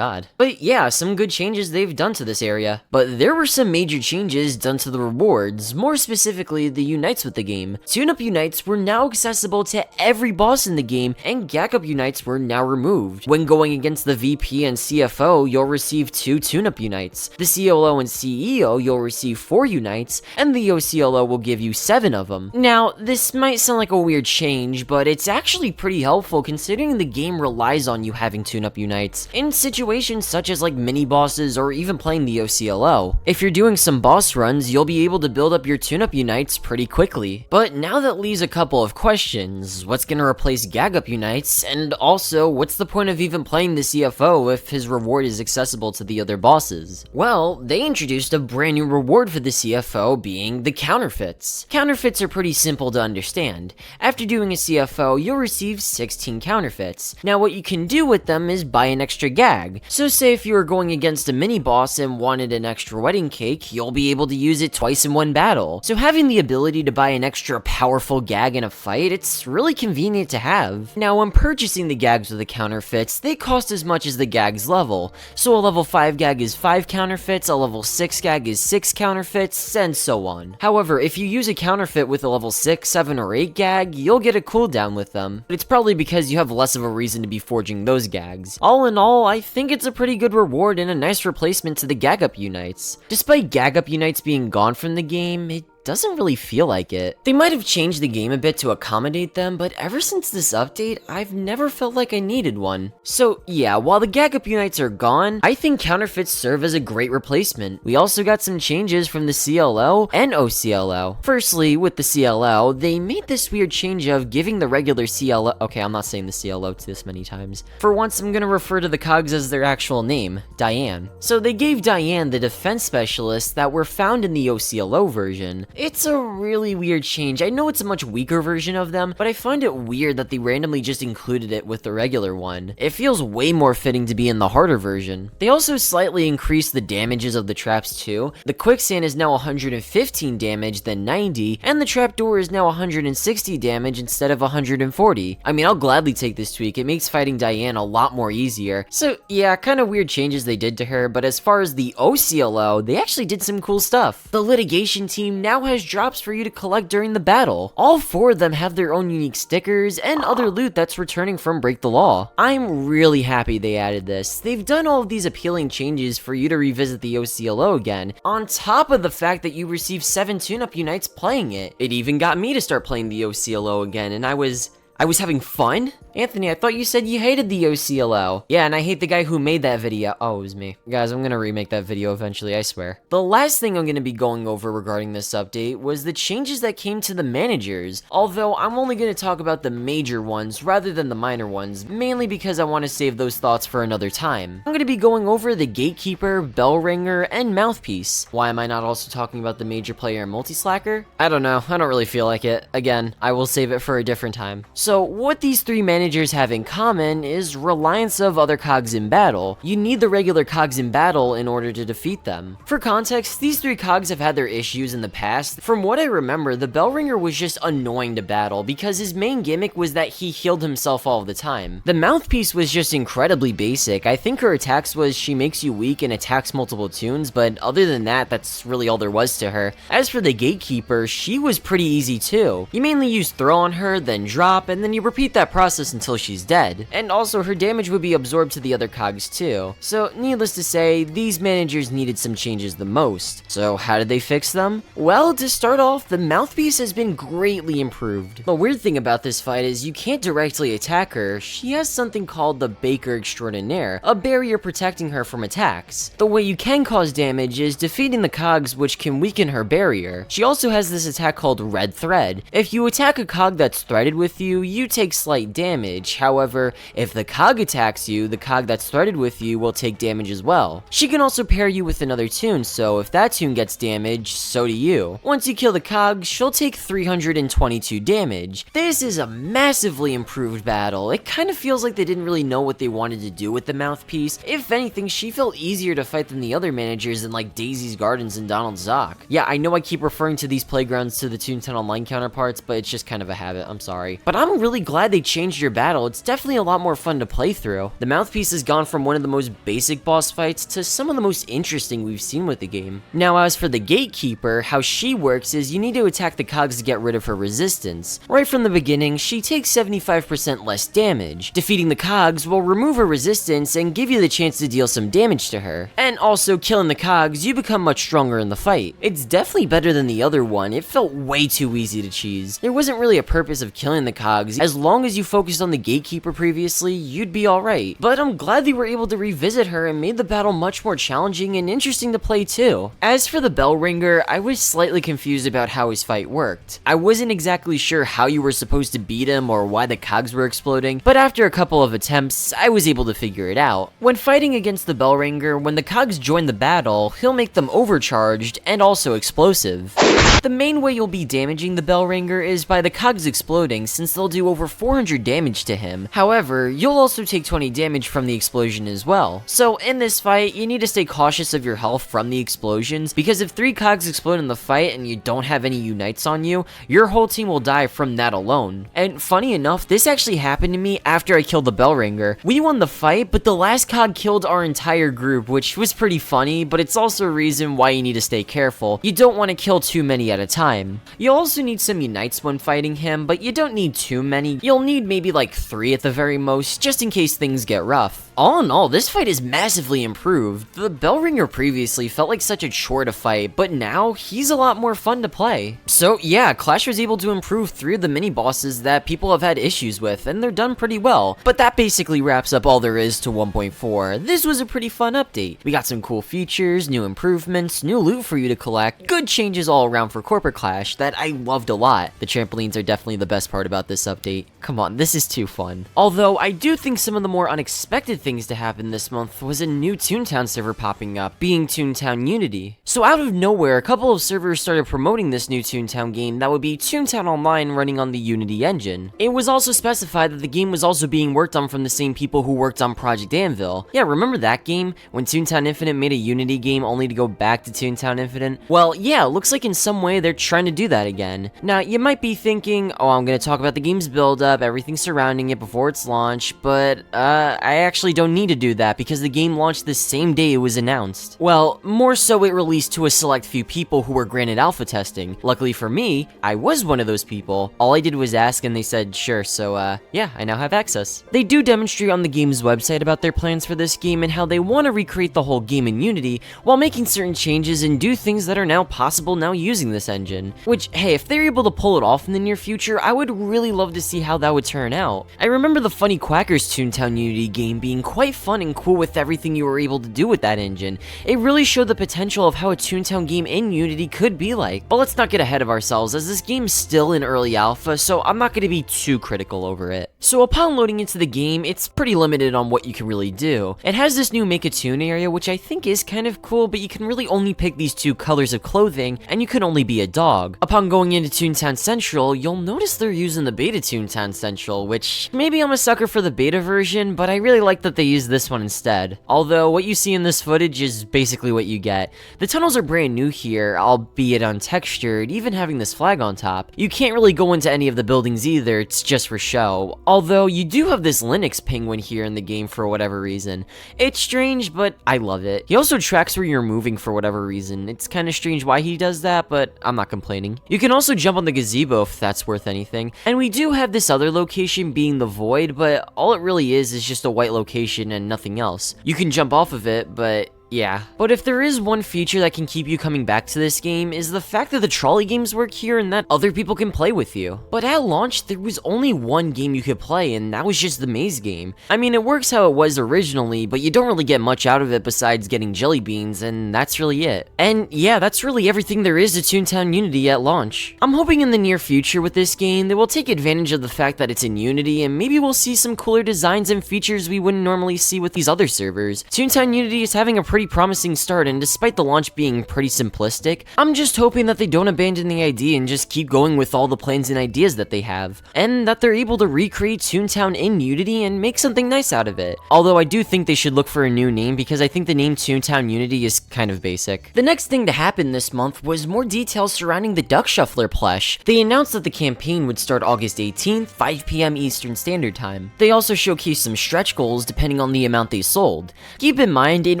god. But yeah, some good changes they've done to this area. But there were some major changes done to the rewards, more specifically the unites with the game. Tune-up unites were now accessible to every boss in the game, and gag-up unites were now removed. When going against the VP and CFO, you'll receive 2 tune-up unites. The COO and CEO, you'll receive 4 unites, and the OCLO will give you 7 of them. Now, this might sound like a weird change, but it's actually pretty helpful considering the game relies on you having tune-up unites in situations such as like mini-bosses or even playing the OCLO. If you're doing some boss runs, you'll be able to build up your tune-up unites pretty quickly. But now that leaves a couple of questions. What's gonna replace gag-up unites? And also, what's the point of even playing the CFO if his reward is accessible to the other bosses? Well, they introduced a brand new reward for the CFO, being the counterfeits. Counterfeits are pretty simple to understand. After doing a CFO, you'll receive 16 counterfeits. Now what you can do with them is buy an extra gag. So say if you were going against a mini-boss and wanted an extra wedding cake, you'll be able to use it twice in one battle. So having the ability to buy an extra powerful gag in a fight, it's really convenient to have. Now when purchasing the gags with the counterfeits, they cost as much as the gag's level. So a level 5 gag is 5 counterfeits, a level 6 gag is 6 counterfeits, and so on. However, if you use a counterfeit with a level 6, 7, or 8 gag, you'll get a cooldown with them. But it's probably because you have less of a reason to be forging those gags. All in all, I think it's a pretty good reward and a nice replacement to the gag-up unites. Despite gag-up unites being gone from the game, it doesn't really feel like it. They might have changed the game a bit to accommodate them, but ever since this update, I've never felt like I needed one. So yeah, while the gag-up unites are gone, I think counterfeits serve as a great replacement. We also got some changes from the CLO and OCLO. Firstly, with the CLO, they made this weird change of giving the regular CLO— okay, I'm not saying the CLO this many times. For once, I'm gonna refer to the cogs as their actual name, Diane. So they gave Diane the defense specialists that were found in the OCLO version. It's a really weird change. I know it's a much weaker version of them, but I find it weird that they randomly just included it with the regular one. It feels way more fitting to be in the harder version. They also slightly increased the damages of the traps too. The quicksand is now 115 damage than 90, and the trapdoor is now 160 damage instead of 140. I mean, I'll gladly take this tweak. It makes fighting Diane a lot more easier. So yeah, kind of weird changes they did to her, but as far as the OCLO, they actually did some cool stuff. The litigation team now has drops for you to collect during the battle. All 4 of them have their own unique stickers and other loot that's returning from Break the Law. I'm really happy they added this. They've done all of these appealing changes for you to revisit the OCLO again, on top of the fact that you receive 7 tune-up unites playing it. It even got me to start playing the OCLO again, and I was having fun? Anthony, I thought you said you hated the OCLO. Yeah, and I hate the guy who made that video. Oh, it was me. Guys, I'm gonna remake that video eventually, I swear. The last thing I'm gonna be going over regarding this update was the changes that came to the managers, although I'm only gonna talk about the major ones rather than the minor ones, mainly because I want to save those thoughts for another time. I'm gonna be going over the Gatekeeper, Bell Ringer, and Mouthpiece. Why am I not also talking about the major player and multi-slacker? I don't know, I don't really feel like it. Again, I will save it for a different time. So what these 3 managers have in common is reliance of other cogs in battle. You need the regular cogs in battle in order to defeat them. For context, these 3 cogs have had their issues in the past. From what I remember, the Bellringer was just annoying to battle because his main gimmick was that he healed himself all the time. The Mouthpiece was just incredibly basic. I think her attacks was she makes you weak and attacks multiple tunes, but other than that, that's really all there was to her. As for the Gatekeeper, she was pretty easy too. You mainly use throw on her, then drop, and then you repeat that process until she's dead. And also her damage would be absorbed to the other cogs too. So needless to say, these managers needed some changes the most. So how did they fix them? Well, to start off, the Mouthpiece has been greatly improved. The weird thing about this fight is you can't directly attack her. She has something called the Baker Extraordinaire, a barrier protecting her from attacks. The way you can cause damage is defeating the cogs, which can weaken her barrier. She also has this attack called Red Thread. If you attack a cog that's threaded with you, you take slight damage. However, if the cog attacks you, the cog that's threaded with you will take damage as well. She can also pair you with another tune, so if that tune gets damaged, so do you. Once you kill the cog, she'll take 322 damage. This is a massively improved battle. It kind of feels like they didn't really know what they wanted to do with the Mouthpiece. If anything, she felt easier to fight than the other managers in like Daisy's Gardens and Donald Zock. Yeah, I know I keep referring to these playgrounds to the Toontown Online counterparts, but it's just kind of a habit, I'm sorry. But I'm really glad they changed your your battle, it's definitely a lot more fun to play through. The mouthpiece has gone from one of the most basic boss fights to some of the most interesting we've seen with the game. Now, as for the gatekeeper, how she works is you need to attack the cogs to get rid of her resistance. Right from the beginning, she takes 75% less damage. Defeating the cogs will remove her resistance and give you the chance to deal some damage to her. And also, killing the cogs, you become much stronger in the fight. It's definitely better than the other one. It felt way too easy to cheese. There wasn't really a purpose of killing the cogs. As long as you focused on the gatekeeper previously, you'd be alright. But I'm glad they were able to revisit her and made the battle much more challenging and interesting to play too. As for the bell ringer, I was slightly confused about how his fight worked. I wasn't exactly sure how you were supposed to beat him or why the cogs were exploding, but after a couple of attempts, I was able to figure it out. When fighting against the bell ringer, when the cogs join the battle, he'll make them overcharged and also explosive. The main way you'll be damaging the bell ringer is by the cogs exploding, since they'll do over 400 damage to him. However, you'll also take 20 damage from the explosion as well. So in this fight, you need to stay cautious of your health from the explosions, because if 3 cogs explode in the fight and you don't have any unites on you, your whole team will die from that alone. And funny enough, this actually happened to me after I killed the bell ringer. We won the fight, but the last cog killed our entire group, which was pretty funny, but it's also a reason why you need to stay careful. You don't want to kill too many at a time. You also need some unites when fighting him, but you don't need too many. You'll need maybe like 3 at the very most, just in case things get rough. All in all, this fight is massively improved. The bell ringer previously felt like such a chore to fight, but now he's a lot more fun to play. So yeah, Clash was able to improve 3 of the mini bosses that people have had issues with, and they're done pretty well. But that basically wraps up all there is to 1.4. This was a pretty fun update. We got some cool features, new improvements, new loot for you to collect, good changes all around for Corporate Clash that I loved a lot. The trampolines are definitely the best part about this update. Come on, this is too fun. Although, I do think some of the more unexpected things to happen this month was a new Toontown server popping up, being Toontown Community. So out of nowhere, a couple of servers started promoting this new Toontown game that would be Toontown Online running on the Unity engine. It was also specified that the game was also being worked on from the same people who worked on Project Anvil. Yeah, remember that game? When Toontown Infinite made a Unity game only to go back to Toontown Infinite? Well, yeah, it looks like in some way they're trying to do that again. Now, you might be thinking, oh, I'm gonna talk about the game's build-up, everything surrounding it before its launch, but, I actually don't need to do that because the game launched the same day it was announced. Well, more so it released to a select few people who were granted alpha testing. Luckily for me, I was one of those people. All I did was ask and they said sure, so yeah, I now have access. They do demonstrate on the game's website about their plans for this game and how they want to recreate the whole game in Unity while making certain changes and do things that are now possible now using this engine. Which, hey, if they're able to pull it off in the near future, I would really love to see how that would turn out. I remember the Funny Quackers Toontown Unity game being quite fun and cool with everything you were able to do with that engine. It really showed the potential of how a Toontown game in Unity could be like. But let's not get ahead of ourselves, as this game's still in early alpha, so I'm not going to be too critical over it. So upon loading into the game, it's pretty limited on what you can really do. It has this new Make a Toon area, which I think is kind of cool, but you can really only pick these 2 colors of clothing, and you can only be a dog. Upon going into Toontown Central, you'll notice they're using the beta Toontown Central, which maybe I'm a sucker for the beta version, but I really like that they use this one instead. Although, what you see in this footage is basically what you get. The tunnels are brand new here, albeit untextured, even having this flag on top. You can't really go into any of the buildings either, it's just for show. Although, you do have this Linux penguin here in the game for whatever reason. It's strange, but I love it. He also tracks where you're moving for whatever reason. It's kind of strange why he does that, but I'm not complaining. You can also jump on the gazebo if that's worth anything. And we do have this other location being the Void, but all it really is just a white location and nothing else. You can jump off of it, but yeah. But if there is one feature that can keep you coming back to this game is the fact that the trolley games work here and that other people can play with you. But at launch, there was only one game you could play and that was just the maze game. I mean, it works how it was originally, but you don't really get much out of it besides getting jelly beans, and that's really it. And yeah, that's really everything there is to Toontown Unity at launch. I'm hoping in the near future with this game, they will take advantage of the fact that it's in Unity and maybe we'll see some cooler designs and features we wouldn't normally see with these other servers. Toontown Unity is having a pretty pretty promising start, and despite the launch being pretty simplistic, I'm just hoping that they don't abandon the idea and just keep going with all the plans and ideas that they have, and that they're able to recreate Toontown in Unity and make something nice out of it. Although I do think they should look for a new name, because I think the name Toontown Unity is kind of basic. The next thing to happen this month was more details surrounding the Duck Shuffler plush. They announced that the campaign would start August 18th, 5 p.m. Eastern Standard Time. They also showcased some stretch goals depending on the amount they sold. Keep in mind, in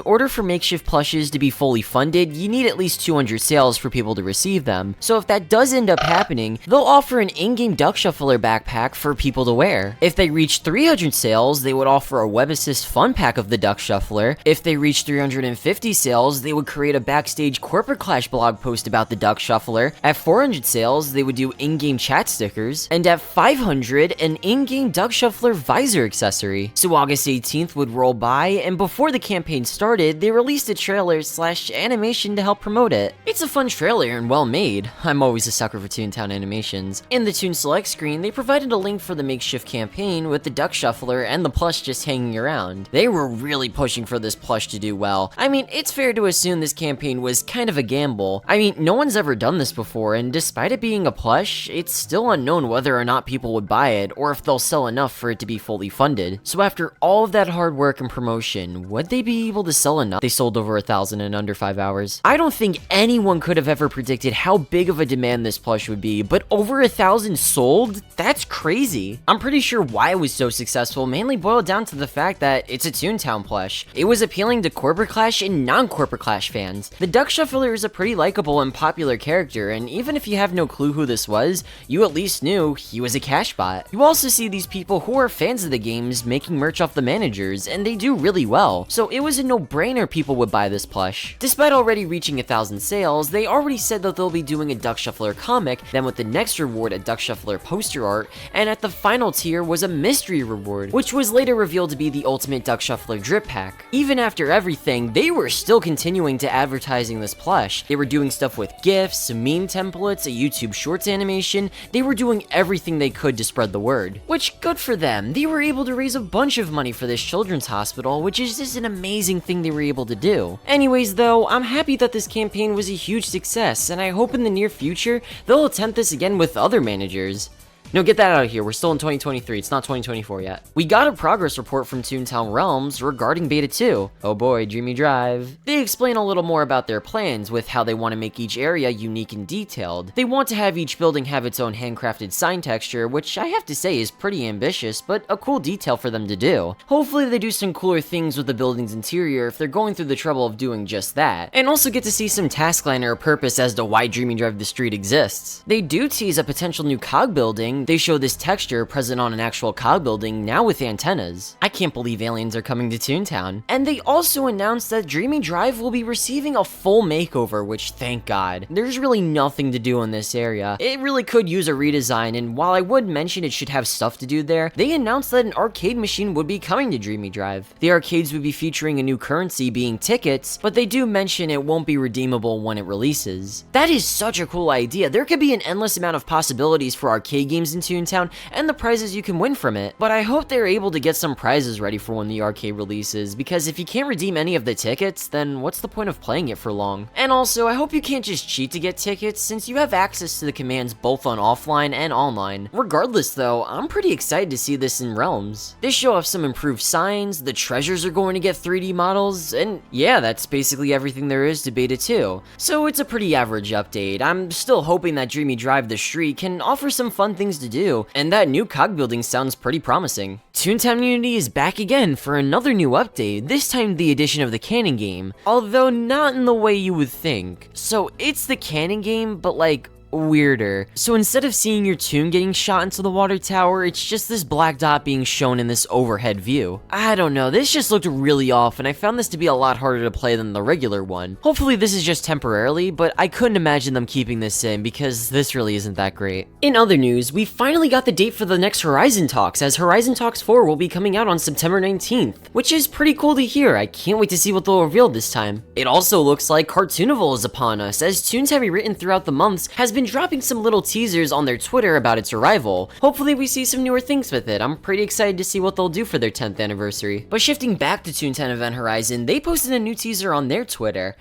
order for makeshift plushes to be fully funded, you need at least 200 sales for people to receive them. So if that does end up happening, they'll offer an in-game Duck Shuffler backpack for people to wear. If they reach 300 sales, they would offer a Web Assist fun pack of the Duck Shuffler. If they reach 350 sales, they would create a backstage Corporate Clash blog post about the Duck Shuffler. At 400 sales, they would do in-game chat stickers. And at 500, an in-game Duck Shuffler visor accessory. So August 18th would roll by, and before the campaign started, they released a trailer / animation to help promote it. It's a fun trailer and well made. I'm always a sucker for Toontown animations. In the Toon Select screen, they provided a link for the makeshift campaign with the Duck Shuffler and the plush just hanging around. They were really pushing for this plush to do well. I mean, it's fair to assume this campaign was kind of a gamble. I mean, no one's ever done this before, and despite it being a plush, it's still unknown whether or not people would buy it, or if they'll sell enough for it to be fully funded. So after all of that hard work and promotion, would they be able to sell enough? They sold over 1,000 in under 5 hours. I don't think anyone could have ever predicted how big of a demand this plush would be, but over 1,000 sold? That's crazy. I'm pretty sure why it was so successful mainly boiled down to the fact that it's a Toontown plush. It was appealing to Corporate Clash and non-Corporate Clash fans. The Duck Shuffler is a pretty likable and popular character, and even if you have no clue who this was, you at least knew he was a cash bot. You also see these people who are fans of the games making merch off the managers, and they do really well, so it was a no-brainer people would buy this plush. Despite already reaching 1,000 sales, they already said that they'll be doing a Duck Shuffler comic, then with the next reward a Duck Shuffler poster art, and at the final tier was a mystery reward, which was later revealed to be the ultimate Duck Shuffler drip pack. Even after everything, they were still continuing to advertising this plush. They were doing stuff with GIFs, meme templates, a YouTube Shorts animation. They were doing everything they could to spread the word. Which, good for them. They were able to raise a bunch of money for this children's hospital, which is just an amazing thing they were able to do. Anyways though, I'm happy that this campaign was a huge success, and I hope in the near future, they'll attempt this again with other managers. No, get that out of here. We're still in 2023. It's not 2024 yet. We got a progress report from Toontown Realms regarding Beta 2. Oh boy, Dreamy Drive. They explain a little more about their plans with how they want to make each area unique and detailed. They want to have each building have its own handcrafted sign texture, which I have to say is pretty ambitious, but a cool detail for them to do. Hopefully they do some cooler things with the building's interior if they're going through the trouble of doing just that. And also get to see some taskline or purpose as to why Dreamy Drive the street exists. They do tease a potential new cog building. They show this texture present on an actual cog building, now with antennas. I can't believe aliens are coming to Toontown. And they also announced that Dreamy Drive will be receiving a full makeover, which thank God. There's really nothing to do in this area. It really could use a redesign, and while I would mention it should have stuff to do there, they announced that an arcade machine would be coming to Dreamy Drive. The arcades would be featuring a new currency being tickets, but they do mention it won't be redeemable when it releases. That is such a cool idea. There could be an endless amount of possibilities for arcade games in Toontown and the prizes you can win from it. But I hope they're able to get some prizes ready for when the arcade releases, because if you can't redeem any of the tickets, then what's the point of playing it for long? And also, I hope you can't just cheat to get tickets, since you have access to the commands both on offline and online. Regardless though, I'm pretty excited to see this in Realms. They show off some improved signs, the treasures are going to get 3D models, and yeah, that's basically everything there is to Beta 2. So it's a pretty average update. I'm still hoping that Dreamy Drive the Street can offer some fun things to do, and that new cog building sounds pretty promising. Toontown Community is back again for another new update, this time the addition of the cannon game, although not in the way you would think. So it's the cannon game, but like weirder. So instead of seeing your toon getting shot into the water tower, it's just this black dot being shown in this overhead view. I don't know, this just looked really off, and I found this to be a lot harder to play than the regular one. Hopefully this is just temporarily, but I couldn't imagine them keeping this in because this really isn't that great. In other news, we finally got the date for the next Horizon Talks, as Horizon Talks 4 will be coming out on September 19th, which is pretty cool to hear. I can't wait to see what they'll reveal this time. It also looks like Cartoonival is upon us, as Toontown Written throughout the months has been been dropping some little teasers on their Twitter about its arrival. Hopefully we see some newer things with it. I'm pretty excited to see what they'll do for their 10th anniversary. But shifting back to Toontown Event Horizon, they posted a new teaser on their Twitter.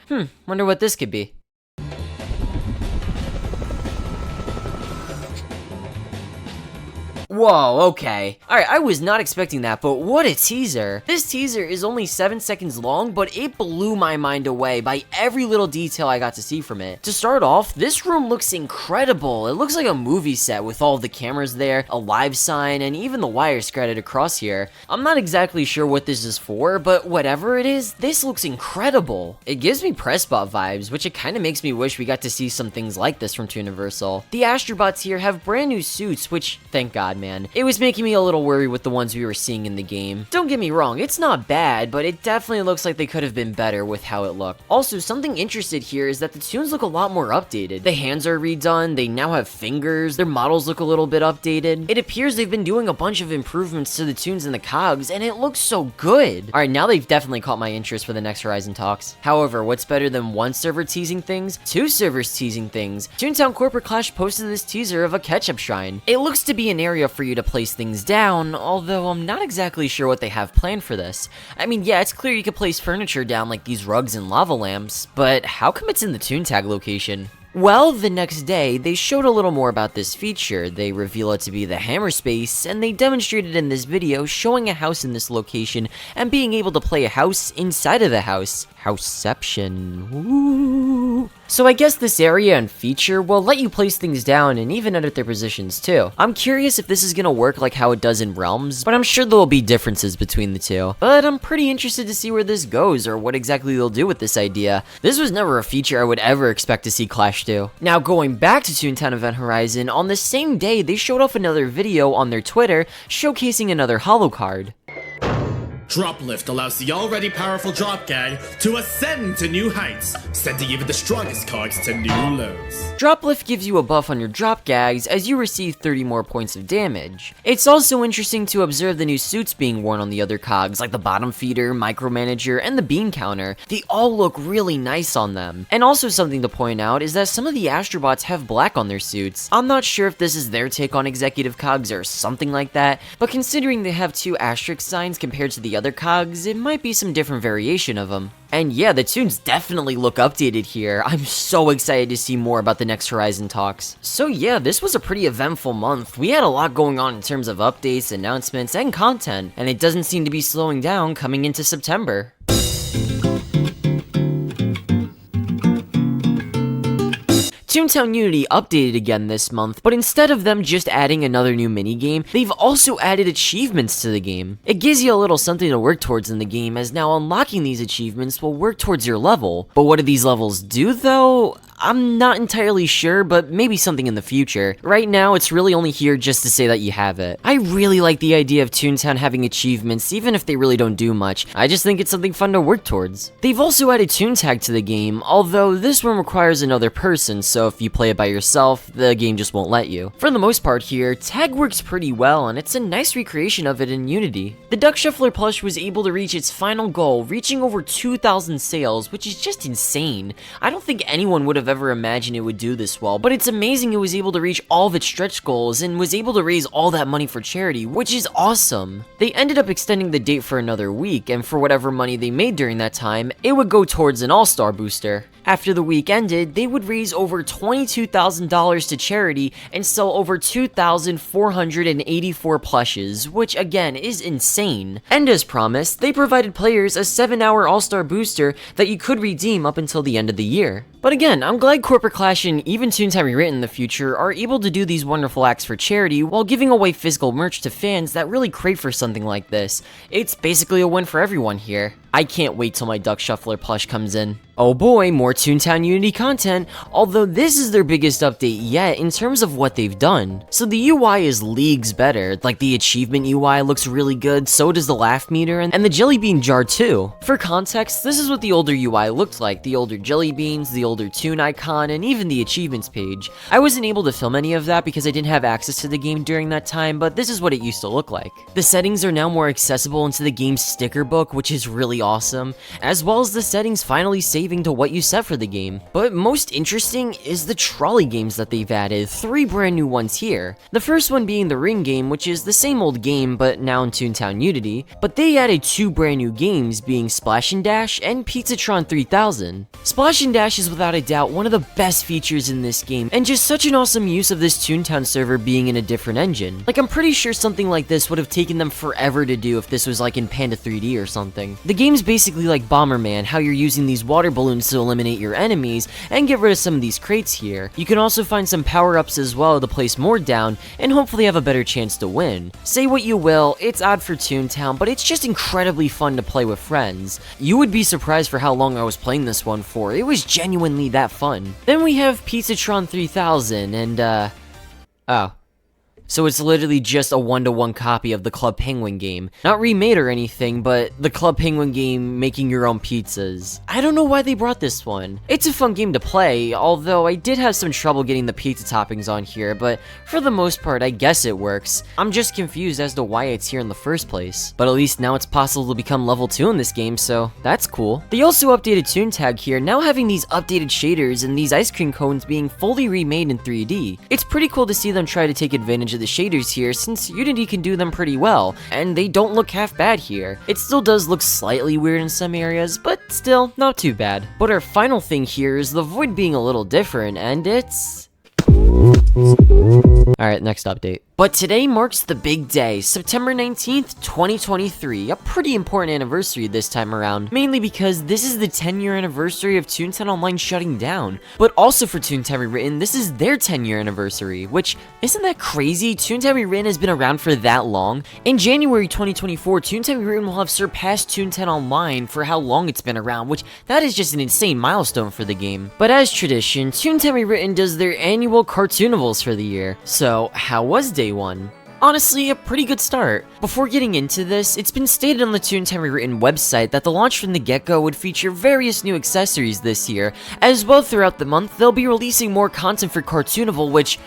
Wonder what this could be. Whoa, okay. Alright, I was not expecting that, but what a teaser. This teaser is only 7 seconds long, but it blew my mind away by every little detail I got to see from it. To start off, this room looks incredible. It looks like a movie set with all the cameras there, a live sign, and even the wires scattered across here. I'm not exactly sure what this is for, but whatever it is, this looks incredible. It gives me Pressbot vibes, which it kind of makes me wish we got to see some things like this from Tooniversal. The Astrobots here have brand new suits, which, thank God, man. It was making me a little worried with the ones we were seeing in the game. Don't get me wrong, it's not bad, but it definitely looks like they could have been better with how it looked. Also, something interesting here is that the tunes look a lot more updated. The hands are redone, they now have fingers, their models look a little bit updated. It appears they've been doing a bunch of improvements to the tunes and the cogs, and it looks so good. Alright, now they've definitely caught my interest for the next Horizon talks. However, what's better than one server teasing things? Two servers teasing things. Toontown Corporate Clash posted this teaser of a catch-up shrine. It looks to be an area for you to place things down, although I'm not exactly sure what they have planned for this. I mean, yeah, it's clear you could place furniture down like these rugs and lava lamps, but how come it's in the Toontag location? Well, the next day, they showed a little more about this feature. They reveal it to be the Hammer Space, and they demonstrated in this video showing a house in this location and being able to play a house inside of the house. Houseception. Ooh. So I guess this area and feature will let you place things down and even edit their positions too. I'm curious if this is gonna work like how it does in Realms, but I'm sure there will be differences between the two. But I'm pretty interested to see where this goes or what exactly they'll do with this idea. This was never a feature I would ever expect to see Clash do. Now going back to Toontown Event Horizon, on the same day they showed off another video on their Twitter showcasing another holo card. Drop Lift allows the already powerful Drop Gang to ascend to new heights, sending even the strongest cogs to new lows. Drop Lift gives you a buff on your drop gags as you receive 30 more points of damage. It's also interesting to observe the new suits being worn on the other cogs like the Bottom Feeder, Micromanager, and the Bean Counter. They all look really nice on them. And also something to point out is that some of the Astrobots have black on their suits. I'm not sure if this is their take on executive cogs or something like that, but considering they have two asterisk signs compared to the other cogs, it might be some different variation of them. And yeah, the tunes definitely look updated here. I'm so excited to see more about the next Horizon talks. So yeah, this was a pretty eventful month. We had a lot going on in terms of updates, announcements, and content, and it doesn't seem to be slowing down coming into September. Toontown Community updated again this month, but instead of them just adding another new minigame, they've also added achievements to the game. It gives you a little something to work towards in the game, as now unlocking these achievements will work towards your level. But what do these levels do though? I'm not entirely sure, but maybe something in the future. Right now, it's really only here just to say that you have it. I really like the idea of Toontown having achievements, even if they really don't do much. I just think it's something fun to work towards. They've also added Toontag to the game, although this one requires another person, so if you play it by yourself, the game just won't let you. For the most part here, tag works pretty well, and it's a nice recreation of it in Unity. The Duck Shuffler plush was able to reach its final goal, reaching over 2,000 sales, which is just insane. I don't think anyone would have ever imagined it would do this well, but it's amazing it was able to reach all of its stretch goals and was able to raise all that money for charity, which is awesome. They ended up extending the date for another week, and for whatever money they made during that time, it would go towards an all-star booster. After the week ended, they would raise over $22,000 to charity and sell over 2,484 plushes, which again is insane. And as promised, they provided players a 7-hour all-star booster that you could redeem up until the end of the year. But again, I'm glad Corporate Clash and even Toontown Rewritten in the future are able to do these wonderful acts for charity while giving away physical merch to fans that really crave for something like this. It's basically a win for everyone here. I can't wait till my Duck Shuffler plush comes in. Oh boy, more Toontown Unity content, although this is their biggest update yet in terms of what they've done. So the UI is leagues better, like the achievement UI looks really good, so does the laugh meter, and the jelly bean jar too. For context, this is what the older UI looked like, the older jelly beans, the older tune icon, and even the achievements page. I wasn't able to film any of that because I didn't have access to the game during that time, but this is what it used to look like. The settings are now more accessible into the game's sticker book, which is really awesome, as well as the settings finally saving behaving to what you set for the game. But most interesting is the trolley games that they've added, 3 brand new ones here. The first one being the Ring game, which is the same old game but now in Toontown Unity, but they added 2 brand new games being Splash and Dash and Pizzatron 3000. Splash and Dash is without a doubt one of the best features in this game, and just such an awesome use of this Toontown server being in a different engine. Like, I'm pretty sure something like this would have taken them forever to do if this was like in Panda 3D or something. The game's basically like Bomberman, how you're using these water balloons to eliminate your enemies and get rid of some of these crates here. You can also find some power-ups as well to place more down and hopefully have a better chance to win. Say what you will, it's odd for Toontown, but it's just incredibly fun to play with friends. You would be surprised for how long I was playing this one for. It was genuinely that fun. Then we have Pizzatron 3000 and oh. So it's literally just a 1-to-1 copy of the Club Penguin game. Not remade or anything, but the Club Penguin game making your own pizzas. I don't know why they brought this one. It's a fun game to play, although I did have some trouble getting the pizza toppings on here, but for the most part, I guess it works. I'm just confused as to why it's here in the first place. But at least now it's possible to become level 2 in this game, so that's cool. They also updated Toontag here, now having these updated shaders and these ice cream cones being fully remade in 3D. It's pretty cool to see them try to take advantage of the shaders here, since Unity can do them pretty well, and they don't look half bad here. It still does look slightly weird in some areas, but still not too bad. But our final thing here is the void being a little different, and it's... Alright, next update. But today marks the big day, September 19th, 2023, a pretty important anniversary this time around, mainly because this is the 10-year anniversary of Toontown Online shutting down, but also for Toontown Rewritten, this is their 10-year anniversary, which, isn't that crazy? Toontown Rewritten has been around for that long. In January 2024, Toontown Rewritten will have surpassed Toontown Online for how long it's been around, which, that is just an insane milestone for the game. But as tradition, Toontown Rewritten does their annual cartoonibles for the year. So, how was day one? Honestly, a pretty good start. Before getting into this, it's been stated on the Toontown Rewritten website that the launch from the get-go would feature various new accessories this year. As well, throughout the month, they'll be releasing more content for Cartoonival, which,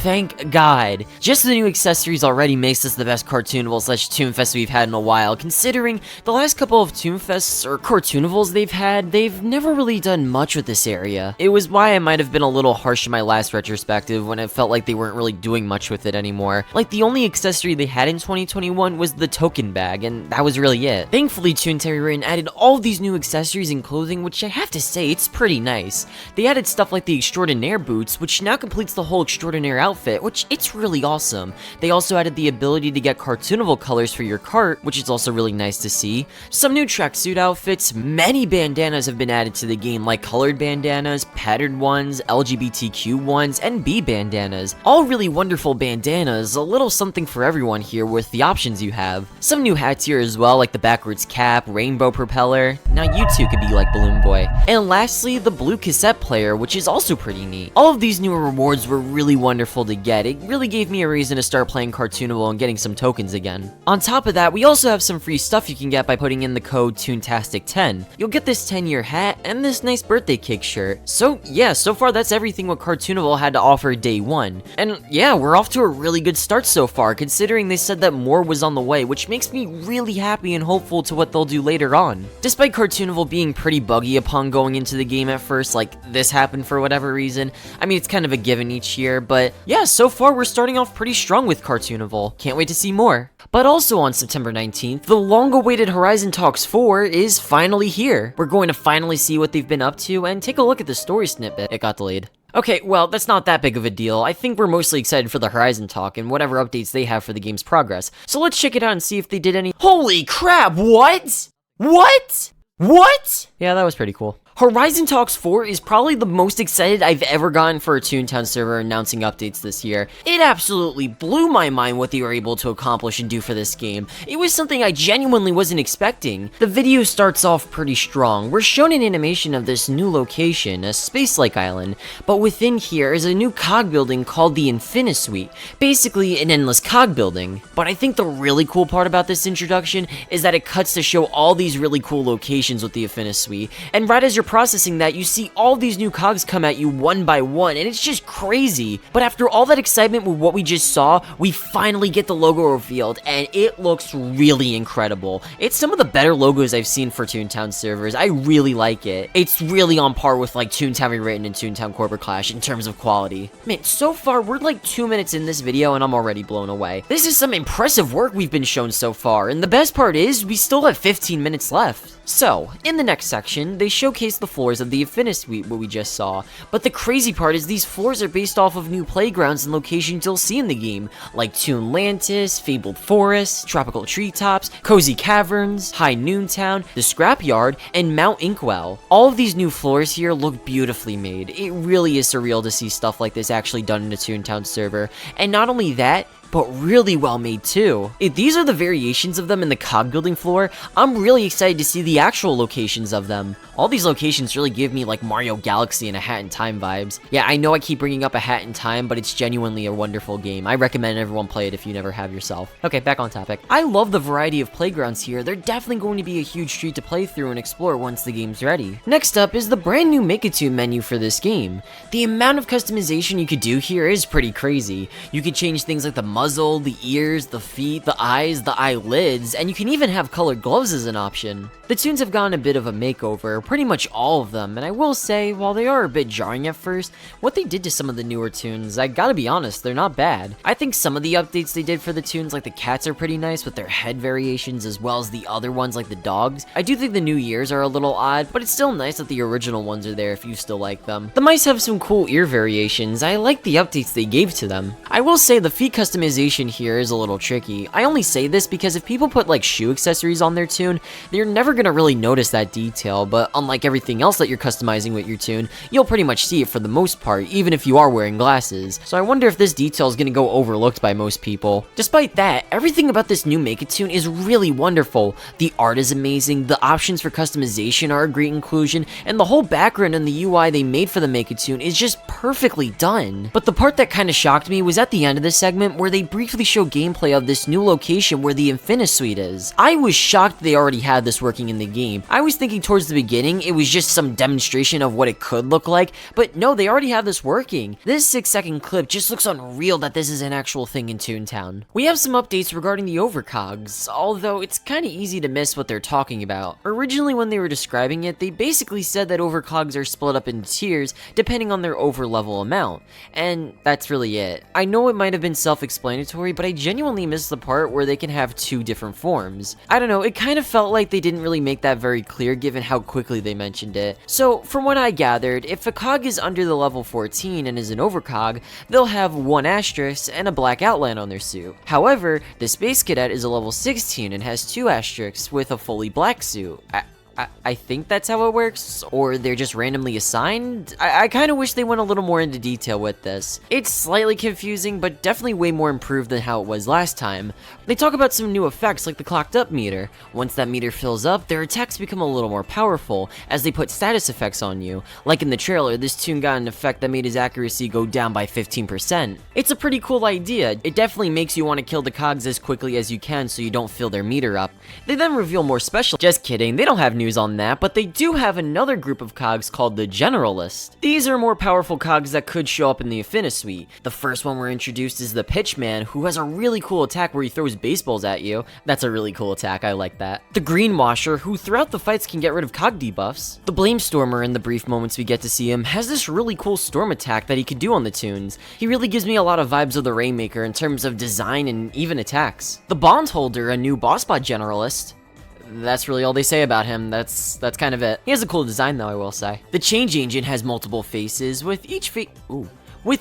thank God. Just the new accessories already makes this the best Cartoonival/Toonfest we've had in a while, considering the last couple of Toonfests or Cartoonivals they've never really done much with this area. It was why I might have been a little harsh in my last retrospective when it felt like they weren't really doing much with it anymore. Like, the only accessory they had in 2021 was the token bag, and that was really it. Thankfully, Toontown Rewritten added all of these new accessories and clothing, which I have to say, it's pretty nice. They added stuff like the Extraordinaire boots, which now completes the whole Extraordinaire outfit, which it's really awesome. They also added the ability to get Cartoonival colors for your cart, which is also really nice to see. Some new tracksuit outfits, many bandanas have been added to the game, like colored bandanas, patterned ones, LGBTQ ones, and bee bandanas. All really wonderful bandanas, a little something for everyone here with the options you have. Some new hats here as well, like the backwards cap, rainbow propeller. Now you too could be like Balloon Boy. And lastly, the blue cassette player, which is also pretty neat. All of these newer rewards were really wonderful to get. It really gave me a reason to start playing Cartoonival and getting some tokens again. On top of that, we also have some free stuff you can get by putting in the code TOONTASTIC10. You'll get this 10-year hat and this nice birthday cake shirt. So yeah, so far that's everything what Cartoonival had to offer day one. And yeah, we're off to a really good start so far, considering they said that more was on the way, which makes me really happy and hopeful to what they'll do later on. Despite Cartoonival being pretty buggy upon going into the game at first, like this happened for whatever reason, I mean it's kind of a given each year, but yeah, so far we're starting off pretty strong with Cartoonival. Can't wait to see more. But also on September 19th, the long-awaited Horizon Talks 4 is finally here. We're going to finally see what they've been up to and take a look at the story snippet. It got delayed. Okay, well, that's not that big of a deal. I think we're mostly excited for the Horizon Talk and whatever updates they have for the game's progress. So let's check it out and see if they did any— Holy crap, what? What? What? Yeah, that was pretty cool. Horizon Talks 4 is probably the most excited I've ever gotten for a Toontown server announcing updates this year. It absolutely blew my mind what they were able to accomplish and do for this game. It was something I genuinely wasn't expecting. The video starts off pretty strong. We're shown an animation of this new location, a space-like island, but within here is a new cog building called the Infinisuite, basically an endless cog building. But I think the really cool part about this introduction is that it cuts to show all these really cool locations with the Infinisuite, and right as you're you're processing that, you see all these new cogs come at you one by one, and it's just crazy. But after all that excitement with what we just saw, we finally get the logo revealed, and it looks really incredible. It's some of the better logos I've seen for Toontown servers. I really like it. It's really on par with like Toontown Rewritten and Toontown Corporate Clash in terms of quality. Man, so far we're like 2 minutes in this video and I'm already blown away. This is some impressive work we've been shown so far, and the best part is we still have 15 minutes left. So, in the next section, they showcase the floors of the Infinite Suite, what we just saw, but the crazy part is these floors are based off of new playgrounds and locations you'll see in the game, like Toonlantis, Fabled Forests, Tropical Treetops, Cozy Caverns, High Noontown, the Scrapyard, and Mount Inkwell. All of these new floors here look beautifully made. It really is surreal to see stuff like this actually done in a Toontown server, and not only that, but really well made too. If these are the variations of them in the cog building floor, I'm really excited to see the actual locations of them. All these locations really give me like Mario Galaxy and A Hat in Time vibes. Yeah, I know I keep bringing up A Hat in Time, but it's genuinely a wonderful game. I recommend everyone play it if you never have yourself. Okay, back on topic. I love the variety of playgrounds here. They're definitely going to be a huge treat to play through and explore once the game's ready. Next up is the brand new Make-A-Toon menu for this game. The amount of customization you could do here is pretty crazy. You could change things like the muzzle, the ears, the feet, the eyes, the eyelids, and you can even have colored gloves as an option. The tunes have gotten a bit of a makeover, pretty much all of them, and I will say, while they are a bit jarring at first, what they did to some of the newer tunes, I gotta be honest, they're not bad. I think some of the updates they did for the tunes, like the cats, are pretty nice with their head variations, as well as the other ones like the dogs. I do think the new years are a little odd, but it's still nice that the original ones are there if you still like them. The mice have some cool ear variations. I like the updates they gave to them. I will say the feet customization here is a little tricky. I only say this because if people put like shoe accessories on their tune, they're never gonna really notice that detail, but unlike everything else that you're customizing with your tune, you'll pretty much see it for the most part, even if you are wearing glasses. So I wonder if this detail is gonna go overlooked by most people. Despite that, everything about this new Make-A-Toon is really wonderful. The art is amazing, the options for customization are a great inclusion, and the whole background and the UI they made for the Make-A-Toon is just perfectly done. But the part that kinda shocked me was at the end of this segment where they briefly show gameplay of this new location where the Infinite Suite is. I was shocked they already had this working in the game. I was thinking towards the beginning it was just some demonstration of what it could look like, but no, they already have this working. This 6-second clip just looks unreal that this is an actual thing in Toontown. We have some updates regarding the overcogs, although it's kinda easy to miss what they're talking about. Originally when they were describing it, they basically said that overcogs are split up into tiers depending on their overlevel amount, and that's really it. I know it might have been self-explanatory, but I genuinely missed the part where they can have two different forms. I don't know, it kind of felt like they didn't really make that very clear given how quickly they mentioned it. So, from what I gathered, if a cog is under the level 14 and is an overcog, they'll have 1 asterisk and a black outline on their suit. However, the Space Cadet is a level 16 and has 2 asterisks with a fully black suit. I think that's how it works, or they're just randomly assigned? I kind of wish they went a little more into detail with this. It's slightly confusing, but definitely way more improved than how it was last time. They talk about some new effects like the clocked up meter. Once that meter fills up, their attacks become a little more powerful, as they put status effects on you. Like in the trailer, this tune got an effect that made his accuracy go down by 15%. It's a pretty cool idea. It definitely makes you want to kill the cogs as quickly as you can so you don't fill their meter up. They then reveal more special— just kidding, they don't have news on that, but they do have another group of cogs called the Generalist. These are more powerful cogs that could show up in the Infinite Suite. The first one we're introduced is the Pitchman, who has a really cool attack where he throws baseballs at you. That's a really cool attack, I like that. The Greenwasher, who throughout the fights can get rid of cog debuffs. The Blamestormer, in the brief moments we get to see him, has this really cool storm attack that he could do on the tunes. He really gives me a lot of vibes of the Rainmaker in terms of design and even attacks. The Bondholder, a new boss bot generalist. That's really all they say about him. That's kind of it. He has a cool design though, I will say. The Change Agent has multiple faces, with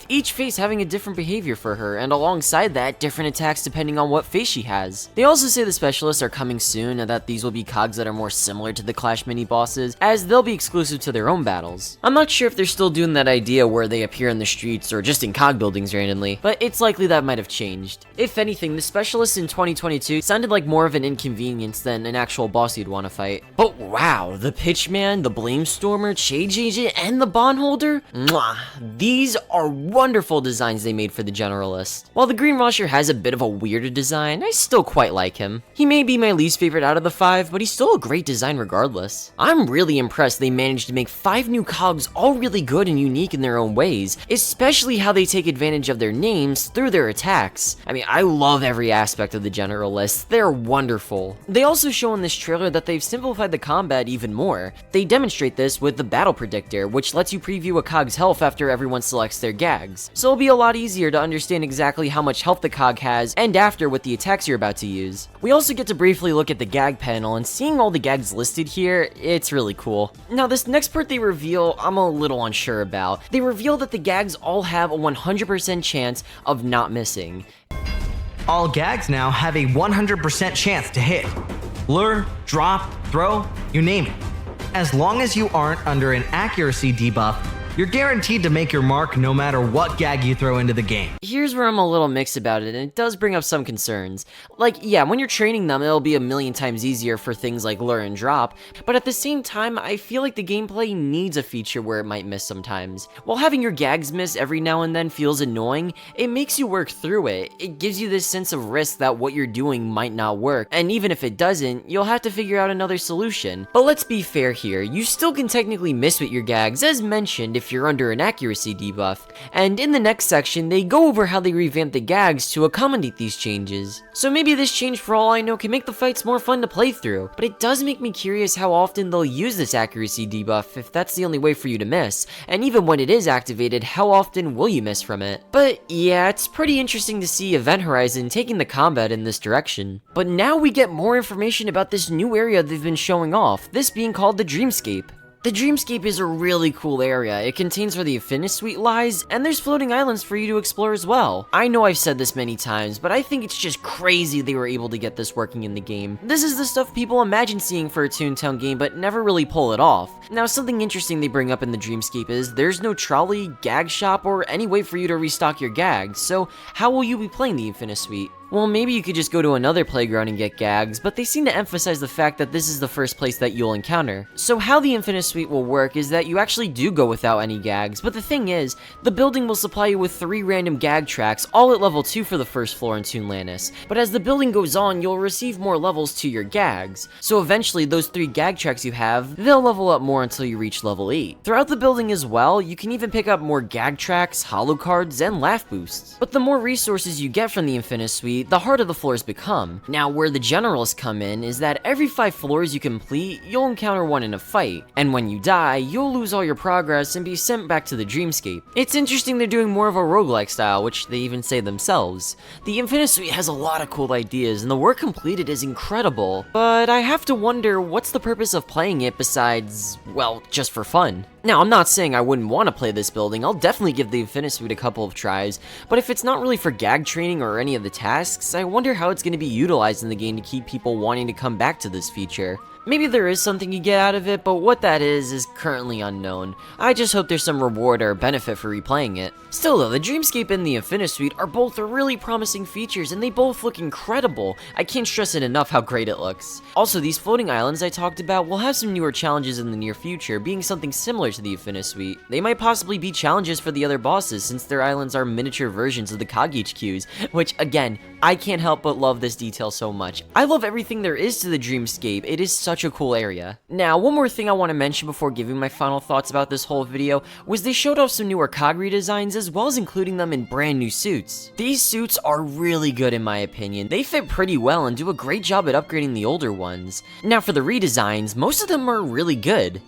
each face having a different behavior for her, and alongside that, different attacks depending on what face she has. They also say the specialists are coming soon, and that these will be cogs that are more similar to the Clash mini-bosses, as they'll be exclusive to their own battles. I'm not sure if they're still doing that idea where they appear in the streets or just in cog buildings randomly, but it's likely that might have changed. If anything, the specialists in 2022 sounded like more of an inconvenience than an actual boss you'd want to fight. But wow, the Pitchman, the Blamestormer, Change Agent, and the Bondholder? Mwah! These are wonderful designs they made for the Generalist. While the Green Rusher has a bit of a weirder design, I still quite like him. He may be my least favorite out of the 5, but he's still a great design regardless. I'm really impressed they managed to make 5 new cogs all really good and unique in their own ways, especially how they take advantage of their names through their attacks. I mean, I love every aspect of the Generalist. They're wonderful. They also show in this trailer that they've simplified the combat even more. They demonstrate this with the Battle Predictor, which lets you preview a cog's health after everyone selects their gags. So it'll be a lot easier to understand exactly how much health the cog has and after with the attacks you're about to use. We also get to briefly look at the gag panel, and seeing all the gags listed here, it's really cool. Now this next part they reveal, I'm a little unsure about. They reveal that the gags all have a 100% chance of not missing. All gags now have a 100% chance to hit. Lure, drop, throw, you name it. As long as you aren't under an accuracy debuff, you're guaranteed to make your mark no matter what gag you throw into the game. Here's where I'm a little mixed about it, and it does bring up some concerns. Like, yeah, when you're training them, it'll be a million times easier for things like lure and drop, but at the same time, I feel like the gameplay needs a feature where it might miss sometimes. While having your gags miss every now and then feels annoying, it makes you work through it. It gives you this sense of risk that what you're doing might not work, and even if it doesn't, you'll have to figure out another solution. But let's be fair here, you still can technically miss with your gags, as mentioned, if you're under an accuracy debuff. And in the next section, they go over how they revamped the gags to accommodate these changes. So maybe this change, for all I know, can make the fights more fun to play through, but it does make me curious how often they'll use this accuracy debuff if that's the only way for you to miss, and even when it is activated, how often will you miss from it? But yeah, it's pretty interesting to see Event Horizon taking the combat in this direction. But now we get more information about this new area they've been showing off, this being called the Dreamscape. The Dreamscape is a really cool area. It contains where the Infinisuite lies, and there's floating islands for you to explore as well. I know I've said this many times, but I think it's just crazy they were able to get this working in the game. This is the stuff people imagine seeing for a Toontown game, but never really pull it off. Now, something interesting they bring up in the Dreamscape is there's no trolley, gag shop, or any way for you to restock your gags, so how will you be playing the Infinisuite? Well, maybe you could just go to another playground and get gags, but they seem to emphasize the fact that this is the first place that you'll encounter. So how the Infinisuite will work is that you actually do go without any gags, but the thing is, the building will supply you with 3 random gag tracks, all at level 2 for the first floor in Toonlantis. But as the building goes on, you'll receive more levels to your gags. So eventually, those 3 gag tracks you have, they'll level up more until you reach level 8. Throughout the building as well, you can even pick up more gag tracks, holo cards, and laugh boosts. But the more resources you get from the Infinisuite, the harder the floors become. Now, where the Generalists come in is that every 5 floors you complete, you'll encounter one in a fight, and when you die, you'll lose all your progress and be sent back to the Dreamscape. It's interesting they're doing more of a roguelike style, which they even say themselves. The Infinisuite has a lot of cool ideas, and the work completed is incredible, but I have to wonder what's the purpose of playing it besides, well, just for fun. Now, I'm not saying I wouldn't want to play this building, I'll definitely give the Infinisuite a couple of tries, but if it's not really for gag training or any of the tasks, I wonder how it's going to be utilized in the game to keep people wanting to come back to this feature. Maybe there is something you get out of it, but what that is currently unknown. I just hope there's some reward or benefit for replaying it. Still though, the Dreamscape and the Infinisuite are both really promising features, and they both look incredible. I can't stress it enough how great it looks. Also, these floating islands I talked about will have some newer challenges in the near future, being something similar to the Infinisuite. They might possibly be challenges for the other bosses, since their islands are miniature versions of the Cog HQs, which again, I can't help but love this detail so much. I love everything there is to the Dreamscape. It is such a cool area. Now, one more thing I want to mention before giving my final thoughts about this whole video was they showed off some newer cog redesigns as well as including them in brand new suits. These suits are really good in my opinion. They fit pretty well and do a great job at upgrading the older ones. Now for the redesigns, most of them are really good.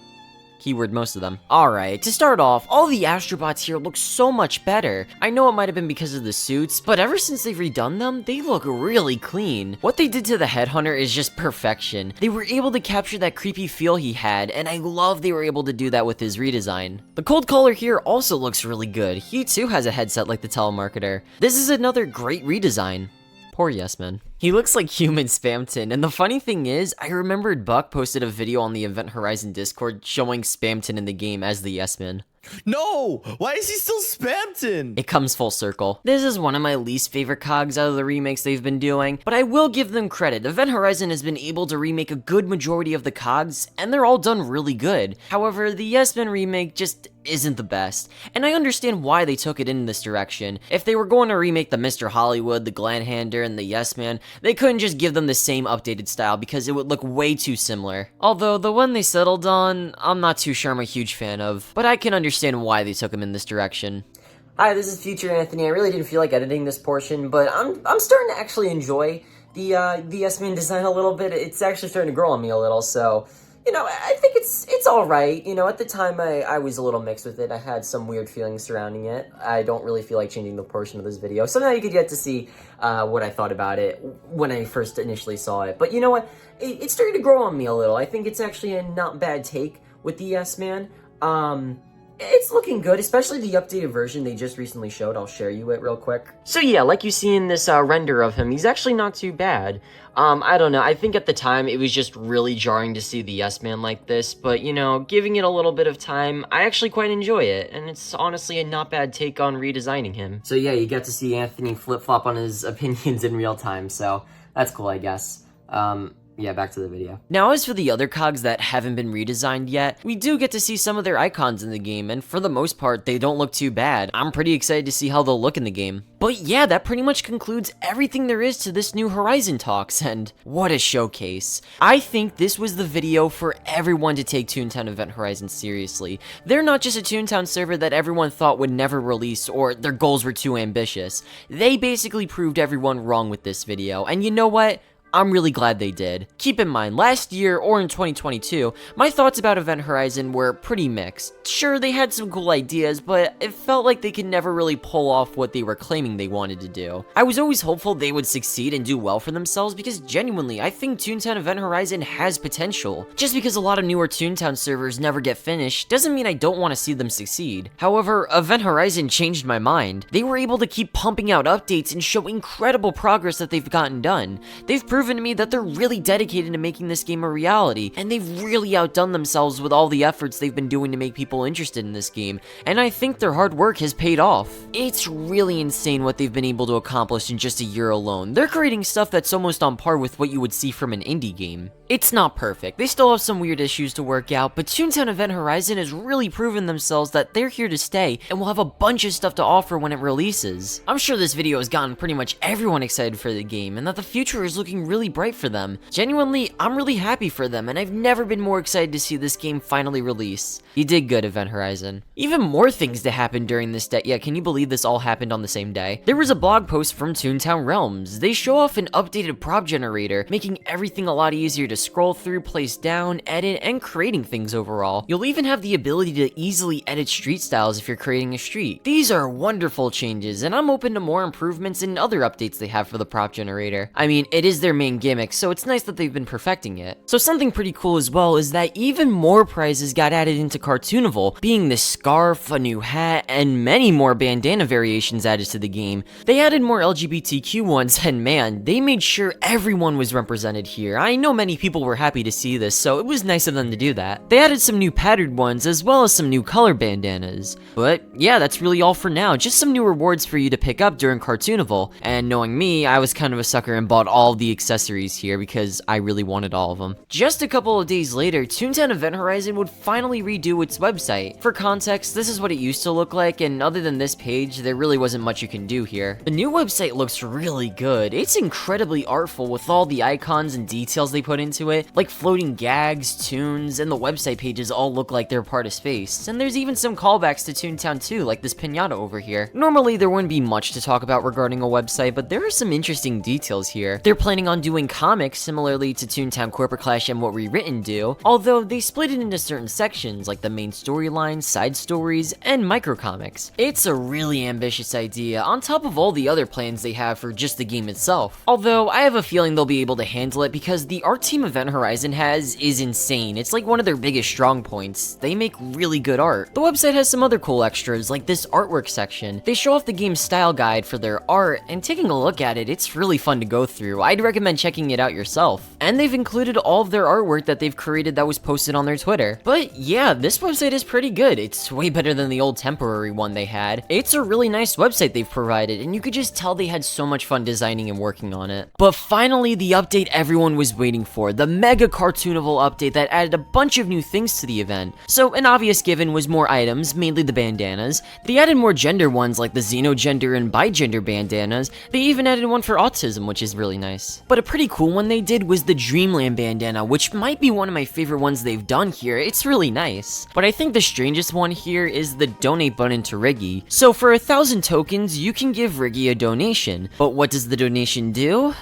Keyword most of them. Alright, to start off, all the Astrobots here look so much better. I know it might have been because of the suits, but ever since they've redone them, they look really clean. What they did to the Headhunter is just perfection. They were able to capture that creepy feel he had, and I love they were able to do that with his redesign. The Cold Caller here also looks really good. He too has a headset like the Telemarketer. This is another great redesign. Poor Yes Man. He looks like human Spamton, and the funny thing is, I remembered Buck posted a video on the Event Horizon Discord showing Spamton in the game as the Yes Man. No! Why is he still Spamton? It comes full circle. This is one of my least favorite cogs out of the remakes they've been doing, but I will give them credit. Event Horizon has been able to remake a good majority of the cogs, and they're all done really good. However, the Yes Man remake just isn't the best, and I understand why they took it in this direction. If they were going to remake the Mr. Hollywood, the Glanhander, and the Yes Man, they couldn't just give them the same updated style because it would look way too similar. Although, the one they settled on, I'm not too sure I'm a huge fan of, but I can understand why they took him in this direction. Hi, this is Future Anthony. I really didn't feel like editing this portion, but I'm starting to actually enjoy the Yes Man design a little bit. It's actually starting to grow on me a little, so, you know, I think it's alright. You know, at the time, I was a little mixed with it. I had some weird feelings surrounding it. I don't really feel like changing the portion of this video, so now you could get to see what I thought about it when I first initially saw it. But you know what? It's starting to grow on me a little. I think it's actually a not bad take with the Yes Man. It's looking good, especially the updated version they just recently showed. I'll share you it real quick. So yeah, like you see in this render of him, he's actually not too bad. I don't know, I think at the time it was just really jarring to see the Yes Man like this, but you know, giving it a little bit of time, I actually quite enjoy it, and it's honestly a not bad take on redesigning him. So yeah, you get to see Anthony flip-flop on his opinions in real time, so that's cool, I guess. Yeah, back to the video. Now, as for the other cogs that haven't been redesigned yet, we do get to see some of their icons in the game, and for the most part, they don't look too bad. I'm pretty excited to see how they'll look in the game. But yeah, that pretty much concludes everything there is to this new Horizon talks, and what a showcase. I think this was the video for everyone to take Toontown Event Horizon seriously. They're not just a Toontown server that everyone thought would never release or their goals were too ambitious. They basically proved everyone wrong with this video, and you know what? I'm really glad they did. Keep in mind, last year, or in 2022, my thoughts about Event Horizon were pretty mixed. Sure, they had some cool ideas, but it felt like they could never really pull off what they were claiming they wanted to do. I was always hopeful they would succeed and do well for themselves because genuinely, I think Toontown Event Horizon has potential. Just because a lot of newer Toontown servers never get finished, doesn't mean I don't want to see them succeed. However, Event Horizon changed my mind. They were able to keep pumping out updates and show incredible progress that they've gotten done. They've proven to me that they're really dedicated to making this game a reality, and they've really outdone themselves with all the efforts they've been doing to make people interested in this game, and I think their hard work has paid off. It's really insane what they've been able to accomplish in just a year alone. They're creating stuff that's almost on par with what you would see from an indie game. It's not perfect, they still have some weird issues to work out, but Toontown Event Horizon has really proven themselves that they're here to stay, and will have a bunch of stuff to offer when it releases. I'm sure this video has gotten pretty much everyone excited for the game, and that the future is looking really bright for them. Genuinely, I'm really happy for them, and I've never been more excited to see this game finally release. You did good, Event Horizon. Even more things to happen during this day. Yeah, can you believe this all happened on the same day? There was a blog post from Toontown Realms. They show off an updated prop generator, making everything a lot easier to scroll through, place down, edit, and creating things overall. You'll even have the ability to easily edit street styles if you're creating a street. These are wonderful changes, and I'm open to more improvements and other updates they have for the prop generator. I mean, it is their main gimmick, so it's nice that they've been perfecting it. So something pretty cool as well is that even more prizes got added into Cartoonival, being the scarf, a new hat, and many more bandana variations added to the game. They added more LGBTQ ones, and man, they made sure everyone was represented here. I know many people were happy to see this, so it was nice of them to do that. They added some new patterned ones, as well as some new color bandanas. But yeah, that's really all for now, just some new rewards for you to pick up during Cartoonival, and knowing me, I was kind of a sucker and bought all the accessories here because I really wanted all of them. Just a couple of days later, Toontown Event Horizon would finally redo its website. For context, this is what it used to look like, and other than this page, there really wasn't much you can do here. The new website looks really good. It's incredibly artful with all the icons and details they put into it, like floating gags, tunes, and the website pages all look like they're part of space. And there's even some callbacks to Toontown 2, like this piñata over here. Normally, there wouldn't be much to talk about regarding a website, but there are some interesting details here. They're planning on doing comics similarly to Toontown Corporate Clash and What Rewritten do, although they split it into certain sections like the main storyline, side stories, and microcomics. It's a really ambitious idea, on top of all the other plans they have for just the game itself. Although, I have a feeling they'll be able to handle it because the art team Event Horizon has is insane. It's like one of their biggest strong points. They make really good art. The website has some other cool extras, like this artwork section. They show off the game's style guide for their art, and taking a look at it, it's really fun to go through. I'd recommend checking it out yourself. and they've included all of their artwork that they've created that was posted on their Twitter. But yeah, this website is pretty good. It's way better than the old temporary one they had. It's a really nice website they've provided, and you could just tell they had so much fun designing and working on it. But finally, the update everyone was waiting for, the Mega Cartoonival update that added a bunch of new things to the event. So an obvious given was more items, mainly the bandanas. They added more gender ones like the xenogender and bigender bandanas. They even added one for autism, which is really nice. But a pretty cool one they did was the Dreamland bandana, which might be one of my favorite ones they've done here. It's really nice. But I think the strangest one here is the donate button to Riggy. So for 1,000 tokens, you can give Riggy a donation. But what does the donation do?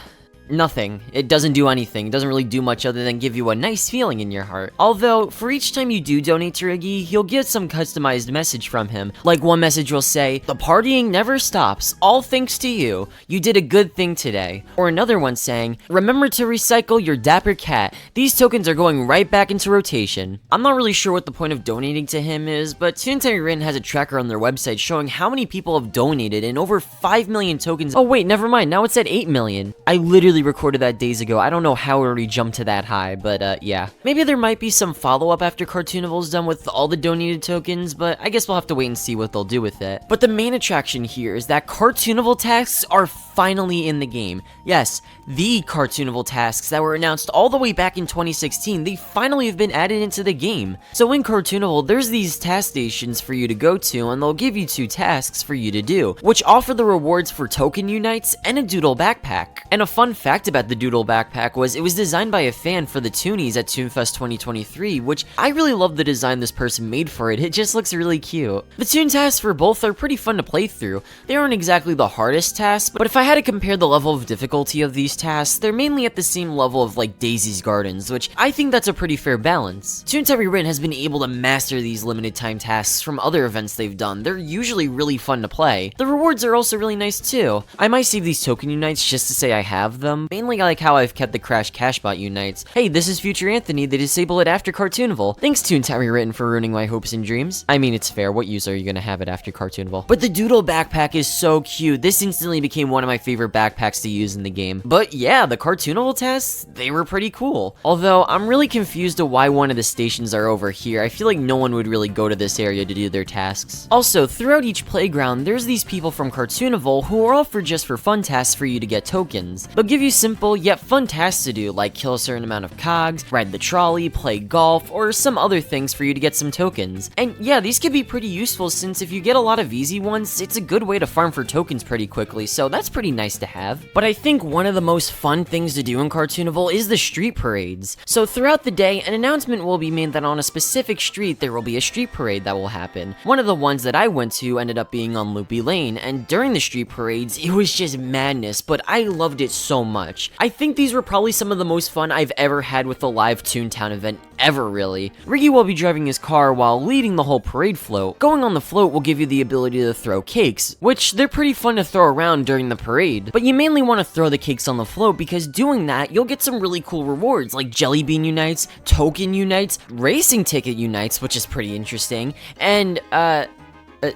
Nothing. It doesn't do anything. It doesn't really do much other than give you a nice feeling in your heart. Although, for each time you do donate to Riggy, you'll get some customized message from him. Like one message will say, "The partying never stops, all thanks to you. You did a good thing today." Or another one saying, "Remember to recycle your dapper cat. These tokens are going right back into rotation." I'm not really sure what the point of donating to him is, but Toontown Community has a tracker on their website showing how many people have donated and over 5 million tokens. Oh wait, never mind, now it's at 8 million. I literally recorded that days ago. I don't know how it already jumped to that high, but yeah. Maybe there might be some follow-up after Cartoonival's done with all the donated tokens, but I guess we'll have to wait and see what they'll do with it. But the main attraction here is that Cartoonival tasks are finally in the game. Yes, the Cartoonival tasks that were announced all the way back in 2016, they finally have been added into the game. So in Cartoonival, there's these task stations for you to go to, and they'll give you 2 tasks for you to do, which offer the rewards for token unites and a doodle backpack. And a fun fact about the doodle backpack was it was designed by a fan for the Toonies at Toonfest 2023, which I really love the design this person made for it. It just looks really cute. The Toon tasks for both are pretty fun to play through. They aren't exactly the hardest tasks, but if I had to compare the level of difficulty of these tasks, they're mainly at the same level of like Daisy's Gardens, which I think that's a pretty fair balance. Toontown Community has been able to master these limited time tasks from other events they've done. They're usually really fun to play. The rewards are also really nice too. I might save these token unites just to say I have them, mainly like how I've kept the Crash Cashbot unites. Hey, this is Future Anthony, they disable it after Cartoonival. Thanks Toontown Rewritten for ruining my hopes and dreams. I mean, it's fair, what use are you gonna have it after Cartoonival? But the Doodle backpack is so cute. This instantly became one of my favorite backpacks to use in the game. But yeah, the Cartoonival tests, they were pretty cool. Although, I'm really confused to why one of the stations are over here. I feel like no one would really go to this area to do their tasks. Also, throughout each playground, there's these people from Cartoonival who are all for just for fun tasks for you to get tokens. They'll give you simple yet fun tasks to do, like kill a certain amount of cogs, ride the trolley, play golf, or some other things for you to get some tokens. And yeah, these can be pretty useful since if you get a lot of easy ones, it's a good way to farm for tokens pretty quickly, so that's pretty nice to have. But I think one of the most fun things to do in Cartoonival is the street parades. So throughout the day, an announcement will be made that on a specific street there will be a street parade that will happen. One of the ones that I went to ended up being on Loopy Lane, and during the street parades, it was just madness, but I loved it so much. I think these were probably some of the most fun I've ever had with a live Toontown event ever, really. Riggy will be driving his car while leading the whole parade float. Going on the float will give you the ability to throw cakes, which they're pretty fun to throw around during the parade, but you mainly want to throw the cakes on the float because doing that, you'll get some really cool rewards like Jelly Bean Unites, Token Unites, Racing Ticket Unites, which is pretty interesting, and,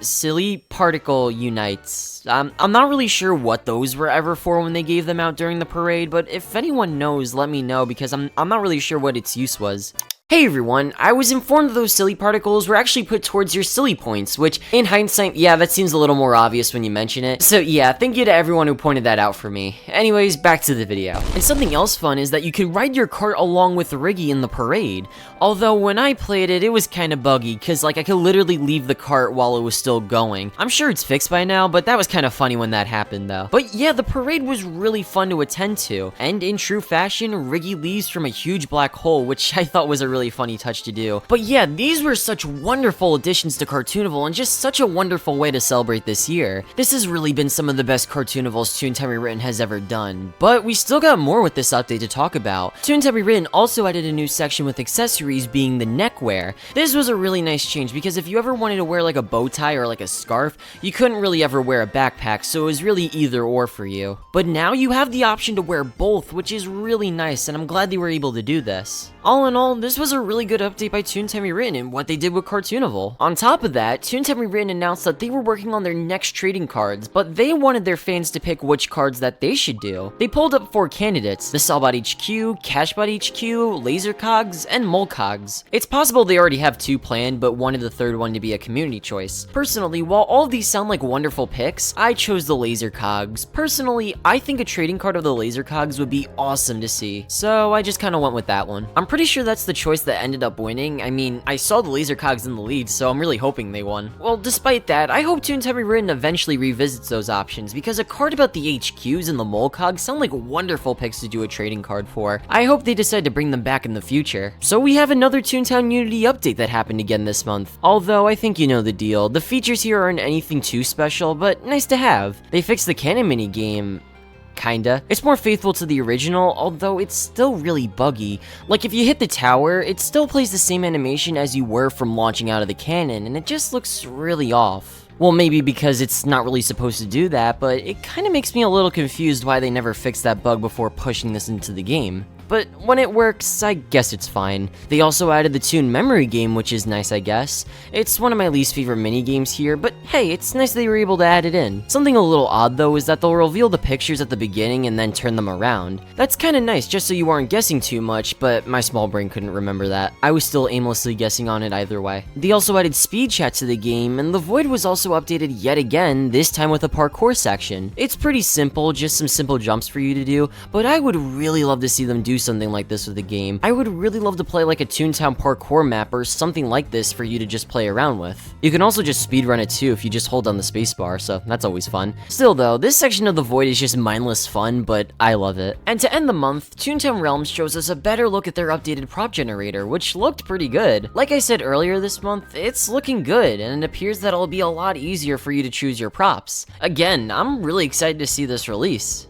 Silly Particle Unites. I'm not really sure what those were ever for when they gave them out during the parade, but if anyone knows, let me know because I'm not really sure what its use was. Hey everyone, I was informed that those silly particles were actually put towards your silly points, which, in hindsight, yeah, that seems a little more obvious when you mention it. So yeah, thank you to everyone who pointed that out for me. Anyways, back to the video. And something else fun is that you can ride your cart along with Riggy in the parade. Although, when I played it, it was kinda buggy, cause like I could literally leave the cart while it was still going. I'm sure it's fixed by now, but that was kinda funny when that happened though. But yeah, the parade was really fun to attend to, and in true fashion, Riggy leaves from a huge black hole, which I thought was a really funny touch to do. But yeah, these were such wonderful additions to Cartoonival and just such a wonderful way to celebrate this year. This has really been some of the best Cartoonivals Toontown Rewritten has ever done, but we still got more with this update to talk about. Toontown Rewritten also added a new section with accessories being the neckwear. This was a really nice change because if you ever wanted to wear like a bow tie or like a scarf, you couldn't really ever wear a backpack, so it was really either or for you. But now you have the option to wear both, which is really nice, and I'm glad they were able to do this. All in all, this was was a really good update by Toontown Rewritten and what they did with Cartoonival. On top of that, Toontown Rewritten announced that they were working on their next trading cards, but they wanted their fans to pick which cards that they should do. They pulled up 4 candidates: the Solbot HQ, Cashbot HQ, Laser Cogs, and Mole Cogs. It's possible they already have 2 planned, but wanted the third one to be a community choice. Personally, while all of these sound like wonderful picks, I chose the Laser Cogs. Personally, I think a trading card of the Laser Cogs would be awesome to see, so I just kinda went with that one. I'm pretty sure that's the choice that ended up winning. I mean, I saw the Laser Cogs in the lead, so I'm really hoping they won. Well, despite that, I hope Toontown Rewritten eventually revisits those options, because a card about the HQs and the Mole Cogs sound like wonderful picks to do a trading card for. I hope they decide to bring them back in the future. So we have another Toontown Unity update that happened again this month. Although, I think you know the deal. The features here aren't anything too special, but nice to have. They fixed the cannon minigame. Kinda. It's more faithful to the original, although it's still really buggy. Like, if you hit the tower, it still plays the same animation as you were from launching out of the cannon, and it just looks really off. Well, maybe because it's not really supposed to do that, but it kinda makes me a little confused why they never fixed that bug before pushing this into the game. But when it works, I guess it's fine. They also added the Toon Memory game, which is nice, I guess. It's one of my least favorite mini-games here, but hey, it's nice they were able to add it in. Something a little odd though is that they'll reveal the pictures at the beginning and then turn them around. That's kinda nice, just so you aren't guessing too much, but my small brain couldn't remember that. I was still aimlessly guessing on it either way. They also added speed chat to the game, and the Void was also updated yet again, this time with a parkour section. It's pretty simple, just some simple jumps for you to do, but I would really love to see them do something like this with the game. I would really love to play like a Toontown parkour map or something like this for you to just play around with. You can also just speedrun it too if you just hold down the spacebar, so that's always fun. Still though, this section of the Void is just mindless fun, but I love it. And to end the month, Toontown Realms shows us a better look at their updated prop generator, which looked pretty good. Like I said earlier this month, it's looking good, and it appears that it'll be a lot easier for you to choose your props. Again, I'm really excited to see this release.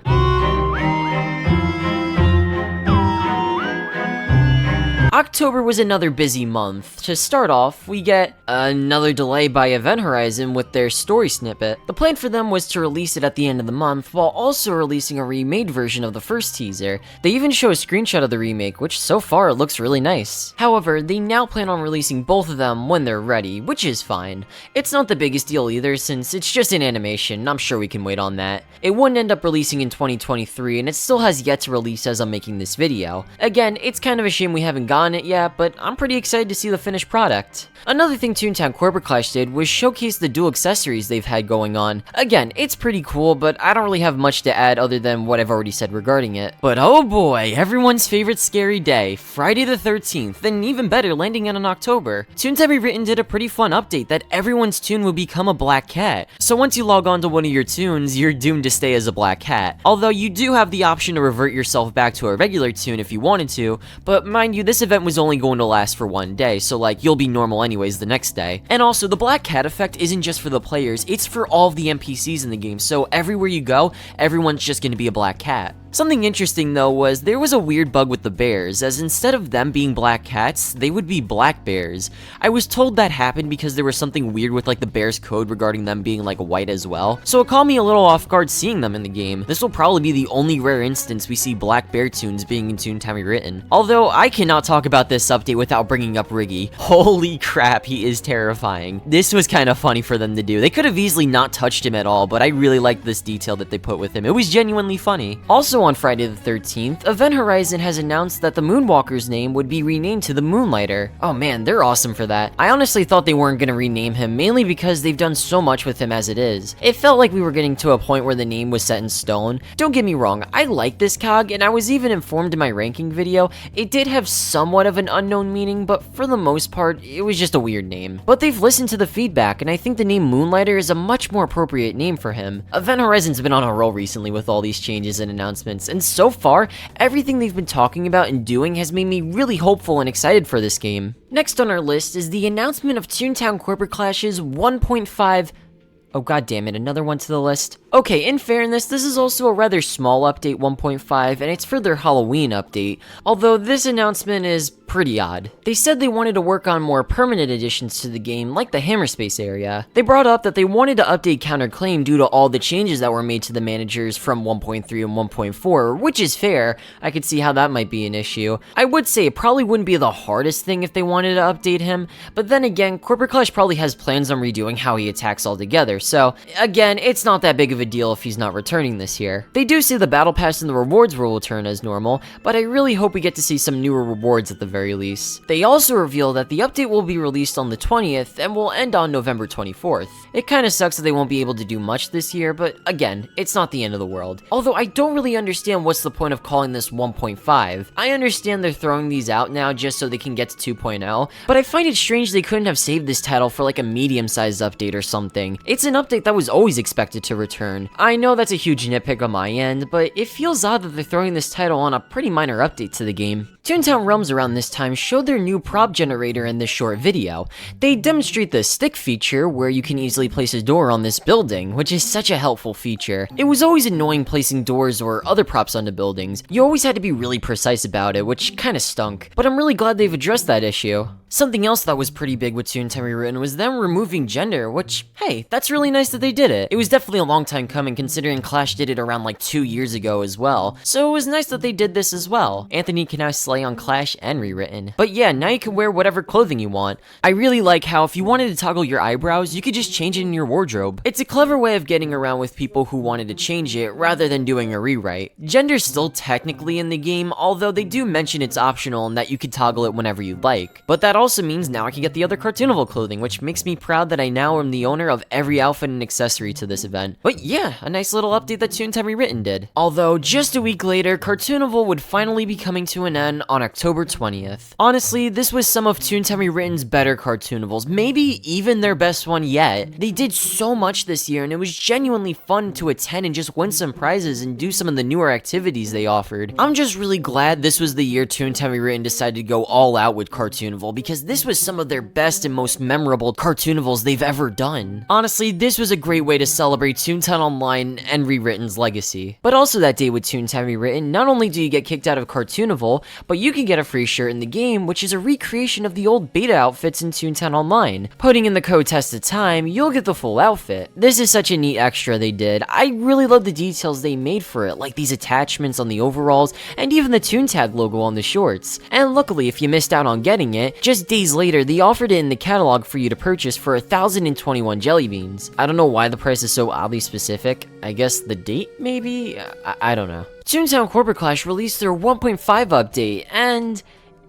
October was another busy month. To start off, we get another delay by Event Horizon with their story snippet. The plan for them was to release it at the end of the month, while also releasing a remade version of the first teaser. They even show a screenshot of the remake, which so far looks really nice. However, they now plan on releasing both of them when they're ready, which is fine. It's not the biggest deal either, since it's just an animation. I'm sure we can wait on that. It wouldn't end up releasing in 2023, and it still has yet to release as I'm making this video. Again, it's kind of a shame we haven't gotten it yet, but I'm pretty excited to see the finished product. Another thing Toontown Corporate Clash did was showcase the dual accessories they've had going on. Again, it's pretty cool, but I don't really have much to add other than what I've already said regarding it. But oh boy, everyone's favorite scary day, Friday the 13th, and even better, landing in October. Toontown Rewritten did a pretty fun update that everyone's toon would become a black cat. So once you log on to one of your toons, you're doomed to stay as a black cat. Although you do have the option to revert yourself back to a regular toon if you wanted to, but mind you, this event was only going to last for one day, so like, you'll be normal anyways the next day. And also, the black cat effect isn't just for the players, it's for all of the NPCs in the game, so everywhere you go, everyone's just gonna be a black cat. Something interesting though was there was a weird bug with the bears, as instead of them being black cats, they would be black bears. I was told that happened because there was something weird with like the bears code regarding them being like white as well, so it caught me a little off guard seeing them in the game. This will probably be the only rare instance we see black bear toons being in Toontown Rewritten. Although I cannot talk about this update without bringing up Riggy. Holy crap, he is terrifying. This was kind of funny for them to do. They could have easily not touched him at all, but I really liked this detail that they put with him. It was genuinely funny. Also on Friday the 13th, Event Horizon has announced that the Moonwalker's name would be renamed to the Moonlighter. Oh man, they're awesome for that. I honestly thought they weren't gonna rename him, mainly because they've done so much with him as it is. It felt like we were getting to a point where the name was set in stone. Don't get me wrong, I like this cog, and I was even informed in my ranking video, it did have somewhat of an unknown meaning, but for the most part, it was just a weird name. But they've listened to the feedback, and I think the name Moonlighter is a much more appropriate name for him. Event Horizon's been on a roll recently with all these changes and announcements, and so far, everything they've been talking about and doing has made me really hopeful and excited for this game. Next on our list is the announcement of Toontown Corporate Clash's 1.5 Oh god damn it, another one to the list. Okay, in fairness, this is also a rather small update 1.5, and it's for their Halloween update, although this announcement is pretty odd. They said they wanted to work on more permanent additions to the game, like the Hammerspace area. They brought up that they wanted to update Counterclaim due to all the changes that were made to the managers from 1.3 and 1.4, which is fair. I could see how that might be an issue. I would say it probably wouldn't be the hardest thing if they wanted to update him, but then again, Corporate Clash probably has plans on redoing how he attacks altogether, so again, it's not that big of a deal if he's not returning this year. They do say the Battle Pass and the rewards will return as normal, but I really hope we get to see some newer rewards at the very least. They also reveal that the update will be released on the 20th and will end on November 24th. It kinda sucks that they won't be able to do much this year, but again, it's not the end of the world. Although I don't really understand what's the point of calling this 1.5. I understand they're throwing these out now just so they can get to 2.0, but I find it strange they couldn't have saved this title for like a medium-sized update or something. It's an update that was always expected to return. I know that's a huge nitpick on my end, but it feels odd that they're throwing this title on a pretty minor update to the game. Toontown Realms around this time showed their new prop generator in this short video. They demonstrate the stick feature where you can easily place a door on this building, which is such a helpful feature. It was always annoying placing doors or other props onto buildings. You always had to be really precise about it, which kinda stunk. But I'm really glad they've addressed that issue. Something else that was pretty big with Toontown Rewritten was them removing gender, which, hey, that's really nice that they did it. It was definitely a long time coming considering Clash did it around like 2 years ago as well, so it was nice that they did this as well. Anthony can now slay on Clash and Rewritten. But yeah, now you can wear whatever clothing you want. I really like how if you wanted to toggle your eyebrows, you could just change it in your wardrobe. It's a clever way of getting around with people who wanted to change it rather than doing a rewrite. Gender's still technically in the game, although they do mention it's optional and that you could toggle it whenever you'd like. But that also means now I can get the other Cartoonival clothing, which makes me proud that I now am the owner of every outfit and accessory to this event. But yeah, a nice little update that Toontown Rewritten did. Although, just a week later, Cartoonival would finally be coming to an end on October 20th. Honestly, this was some of Toontown Rewritten's better Cartoonivals, maybe even their best one yet. They did so much this year, and it was genuinely fun to attend and just win some prizes and do some of the newer activities they offered. I'm just really glad this was the year Toontown Rewritten decided to go all out with Cartoonival, because this was some of their best and most memorable Cartoonivals they've ever done. Honestly, this was a great way to celebrate Toontown Online and Rewritten's legacy. But also that day with Toontown Rewritten, not only do you get kicked out of Cartoonival, but you can get a free shirt in the game, which is a recreation of the old beta outfits in Toontown Online. Putting in the code Test of Time, you'll get the full outfit. This is such a neat extra they did. I really love the details they made for it, like these attachments on the overalls, and even the Toontag logo on the shorts. And luckily, if you missed out on getting it, just days later, they offered it in the catalog for you to purchase for 1,021 jelly beans. I don't know why the price is so oddly specific. I guess the date, maybe? I don't know. Toontown Corporate Clash released their 1.5 update, and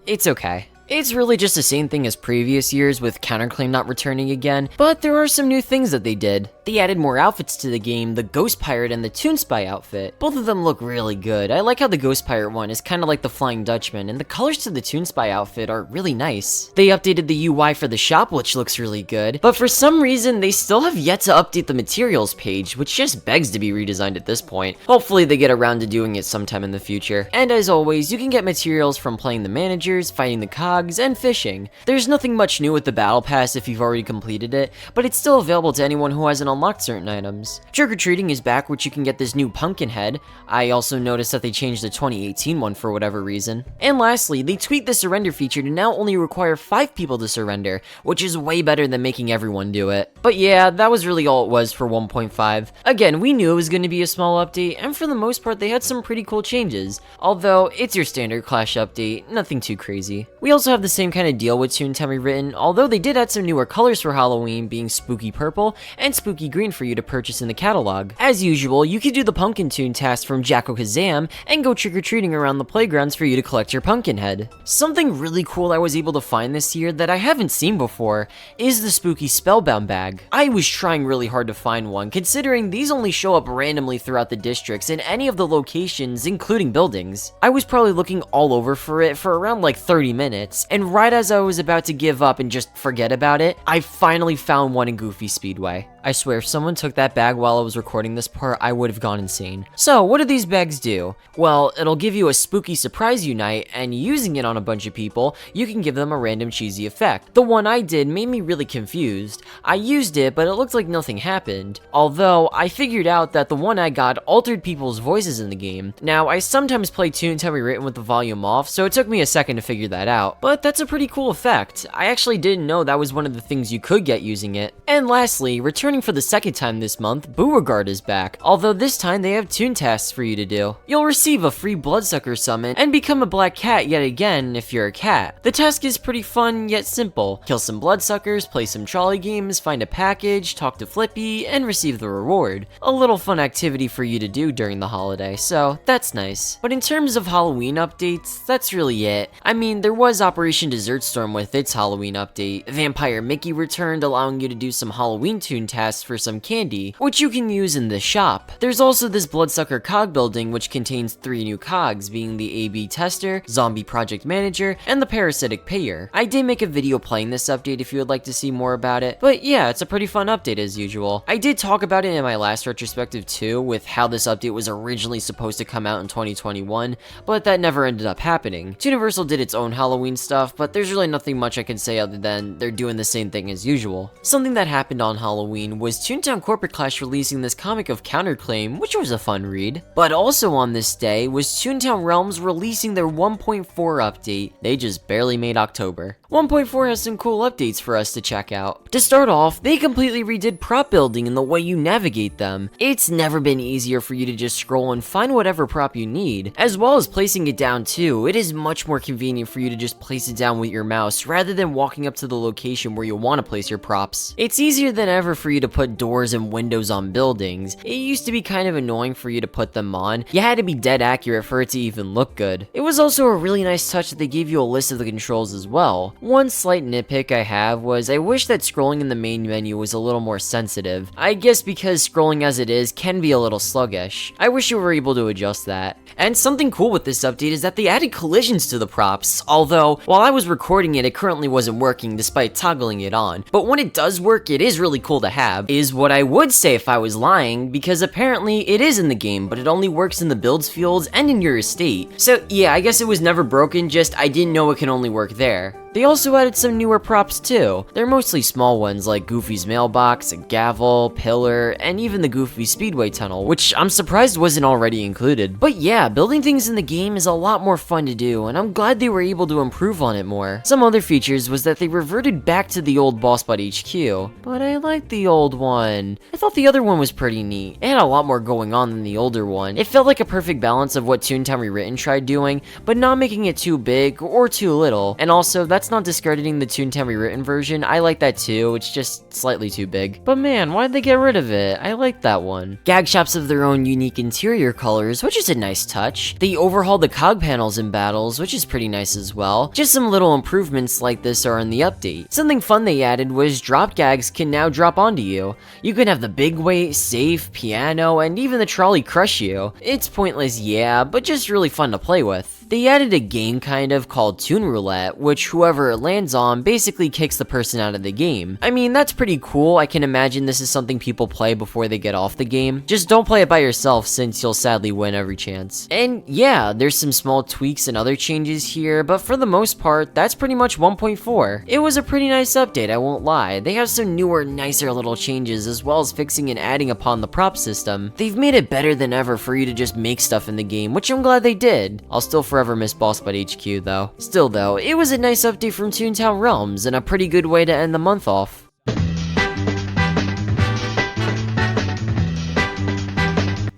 it's okay. It's really just the same thing as previous years with Counterclaim not returning again, but there are some new things that they did. They added more outfits to the game, the Ghost Pirate and the Toon Spy outfit. Both of them look really good. I like how the Ghost Pirate one is kind of like the Flying Dutchman, and the colors to the Toon Spy outfit are really nice. They updated the UI for the shop, which looks really good, but for some reason they still have yet to update the materials page, which just begs to be redesigned at this point. Hopefully they get around to doing it sometime in the future. And as always, you can get materials from playing the managers, fighting the cogs, and fishing. There's nothing much new with the Battle Pass if you've already completed it, but it's still available to anyone who hasn't unlocked certain items. Trick-or-treating is back, which you can get this new pumpkin head. I also noticed that they changed the 2018 one for whatever reason. And lastly, they tweaked the surrender feature to now only require 5 people to surrender, which is way better than making everyone do it. But yeah, that was really all it was for 1.5. Again, we knew it was going to be a small update, and for the most part they had some pretty cool changes. Although, it's your standard Clash update, nothing too crazy. We also have the same kind of deal with Toontown Rewritten, although they did add some newer colors for Halloween, being Spooky Purple and Spooky Green for you to purchase in the catalog. As usual, you could do the Pumpkin Toon task from Jacko Kazam and go trick-or-treating around the playgrounds for you to collect your pumpkin head. Something really cool I was able to find this year that I haven't seen before is the Spooky Spellbound bag. I was trying really hard to find one, considering these only show up randomly throughout the districts in any of the locations, including buildings. I was probably looking all over for it for around like 30 minutes, and right as I was about to give up and just forget about it, I finally found one in Goofy Speedway. I swear, if someone took that bag while I was recording this part, I would have gone insane. So, what do these bags do? Well, it'll give you a spooky surprise unite, and using it on a bunch of people, you can give them a random cheesy effect. The one I did made me really confused. I used it, but it looked like nothing happened. Although, I figured out that the one I got altered people's voices in the game. Now, I sometimes play Toontown Rewritten with the volume off, so it took me a second to figure that out. But that's a pretty cool effect. I actually didn't know that was one of the things you could get using it. And lastly, returning for the second time this month, Beauregard is back, although this time they have toon tasks for you to do. You'll receive a free Bloodsucker summon and become a black cat yet again if you're a cat. The task is pretty fun yet simple. Kill some Bloodsuckers, play some trolley games, find a package, talk to Flippy, and receive the reward. A little fun activity for you to do during the holiday, so that's nice. But in terms of Halloween updates, that's really it. I mean, there was Operation Desert Storm with its Halloween update. Vampire Mickey returned, allowing you to do some Halloween toon tasks for some candy, which you can use in the shop. There's also this Bloodsucker cog building, which contains 3 new cogs, being the AB Tester, Zombie Project Manager, and the Parasitic Payer. I did make a video playing this update if you would like to see more about it, but yeah, it's a pretty fun update as usual. I did talk about it in my last retrospective too, with how this update was originally supposed to come out in 2021, but that never ended up happening. Universal did its own Halloween stuff, but there's really nothing much I can say other than they're doing the same thing as usual. Something that happened on Halloween was Toontown Corporate Clash releasing this comic of Counterclaim, which was a fun read. But also on this day was Toontown Realms releasing their 1.4 update. They just barely made October. 1.4 has some cool updates for us to check out. To start off, they completely redid prop building and the way you navigate them. It's never been easier for you to just scroll and find whatever prop you need, as well as placing it down too. It is much more convenient for you to just place it down with your mouse rather than walking up to the location where you want to place your props. It's easier than ever for you to put doors and windows on buildings. It used to be kind of annoying for you to put them on. You had to be dead accurate for it to even look good. It was also a really nice touch that they gave you a list of the controls as well. One slight nitpick I have was I wish that scrolling in the main menu was a little more sensitive. I guess because scrolling as it is can be a little sluggish. I wish you were able to adjust that. And something cool with this update is that they added collisions to the props, although while I was recording it, it currently wasn't working despite toggling it on. But when it does work, it is really cool to have, is what I would say if I was lying, because apparently it is in the game, but it only works in the builds fields and in your estate. So yeah, I guess it was never broken, just I didn't know it can only work there. They also added some newer props too. They're mostly small ones like Goofy's mailbox, a gavel, pillar, and even the Goofy Speedway tunnel, which I'm surprised wasn't already included. But yeah, building things in the game is a lot more fun to do, and I'm glad they were able to improve on it more. Some other features was that they reverted back to the old Boss Bot HQ, but I liked the old one. I thought the other one was pretty neat. It had a lot more going on than the older one. It felt like a perfect balance of what Toontown Rewritten tried doing, but not making it too big or too little. And also, that's not discrediting the Toontown Rewritten version. I like that too, it's just slightly too big. But man, why'd they get rid of it? I like that one. Gag shops have their own unique interior colors, which is a nice touch. They overhauled the cog panels in battles, which is pretty nice as well. Just some little improvements like this are in the update. Something fun they added was drop gags can now drop onto you. You can have the big weight, safe, piano, and even the trolley crush you. It's pointless, yeah, but just really fun to play with. They added a game kind of called Toon Roulette, which whoever it lands on basically kicks the person out of the game. I mean, that's pretty cool. I can imagine this is something people play before they get off the game. Just don't play it by yourself since you'll sadly win every chance. And yeah, there's some small tweaks and other changes here, but for the most part, that's pretty much 1.4. It was a pretty nice update, I won't lie. They have some newer, nicer little changes as well as fixing and adding upon the prop system. They've made it better than ever for you to just make stuff in the game, which I'm glad they did. I'll still forever miss Boss Bot HQ though. Still though, it was a nice update from Toontown Realms and a pretty good way to end the month off.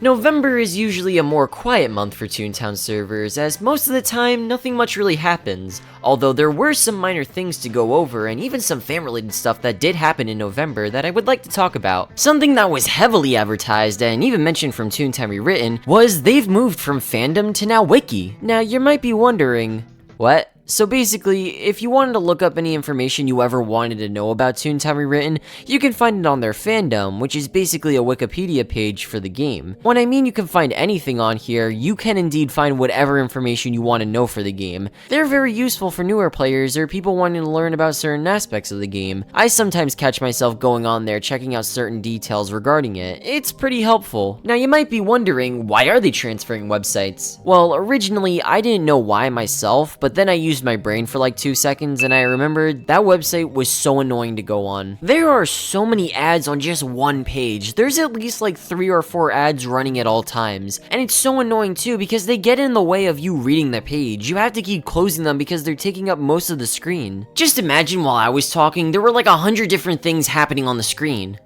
November is usually a more quiet month for Toontown servers, as most of the time, nothing much really happens. Although there were some minor things to go over, and even some fan-related stuff that did happen in November that I would like to talk about. Something that was heavily advertised, and even mentioned from Toontown Rewritten, was they've moved from fandom to now wiki. Now, you might be wondering, what? So basically, if you wanted to look up any information you ever wanted to know about Toontown Rewritten, you can find it on their fandom, which is basically a Wikipedia page for the game. When I mean you can find anything on here, you can indeed find whatever information you want to know for the game. They're very useful for newer players or people wanting to learn about certain aspects of the game. I sometimes catch myself going on there checking out certain details regarding it. It's pretty helpful. Now you might be wondering, why are they transferring websites? Well, originally I didn't know why myself, but then I used my brain for like 2 seconds and I remembered that website was so annoying to go on. There are so many ads on just one page. There's at least like 3 or 4 ads running at all times. And it's so annoying too because they get in the way of you reading the page. You have to keep closing them because they're taking up most of the screen. Just imagine while I was talking, there were like 100 different things happening on the screen.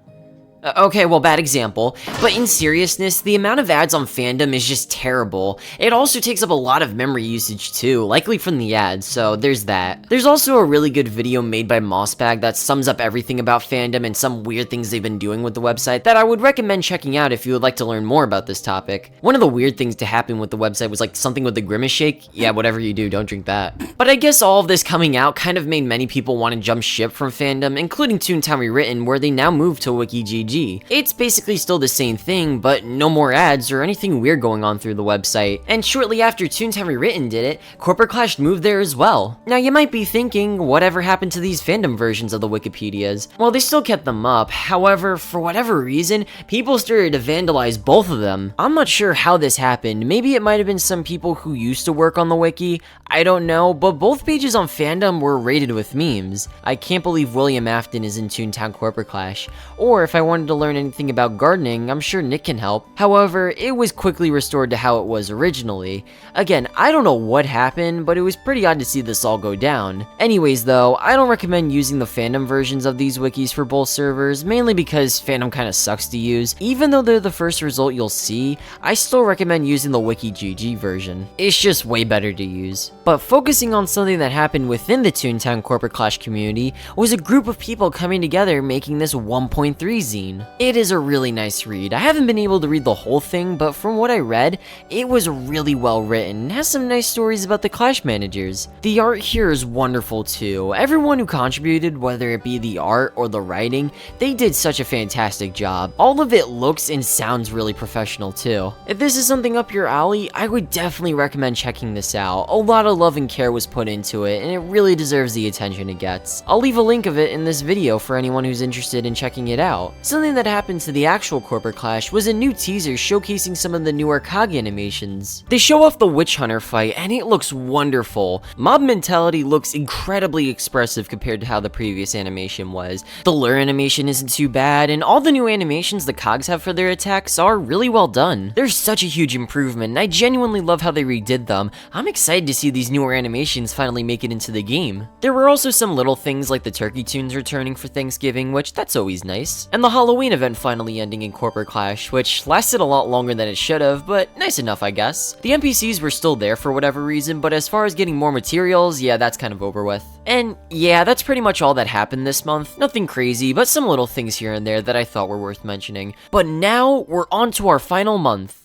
Okay, well, bad example, but in seriousness, the amount of ads on fandom is just terrible. It also takes up a lot of memory usage too, likely from the ads, so there's that. There's also a really good video made by Mossbag that sums up everything about fandom and some weird things they've been doing with the website that I would recommend checking out if you would like to learn more about this topic. One of the weird things to happen with the website was like something with the grimace shake. Yeah, whatever you do, don't drink that. But I guess all of this coming out kind of made many people want to jump ship from fandom, including Toontown Rewritten, where they now moved to WikiGG. It's basically still the same thing, but no more ads or anything weird going on through the website. And shortly after Toontown Rewritten did it, Corporate Clash moved there as well. Now you might be thinking, whatever happened to these fandom versions of the Wikipedias? Well, they still kept them up, however, for whatever reason, people started to vandalize both of them. I'm not sure how this happened, maybe it might have been some people who used to work on the wiki, I don't know, but both pages on fandom were rated with memes. I can't believe William Afton is in Toontown Corporate Clash, or if I wanted to learn anything about gardening, I'm sure Nick can help. However, it was quickly restored to how it was originally. Again, I don't know what happened, but it was pretty odd to see this all go down. Anyways though, I don't recommend using the fandom versions of these wikis for both servers, mainly because fandom kinda sucks to use. Even though they're the first result you'll see, I still recommend using the WikiGG version. It's just way better to use. But focusing on something that happened within the Toontown Corporate Clash community was a group of people coming together making this 1.3 zine. It is a really nice read. I haven't been able to read the whole thing, but from what I read, it was really well written and has some nice stories about the Clash managers. The art here is wonderful too. Everyone who contributed, whether it be the art or the writing, they did such a fantastic job. All of it looks and sounds really professional too. If this is something up your alley, I would definitely recommend checking this out. A lot of love and care was put into it, and it really deserves the attention it gets. I'll leave a link of it in this video for anyone who's interested in checking it out. Something that happened to the actual Corporate Clash was a new teaser showcasing some of the newer COG animations. They show off the Witch Hunter fight, and it looks wonderful. Mob Mentality looks incredibly expressive compared to how the previous animation was. The lure animation isn't too bad, and all the new animations the COGs have for their attacks are really well done. There's such a huge improvement, and I genuinely love how they redid them. I'm excited to see these newer animations finally make it into the game. There were also some little things like the Turkey Tunes returning for Thanksgiving, which that's always nice, and the Halloween event finally ending in Corporate Clash, which lasted a lot longer than it should have, but nice enough I guess. The NPCs were still there for whatever reason, but as far as getting more materials, yeah, that's kind of over with. And yeah, that's pretty much all that happened this month. Nothing crazy, but some little things here and there that I thought were worth mentioning. But now, we're on to our final month.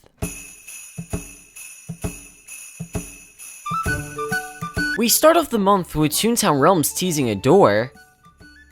We start off the month with Toontown Realms teasing a door.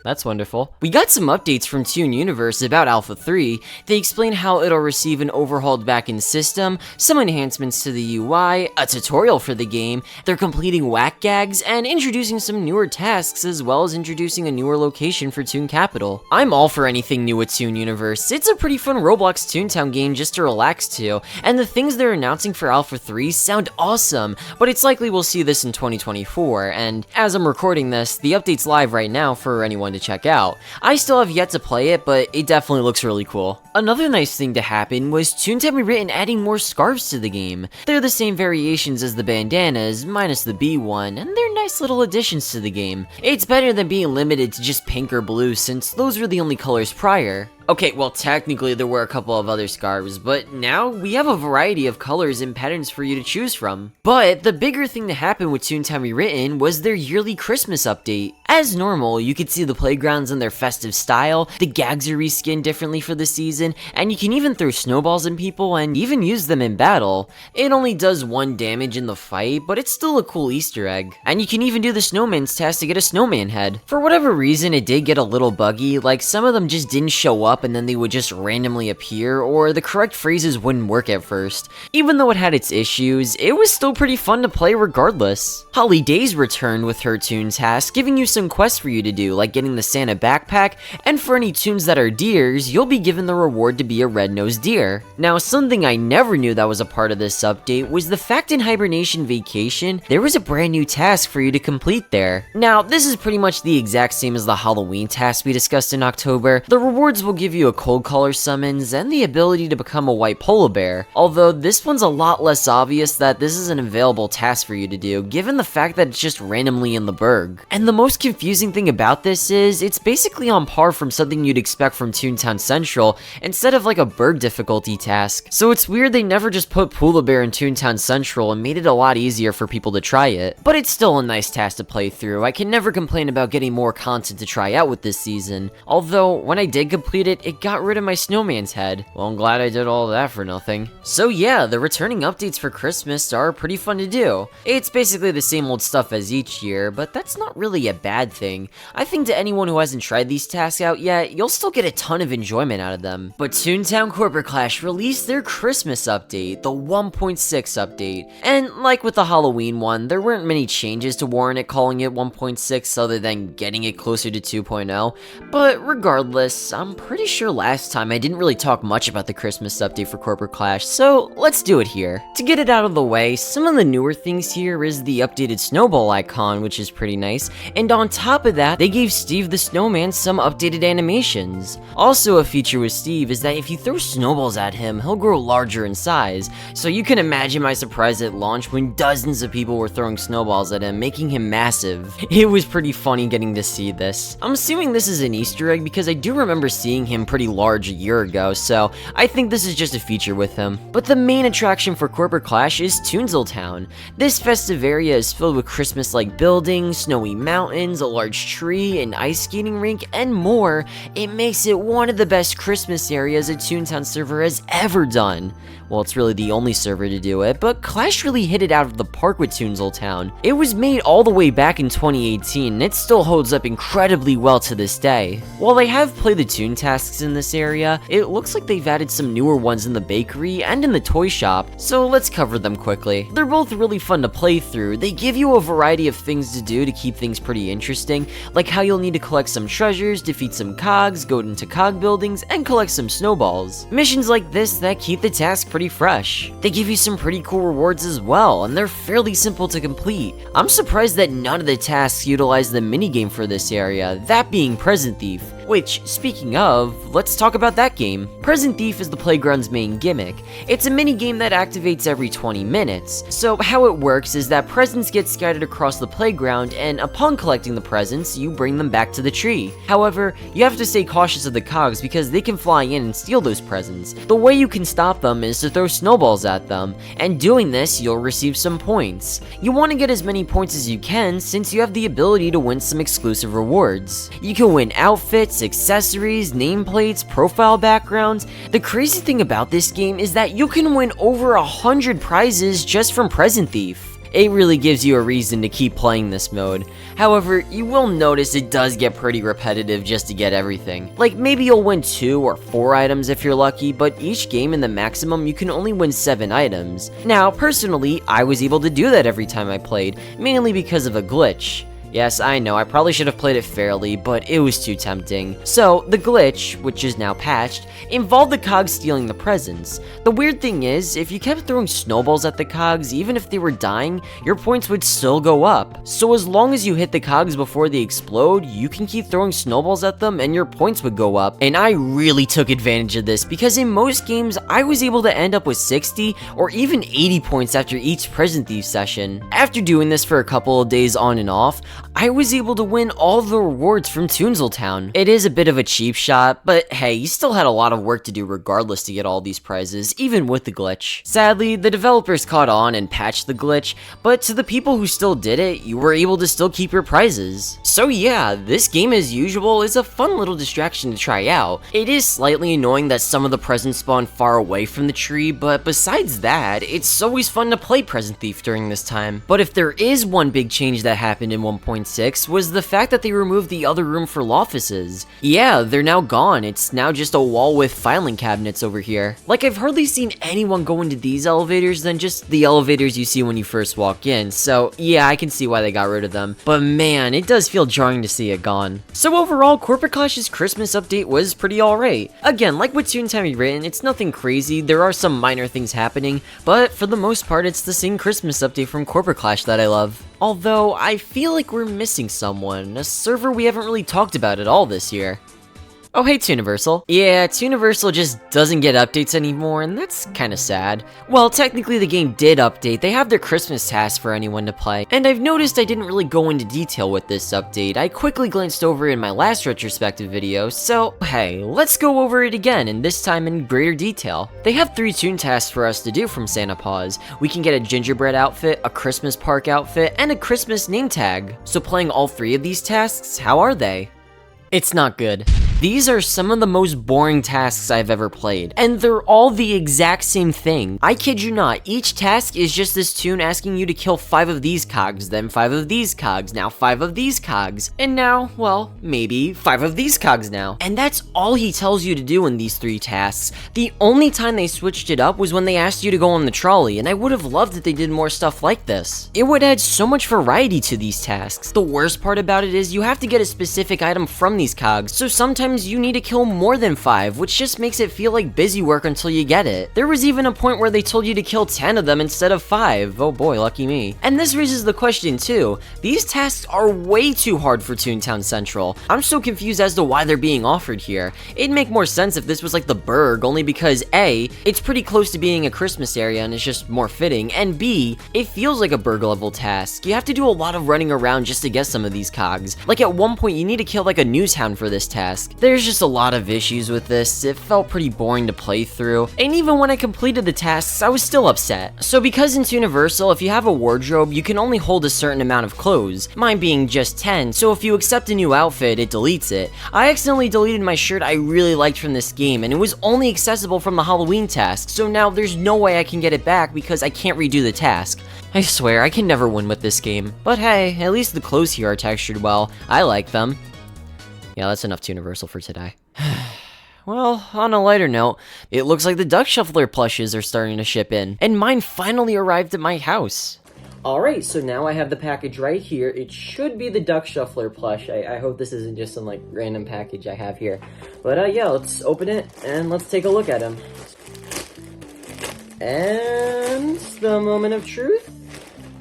That's wonderful. We got some updates from Toon Universe about Alpha 3. They explain how it'll receive an overhauled backend system, some enhancements to the UI, a tutorial for the game, they're completing whack gags, and introducing some newer tasks as well as introducing a newer location for Toon Capital. I'm all for anything new with Toon Universe. It's a pretty fun Roblox Toontown game just to relax to, and the things they're announcing for Alpha 3 sound awesome, but it's likely we'll see this in 2024, and as I'm recording this, the update's live right now for anyone to check out. I still have yet to play it, but it definitely looks really cool. Another nice thing to happen was Toontown Rewritten adding more scarves to the game. They're the same variations as the bandanas, minus the bee one, and they're nice little additions to the game. It's better than being limited to just pink or blue since those were the only colors prior. Okay, well, technically there were a couple of other scarves, but now we have a variety of colors and patterns for you to choose from. But the bigger thing to happen with Toontown Rewritten was their yearly Christmas update. As normal, you could see the playgrounds in their festive style, the gags are reskinned differently for the season, and you can even throw snowballs in people and even use them in battle. It only does 1 damage in the fight, but it's still a cool Easter egg. And you can even do the snowman's task to get a snowman head. For whatever reason, it did get a little buggy, like some of them just didn't show up and then they would just randomly appear, or the correct phrases wouldn't work at first. Even though it had its issues, it was still pretty fun to play regardless. Holly Days returned with her Toon task, giving you some quests for you to do, like getting the Santa backpack, and for any Toons that are deers, you'll be given the reward to be a red-nosed deer. Now, something I never knew that was a part of this update was the fact in Hibernation Vacation, there was a brand new task for you to complete there. Now, this is pretty much the exact same as the Halloween task we discussed in October. The rewards will give you a cold color summons and the ability to become a white polar bear, although this one's a lot less obvious that this is an available task for you to do, given the fact that it's just randomly in the burg. And the most confusing thing about this is, it's basically on par from something you'd expect from Toontown Central, instead of like a burg difficulty task. So it's weird they never just put Polar Bear in Toontown Central and made it a lot easier for people to try it. But it's still a nice task to play through. I can never complain about getting more content to try out with this season. Although, when I did complete it, it got rid of my snowman's head. Well, I'm glad I did all that for nothing. So yeah, the returning updates for Christmas are pretty fun to do. It's basically the same old stuff as each year, but that's not really a bad thing. I think to anyone who hasn't tried these tasks out yet, you'll still get a ton of enjoyment out of them. But Toontown Corporate Clash released their Christmas update, the 1.6 update. And like with the Halloween one, there weren't many changes to warrant it calling it 1.6 other than getting it closer to 2.0. But regardless, I'm pretty sure last time I didn't really talk much about the Christmas update for Corporate Clash, so let's do it here. To get it out of the way, some of the newer things here is the updated snowball icon, which is pretty nice, and on top of that, they gave Steve the Snowman some updated animations. Also a feature with Steve is that if you throw snowballs at him, he'll grow larger in size, so you can imagine my surprise at launch when dozens of people were throwing snowballs at him, making him massive. It was pretty funny getting to see this. I'm assuming this is an Easter egg because I do remember seeing him pretty large a year ago, so I think this is just a feature with him. But the main attraction for Corporate Clash is Toontown. This festive area is filled with Christmas-like buildings, snowy mountains, a large tree, an ice skating rink, and more. It makes it one of the best Christmas areas a Toontown server has ever done. Well, it's really the only server to do it, but Clash really hit it out of the park with Toontown. It was made all the way back in 2018, and it still holds up incredibly well to this day. While I have played the Toon tasks in this area, it looks like they've added some newer ones in the bakery and in the toy shop, so let's cover them quickly. They're both really fun to play through. They give you a variety of things to do to keep things pretty interesting, like how you'll need to collect some treasures, defeat some cogs, go into cog buildings, and collect some snowballs. Missions like this that keep the task pretty fresh. They give you some pretty cool rewards as well, and they're fairly simple to complete. I'm surprised that none of the tasks utilize the minigame for this area, that being Present Thief. Which, speaking of, let's talk about that game. Present Thief is the playground's main gimmick. It's a minigame that activates every 20 minutes. So how it works is that presents get scattered across the playground, and upon collecting the presents, you bring them back to the tree. However, you have to stay cautious of the cogs because they can fly in and steal those presents. The way you can stop them is to throw snowballs at them, and doing this, you'll receive some points. You want to get as many points as you can since you have the ability to win some exclusive rewards. You can win outfits, accessories, nameplates, profile backgrounds. The crazy thing about this game is that you can win over 100 prizes just from Present Thief. It really gives you a reason to keep playing this mode. However, you will notice it does get pretty repetitive just to get everything. Like, maybe you'll win 2 or 4 items if you're lucky, but each game in the maximum you can only win 7 items. Now, personally, I was able to do that every time I played, mainly because of a glitch. Yes, I know, I probably should have played it fairly, but it was too tempting. So, the glitch, which is now patched, involved the cogs stealing the presents. The weird thing is, if you kept throwing snowballs at the cogs, even if they were dying, your points would still go up. So as long as you hit the cogs before they explode, you can keep throwing snowballs at them and your points would go up. And I really took advantage of this, because in most games, I was able to end up with 60 or even 80 points after each Present Thief session. After doing this for a couple of days on and off, I was able to win all the rewards from Toontown. It is a bit of a cheap shot, but hey, you still had a lot of work to do regardless to get all these prizes, even with the glitch. Sadly, the developers caught on and patched the glitch, but to the people who still did it, you were able to still keep your prizes. So yeah, this game as usual is a fun little distraction to try out. It is slightly annoying that some of the presents spawn far away from the tree, but besides that, it's always fun to play Present Thief during this time. But if there is one big change that happened in 1.6 was the fact that they removed the other room for offices. Yeah, they're now gone. It's now just a wall with filing cabinets over here. Like, I've hardly seen anyone go into these elevators than just the elevators you see when you first walk in, so yeah, I can see why they got rid of them. But man, it does feel jarring to see it gone. So overall, Corporate Clash's Christmas update was pretty alright. Again, like what Toontown written, it's nothing crazy, there are some minor things happening, but for the most part, it's the same Christmas update from Corporate Clash that I love. Although, I feel like we're missing someone, a server we haven't really talked about at all this year. Oh hey Tooniversal. Yeah, Tooniversal just doesn't get updates anymore, and that's kinda sad. Well, technically the game did update, they have their Christmas task for anyone to play, and I've noticed I didn't really go into detail with this update. I quickly glanced over in my last retrospective video, so hey, let's go over it again, and this time in greater detail. They have 3 Toon tasks for us to do from Santa Paws. We can get a gingerbread outfit, a Christmas park outfit, and a Christmas name tag. So playing all 3 of these tasks, how are they? It's not good. These are some of the most boring tasks I've ever played, and they're all the exact same thing. I kid you not, each task is just this toon asking you to kill 5 of these cogs, then 5 of these cogs, now 5 of these cogs, and now, well, maybe 5 of these cogs now. And that's all he tells you to do in these 3 tasks. The only time they switched it up was when they asked you to go on the trolley, and I would have loved if they did more stuff like this. It would add so much variety to these tasks. The worst part about it is you have to get a specific item from these cogs, so sometimes you need to kill more than 5, which just makes it feel like busy work until you get it. There was even a point where they told you to kill 10 of them instead of 5. Oh boy, lucky me. And this raises the question too. These tasks are way too hard for Toontown Central. I'm so confused as to why they're being offered here. It'd make more sense if this was like the Burg, only because A, it's pretty close to being a Christmas area and it's just more fitting, and B, it feels like a Burg level task. You have to do a lot of running around just to get some of these cogs. Like at one point you need to kill like a news hound for this task. There's just a lot of issues with this. It felt pretty boring to play through, and even when I completed the tasks, I was still upset. So because in Tooniversal, if you have a wardrobe, you can only hold a certain amount of clothes, mine being just 10, so if you accept a new outfit, it deletes it. I accidentally deleted my shirt I really liked from this game, and it was only accessible from the Halloween task, so now there's no way I can get it back because I can't redo the task. I swear, I can never win with this game. But hey, at least the clothes here are textured well. I like them. Yeah, that's enough Tooniversal for today. Well, on a lighter note, it looks like the Duck Shuffler plushes are starting to ship in, and mine finally arrived at my house. Alright, so now I have the package right here. It should be the Duck Shuffler plush. I hope this isn't just some, like, random package I have here. But, yeah, let's open it, and let's take a look at him. And the moment of truth.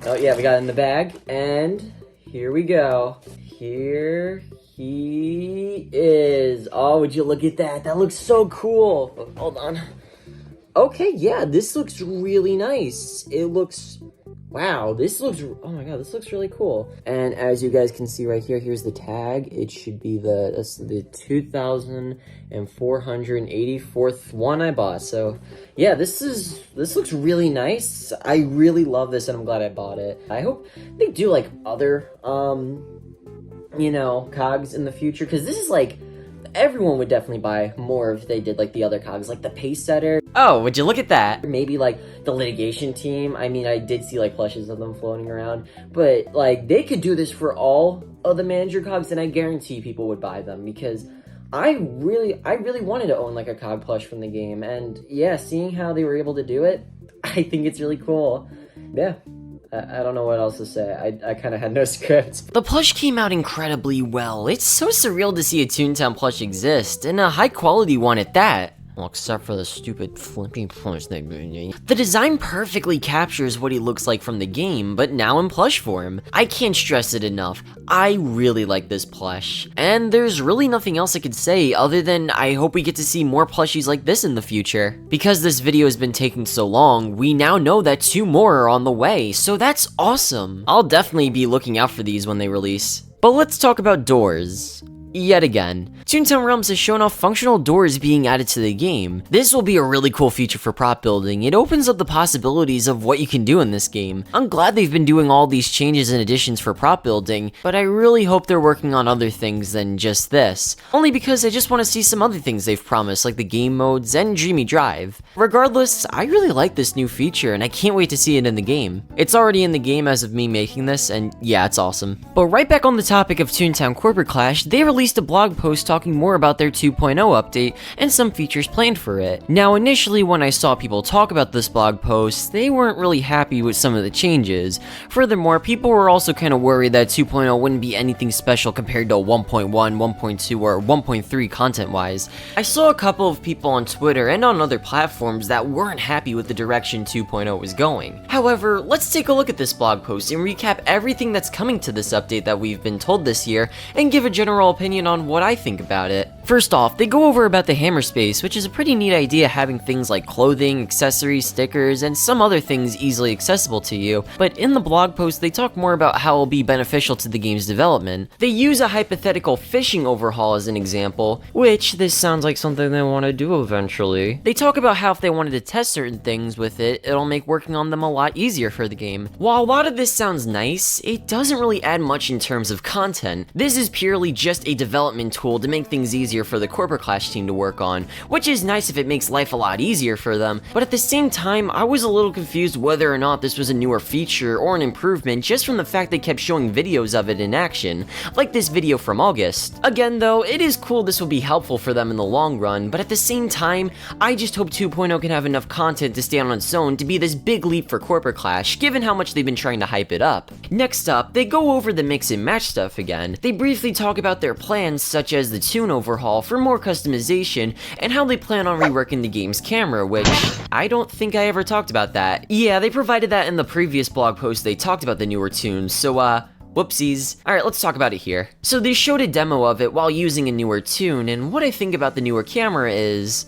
Oh, yeah, we got it in the bag, and here we go. Here he is. Oh, would you look at that? That looks so cool. Oh, hold on. Okay, yeah, this looks really nice. It looks... Wow, this looks... Oh my god, this looks really cool. And as you guys can see right here, here's the tag. It should be the 2,484th one I bought. So, yeah, this looks really nice. I really love this, and I'm glad I bought it. I hope they do, like, other, you know, cogs in the future, because this is like, everyone would definitely buy more if they did like the other cogs, like the pace setter. Oh, would you look at that? Maybe like the litigation team. I mean, I did see like plushes of them floating around, but like they could do this for all of the manager cogs, and I guarantee people would buy them because I really wanted to own like a cog plush from the game, and yeah, seeing how they were able to do it, I think it's really cool. Yeah. I don't know what else to say. I kind of had no script. The plush came out incredibly well. It's so surreal to see a Toontown plush exist, and a high quality one at that. Well, except for the stupid flippy plush thing. The design perfectly captures what he looks like from the game, but now in plush form. I can't stress it enough. I really like this plush. And there's really nothing else I could say other than I hope we get to see more plushies like this in the future. Because this video has been taking so long, we now know that 2 more are on the way, so that's awesome. I'll definitely be looking out for these when they release. But let's talk about doors. Yet again, Toontown Realms has shown off functional doors being added to the game. This will be a really cool feature for prop building. It opens up the possibilities of what you can do in this game. I'm glad they've been doing all these changes and additions for prop building, but I really hope they're working on other things than just this. Only because I just want to see some other things they've promised, like the game modes and Dreamy Drive. Regardless, I really like this new feature and I can't wait to see it in the game. It's already in the game as of me making this, and yeah, it's awesome. But right back on the topic of Toontown Corporate Clash, they released a blog post talking more about their 2.0 update and some features planned for it. Now, initially when I saw people talk about this blog post, they weren't really happy with some of the changes. Furthermore, people were also kind of worried that 2.0 wouldn't be anything special compared to 1.1, 1.2, or 1.3 content-wise. I saw a couple of people on Twitter and on other platforms that weren't happy with the direction 2.0 was going. However, let's take a look at this blog post and recap everything that's coming to this update that we've been told this year and give a general opinion on what I think about it. First off, they go over about the hammer space, which is a pretty neat idea, having things like clothing, accessories, stickers, and some other things easily accessible to you, but in the blog post they talk more about how it will be beneficial to the game's development. They use a hypothetical fishing overhaul as an example, which this sounds like something they want to do eventually. They talk about how if they wanted to test certain things with it, it'll make working on them a lot easier for the game. While a lot of this sounds nice, it doesn't really add much in terms of content. This is purely just a development tool to make things easier for the Corporate Clash team to work on, which is nice if it makes life a lot easier for them, but at the same time, I was a little confused whether or not this was a newer feature or an improvement just from the fact they kept showing videos of it in action, like this video from August. Again though, it is cool this will be helpful for them in the long run, but at the same time, I just hope 2.0 can have enough content to stand on its own to be this big leap for Corporate Clash, given how much they've been trying to hype it up. Next up, they go over the mix and match stuff again. They briefly talk about their plans, such as the tune overhaul for more customization, and how they plan on reworking the game's camera, which I don't think I ever talked about that. Yeah, they provided that in the previous blog post they talked about the newer tunes, so whoopsies. Alright, let's talk about it here. So they showed a demo of it while using a newer tune, and what I think about the newer camera is,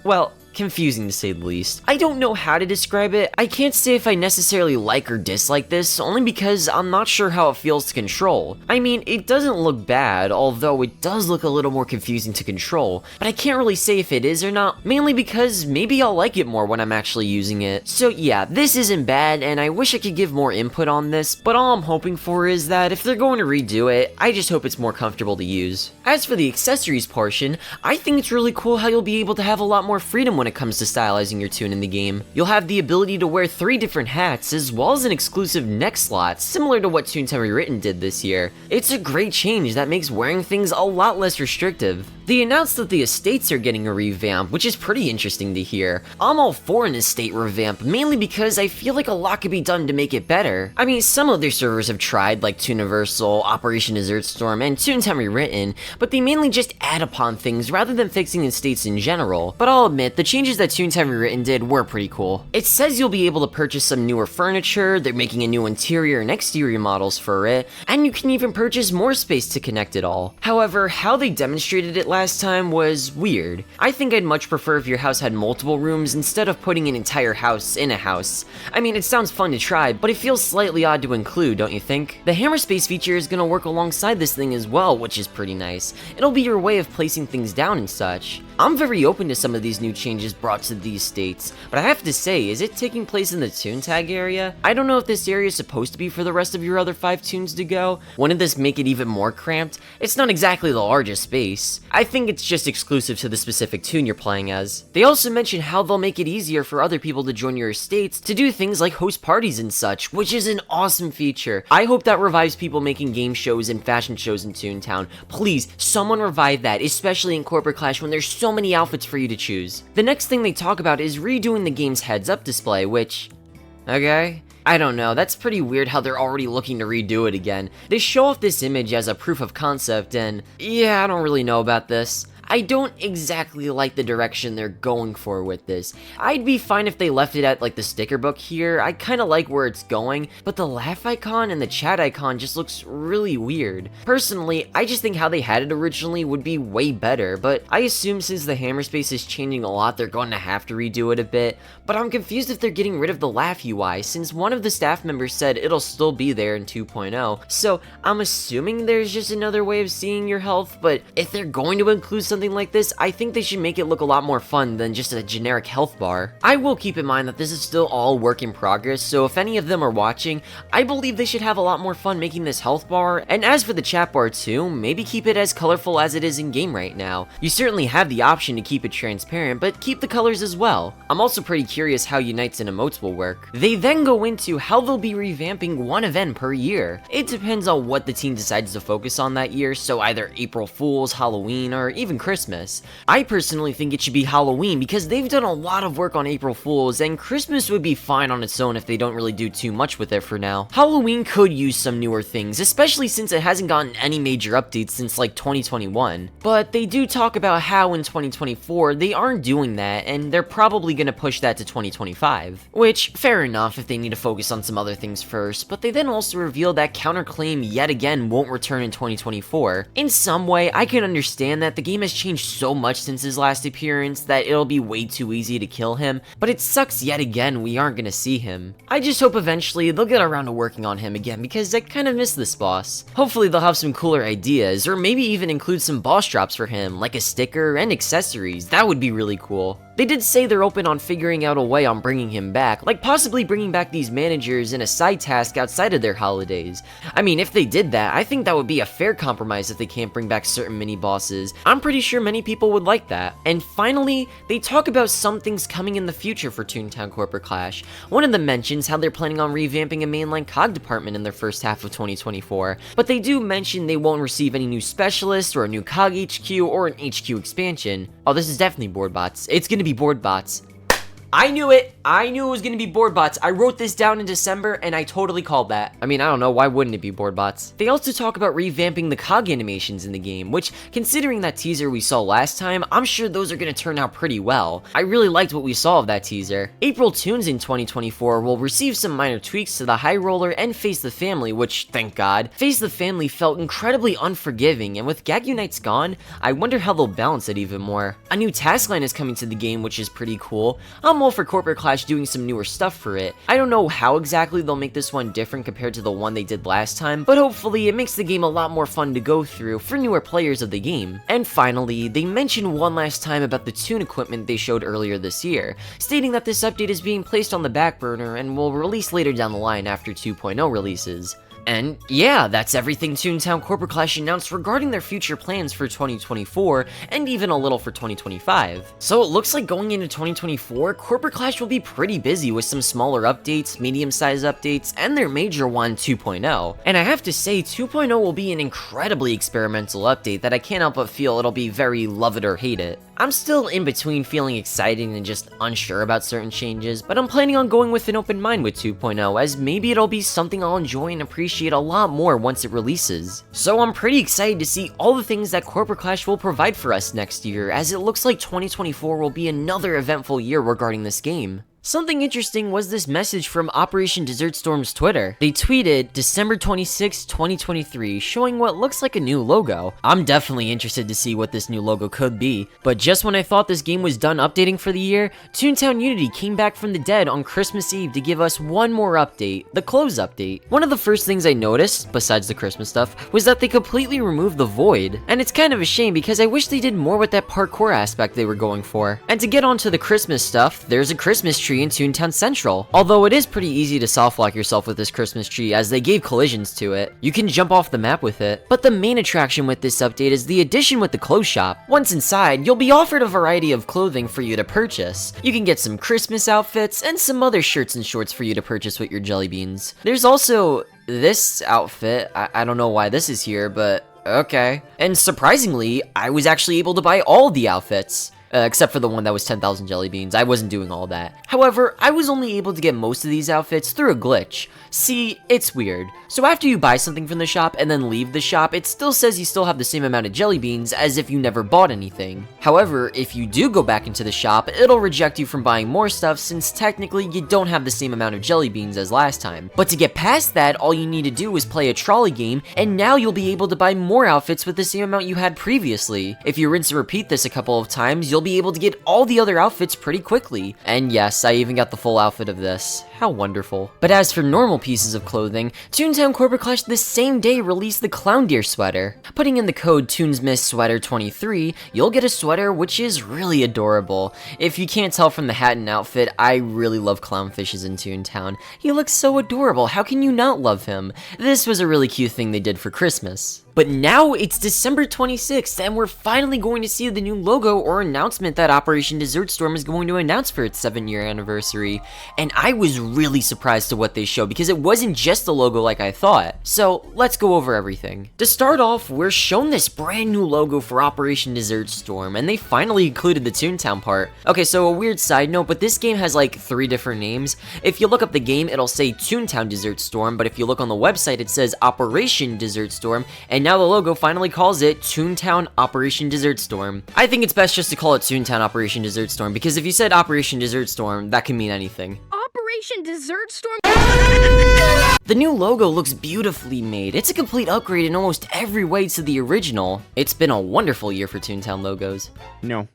well, confusing to say the least. I don't know how to describe it. I can't say if I necessarily like or dislike this, only because I'm not sure how it feels to control. I mean, it doesn't look bad, although it does look a little more confusing to control, but I can't really say if it is or not, mainly because maybe I'll like it more when I'm actually using it. So yeah, this isn't bad, and I wish I could give more input on this, but all I'm hoping for is that if they're going to redo it, I just hope it's more comfortable to use. As for the accessories portion, I think it's really cool how you'll be able to have a lot more freedom when it comes to stylizing your tune in the game. You'll have the ability to wear 3 different hats, as well as an exclusive neck slot, similar to what Toontown Rewritten did this year. It's a great change that makes wearing things a lot less restrictive. They announced that the estates are getting a revamp, which is pretty interesting to hear. I'm all for an estate revamp, mainly because I feel like a lot could be done to make it better. I mean, some other servers have tried, like Tooniversal, Operation Desert Storm, and Toontown Rewritten, but they mainly just add upon things rather than fixing estates in general. But I'll admit, the changes that Toontown Rewritten did were pretty cool. It says you'll be able to purchase some newer furniture, they're making a new interior and exterior models for it, and you can even purchase more space to connect it all. However, how they demonstrated it last time was weird. I think I'd much prefer if your house had multiple rooms instead of putting an entire house in a house. I mean, it sounds fun to try, but it feels slightly odd to include, don't you think? The hammer space feature is gonna work alongside this thing as well, which is pretty nice. It'll be your way of placing things down and such. I'm very open to some of these new changes brought to these states, but I have to say, is it taking place in the Toon Tag area? I don't know if this area is supposed to be for the rest of your other 5 tunes to go. Wouldn't this make it even more cramped? It's not exactly the largest space. I think it's just exclusive to the specific tune you're playing as. They also mention how they'll make it easier for other people to join your estates to do things like host parties and such, which is an awesome feature. I hope that revives people making game shows and fashion shows in Toontown. Please, someone revive that, especially in Corporate Clash when there's so many outfits for you to choose. The next thing they talk about is redoing the game's heads-up display, which, okay, I don't know, that's pretty weird how they're already looking to redo it again. They show off this image as a proof of concept, and yeah, I don't really know about this. I don't exactly like the direction they're going for with this. I'd be fine if they left it at like the sticker book here. I kind of like where it's going, but the laugh icon and the chat icon just looks really weird. Personally, I just think how they had it originally would be way better, but I assume since the hammer space is changing a lot, they're going to have to redo it a bit. But I'm confused if they're getting rid of the laugh UI, since one of the staff members said it'll still be there in 2.0. So I'm assuming there's just another way of seeing your health, but if they're going to include something like this, I think they should make it look a lot more fun than just a generic health bar. I will keep in mind that this is still all work in progress, so if any of them are watching, I believe they should have a lot more fun making this health bar. And as for the chat bar too, maybe keep it as colorful as it is in game right now. You certainly have the option to keep it transparent, but keep the colors as well. I'm also pretty curious how unites and emotes will work. They then go into how they'll be revamping one event per year. It depends on what the team decides to focus on that year, so either April Fool's, Halloween, or even Christmas. I personally think it should be Halloween because they've done a lot of work on April Fool's, and Christmas would be fine on its own if they don't really do too much with it for now. Halloween could use some newer things, especially since it hasn't gotten any major updates since like 2021. But they do talk about how in 2024 they aren't doing that, and they're probably gonna push that to 2025. Which, fair enough if they need to focus on some other things first, but they then also revealed that Counterclaim yet again won't return in 2024. In some way, I can understand that the game has changed so much since his last appearance that it'll be way too easy to kill him, but it sucks yet again we aren't gonna see him. I just hope eventually they'll get around to working on him again because I kind of miss this boss. Hopefully they'll have some cooler ideas, or maybe even include some boss drops for him, like a sticker and accessories. That would be really cool. They did say they're open on figuring out a way on bringing him back, like possibly bringing back these managers in a side task outside of their holidays. I mean, if they did that, I think that would be a fair compromise if they can't bring back certain mini-bosses. I'm pretty sure many people would like that. And finally, they talk about some things coming in the future for Toontown Corporate Clash. One of them mentions how they're planning on revamping a mainline COG department in their first half of 2024, but they do mention they won't receive any new specialists or a new COG HQ or an HQ expansion. Oh, this is definitely board bots. It's gonna be board bots. I knew it! I knew it was gonna be board bots. I wrote this down in December and I totally called that. I mean, I don't know, why wouldn't it be board bots? They also talk about revamping the COG animations in the game, which, considering that teaser we saw last time, I'm sure those are gonna turn out pretty well. I really liked what we saw of that teaser. April Toons in 2024 will receive some minor tweaks to the High Roller and Face the Family, which, thank God, Face the Family felt incredibly unforgiving, and with Gag Unite's gone, I wonder how they'll balance it even more. A new task line is coming to the game, which is pretty cool. I'm all for Corporate Clash doing some newer stuff for it. I don't know how exactly they'll make this one different compared to the one they did last time, but hopefully it makes the game a lot more fun to go through for newer players of the game. And finally, they mentioned one last time about the Toon equipment they showed earlier this year, stating that this update is being placed on the back burner and will release later down the line after 2.0 releases. And yeah, that's everything Toontown Corporate Clash announced regarding their future plans for 2024, and even a little for 2025. So it looks like going into 2024, Corporate Clash will be pretty busy with some smaller updates, medium-sized updates, and their major one, 2.0. And I have to say, 2.0 will be an incredibly experimental update that I can't help but feel it'll be very love it or hate it. I'm still in between feeling excited and just unsure about certain changes, but I'm planning on going with an open mind with 2.0, as maybe it'll be something I'll enjoy and appreciate a lot more once it releases. So I'm pretty excited to see all the things that Corporate Clash will provide for us next year, as it looks like 2024 will be another eventful year regarding this game. Something interesting was this message from Operation Desert Storm's Twitter. They tweeted December 26, 2023, showing what looks like a new logo. I'm definitely interested to see what this new logo could be, but just when I thought this game was done updating for the year, Toontown Community came back from the dead on Christmas Eve to give us one more update, the close update. One of the first things I noticed, besides the Christmas stuff, was that they completely removed the void, and it's kind of a shame because I wish they did more with that parkour aspect they were going for. And to get onto the Christmas stuff, there's a Christmas tree in Toontown Central. Although it is pretty easy to soft lock yourself with this Christmas tree as they gave collisions to it. You can jump off the map with it. But the main attraction with this update is the addition with the clothes shop. Once inside, you'll be offered a variety of clothing for you to purchase. You can get some Christmas outfits and some other shirts and shorts for you to purchase with your jelly beans. There's also this outfit. I don't know why this is here, but okay. And surprisingly, I was actually able to buy all the outfits. except for the one that was 10,000 jelly beans. I wasn't doing all that. However, I was only able to get most of these outfits through a glitch. See, it's weird. So after you buy something from the shop and then leave the shop, it still says you still have the same amount of jelly beans as if you never bought anything. However, if you do go back into the shop, it'll reject you from buying more stuff since technically you don't have the same amount of jelly beans as last time. But to get past that, all you need to do is play a trolley game, and now you'll be able to buy more outfits with the same amount you had previously. If you rinse and repeat this a couple of times, you'll be able to get all the other outfits pretty quickly. And yes, I even got the full outfit of this. How wonderful. But as for normal pieces of clothing, Toontown Corporate Clash the same day released the Clown Deer sweater. Putting in the code ToonsMissSweater23, you'll get a sweater which is really adorable. If you can't tell from the hat and outfit, I really love clownfishes in Toontown. He looks so adorable, how can you not love him? This was a really cute thing they did for Christmas. But now it's December 26th, and we're finally going to see the new logo or announcement that Operation Dessert Storm is going to announce for its 7-year anniversary. And I was really surprised to what they showed because it wasn't just the logo like I thought. So let's go over everything. To start off, we're shown this brand new logo for Operation Dessert Storm, and they finally included the Toontown part. Okay, so a weird side note, but this game has like 3 different names. If you look up the game, it'll say Toontown Dessert Storm, but if you look on the website, it says Operation Dessert Storm, and now the logo finally calls it Toontown Operation Dessert Storm. I think it's best just to call it Toontown Operation Dessert Storm, because if you said Operation Dessert Storm, that could mean anything. Operation Dessert Storm? The new logo looks beautifully made. It's a complete upgrade in almost every way to the original. It's been a wonderful year for Toontown logos. No,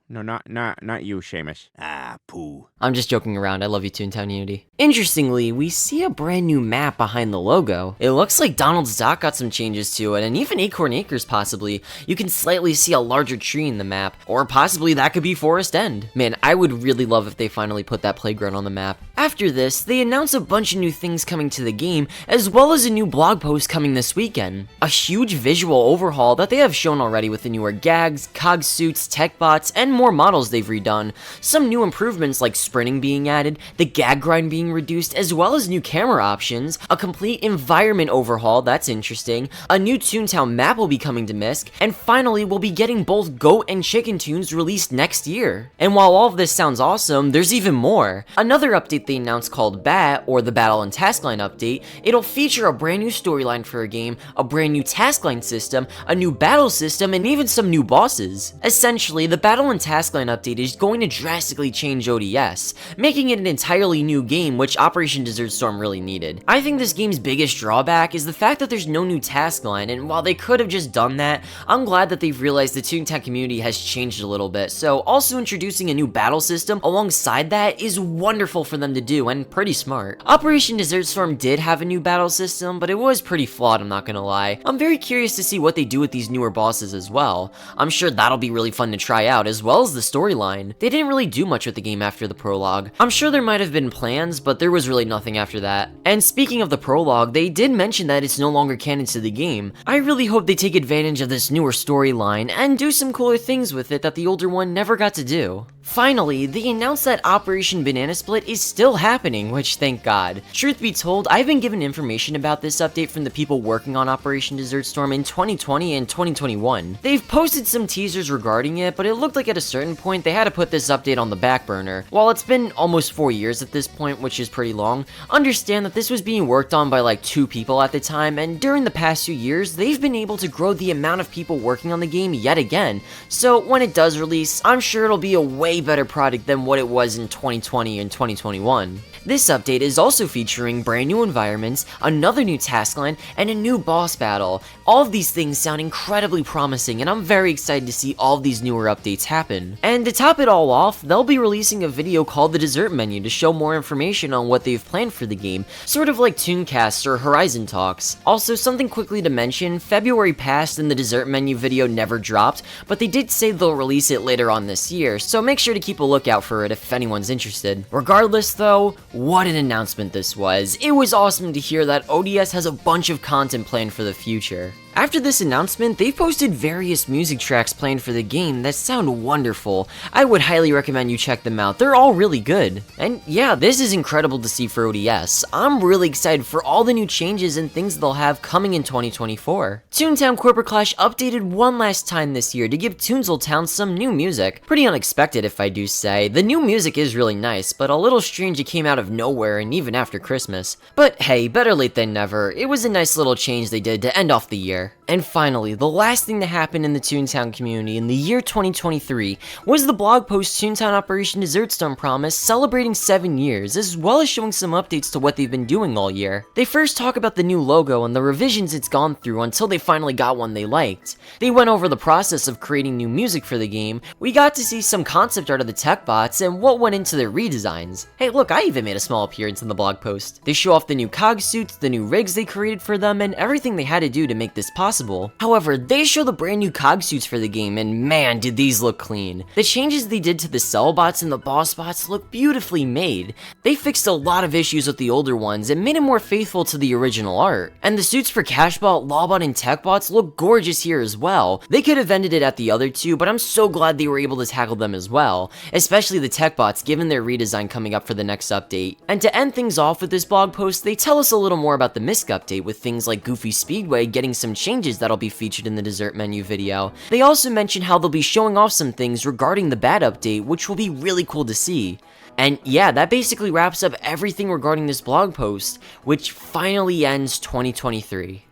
not you, Seamus. Ah, poo. I'm just joking around, I love you Toontown Unity. Interestingly, we see a brand new map behind the logo. It looks like Donald's Dock got some changes to it, and even Acorn Acres possibly. You can slightly see a larger tree in the map, or possibly that could be Forest End. Man, I would really love if they finally put that playground on the map. After this, they announced a bunch of new things coming to the game, as well as a new blog post coming this weekend. A huge visual overhaul that they have shown already with the newer gags, cog suits, tech bots, and more models they've redone. Some new improvements like sprinting being added, the gag grind being reduced, as well as new camera options, a complete environment overhaul, that's interesting, a new Toontown map will be coming to Misk, and finally we'll be getting both goat and chicken tunes released next year. And while all of this sounds awesome, there's even more. Another update they announced called BAT, or the Battle and Task Line update, it'll feature a brand new storyline for a game, a brand new task line system, a new battle system, and even some new bosses. Essentially, the Battle and Task Line update is going to drastically change ODS, making it an entirely new game, which Operation Dessert Storm really needed. I think this game's biggest drawback is the fact that there's no new task line, and while they could have just done that, I'm glad that they've realized the Toontown community has changed a little bit, so also introducing a new battle system alongside that is wonderful for them to do, and pretty smart. Operation Dessert Storm did have a new battle system, but it was pretty flawed, I'm not gonna lie. I'm very curious to see what they do with these newer bosses as well. I'm sure that'll be really fun to try out, as well as the storyline. They didn't really do much with the game after the prologue. I'm sure there might have been plans, but there was really nothing after that. And speaking of the prologue, they did mention that it's no longer canon to the game. I really hope they take advantage of this newer storyline and do some cooler things with it that the older one never got to do. Finally, they announced that Operation Banana Split is still happening, which thank God. Truth be told, I've been given information about this update from the people working on Operation Dessert Storm in 2020 and 2021. They've posted some teasers regarding it, but it looked like at a certain point they had to put this update on the back burner. While it's been almost 4 years at this point, which is pretty long, understand that this was being worked on by like 2 people at the time, and during the past few years, they've been able to grow the amount of people working on the game yet again. So when it does release, I'm sure it'll be a way better product than what it was in 2020 and 2021. This update is also featuring brand new environments, another new task line, and a new boss battle. All of these things sound incredibly promising, and I'm very excited to see all of these newer updates happen. And to top it all off, they'll be releasing a video called the Dessert Menu to show more information on what they've planned for the game, sort of like Tooncasts or Horizon Talks. Also, something quickly to mention, February passed and the Dessert Menu video never dropped, but they did say they'll release it later on this year, so make sure to keep a lookout for it if anyone's interested. Regardless though, what an announcement this was. It was awesome to hear that ODS has a bunch of content planned for the future. After this announcement, they've posted various music tracks planned for the game that sound wonderful. I would highly recommend you check them out, they're all really good. And yeah, this is incredible to see for ODS. I'm really excited for all the new changes and things they'll have coming in 2024. Toontown Corporate Clash updated one last time this year to give Toontown some new music. Pretty unexpected if I do say. The new music is really nice, but a little strange it came out of nowhere and even after Christmas. But hey, better late than never. It was a nice little change they did to end off the year. And finally, the last thing to happen in the Toontown community in the year 2023 was the blog post Toontown Operation Desert Storm Promise celebrating 7 years, as well as showing some updates to what they've been doing all year. They first talk about the new logo and the revisions it's gone through until they finally got one they liked. They went over the process of creating new music for the game, we got to see some concept art of the tech bots and what went into their redesigns. Hey look, I even made a small appearance in the blog post. They show off the new cog suits, the new rigs they created for them, and everything they had to do to make this possible. However, they show the brand new cog suits for the game, and man did these look clean. The changes they did to the cell bots and the boss bots look beautifully made. They fixed a lot of issues with the older ones and made it more faithful to the original art. And the suits for Cashbot, Lawbot, and Techbots look gorgeous here as well. They could have ended it at the other two, but I'm so glad they were able to tackle them as well, especially the Techbots given their redesign coming up for the next update. And to end things off with this blog post, they tell us a little more about the MISC update with things like Goofy Speedway getting some changes that'll be featured in the dessert menu video. They also mention how they'll be showing off some things regarding the bad update, which will be really cool to see. And yeah, that basically wraps up everything regarding this blog post, which finally ends 2023.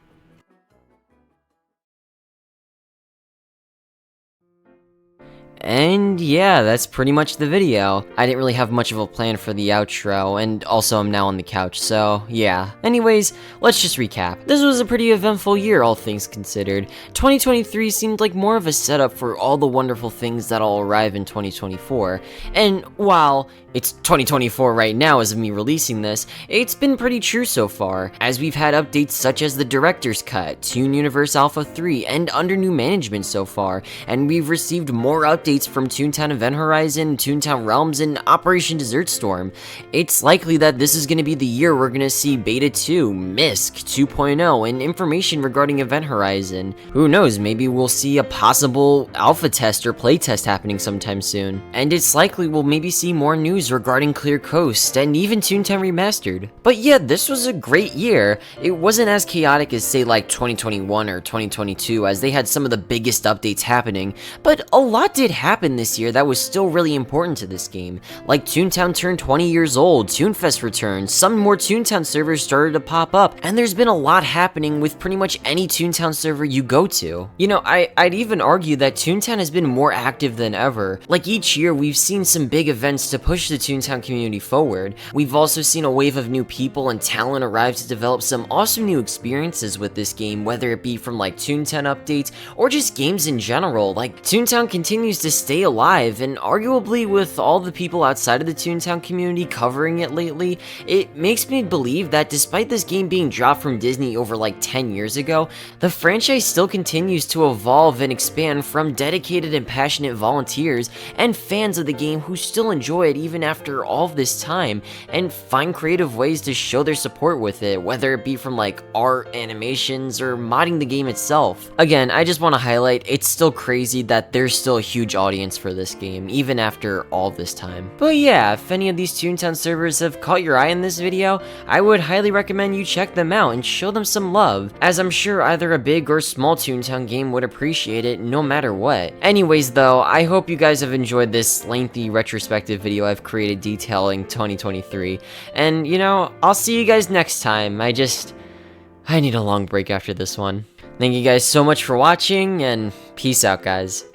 And yeah, that's pretty much the video. I didn't really have much of a plan for the outro, and also I'm now on the couch, so yeah. Anyways, let's just recap. This was a pretty eventful year, all things considered. 2023 seemed like more of a setup for all the wonderful things that'll arrive in 2024. And while it's 2024 right now as of me releasing this, it's been pretty true so far, as we've had updates such as the Director's Cut, Toon Universe Alpha 3, and under new management so far, and we've received more updates from Toontown Event Horizon, Toontown Realms, and Operation Desert Storm. It's likely that this is going to be the year we're going to see Beta 2, MISC 2.0, and information regarding Event Horizon. Who knows, maybe we'll see a possible alpha test or playtest happening sometime soon. And it's likely we'll maybe see more news regarding Clear Coast, and even Toontown Remastered. But yeah, this was a great year. It wasn't as chaotic as say like 2021 or 2022, as they had some of the biggest updates happening, but a lot did happen this year that was still really important to this game. Like Toontown turned 20 years old, Toonfest returned, some more Toontown servers started to pop up, and there's been a lot happening with pretty much any Toontown server you go to. You know, I'd even argue that Toontown has been more active than ever. Like each year we've seen some big events to push the Toontown community forward. We've also seen a wave of new people and talent arrive to develop some awesome new experiences with this game, whether it be from like Toontown updates or just games in general. Like Toontown continues to stay alive, and arguably with all the people outside of the Toontown community covering it lately, it makes me believe that despite this game being dropped from Disney over like 10 years ago, the franchise still continues to evolve and expand from dedicated and passionate volunteers and fans of the game who still enjoy it even after all of this time, and find creative ways to show their support with it, whether it be from like art, animations, or modding the game itself. Again, I just want to highlight, it's still crazy that there's still a huge audience for this game, even after all this time. But yeah, if any of these Toontown servers have caught your eye in this video, I would highly recommend you check them out and show them some love, as I'm sure either a big or small Toontown game would appreciate it no matter what. Anyways though, I hope you guys have enjoyed this lengthy retrospective video I've created detailing 2023, and you know, I'll see you guys next time. I need a long break after this one. Thank you guys so much for watching, and peace out guys.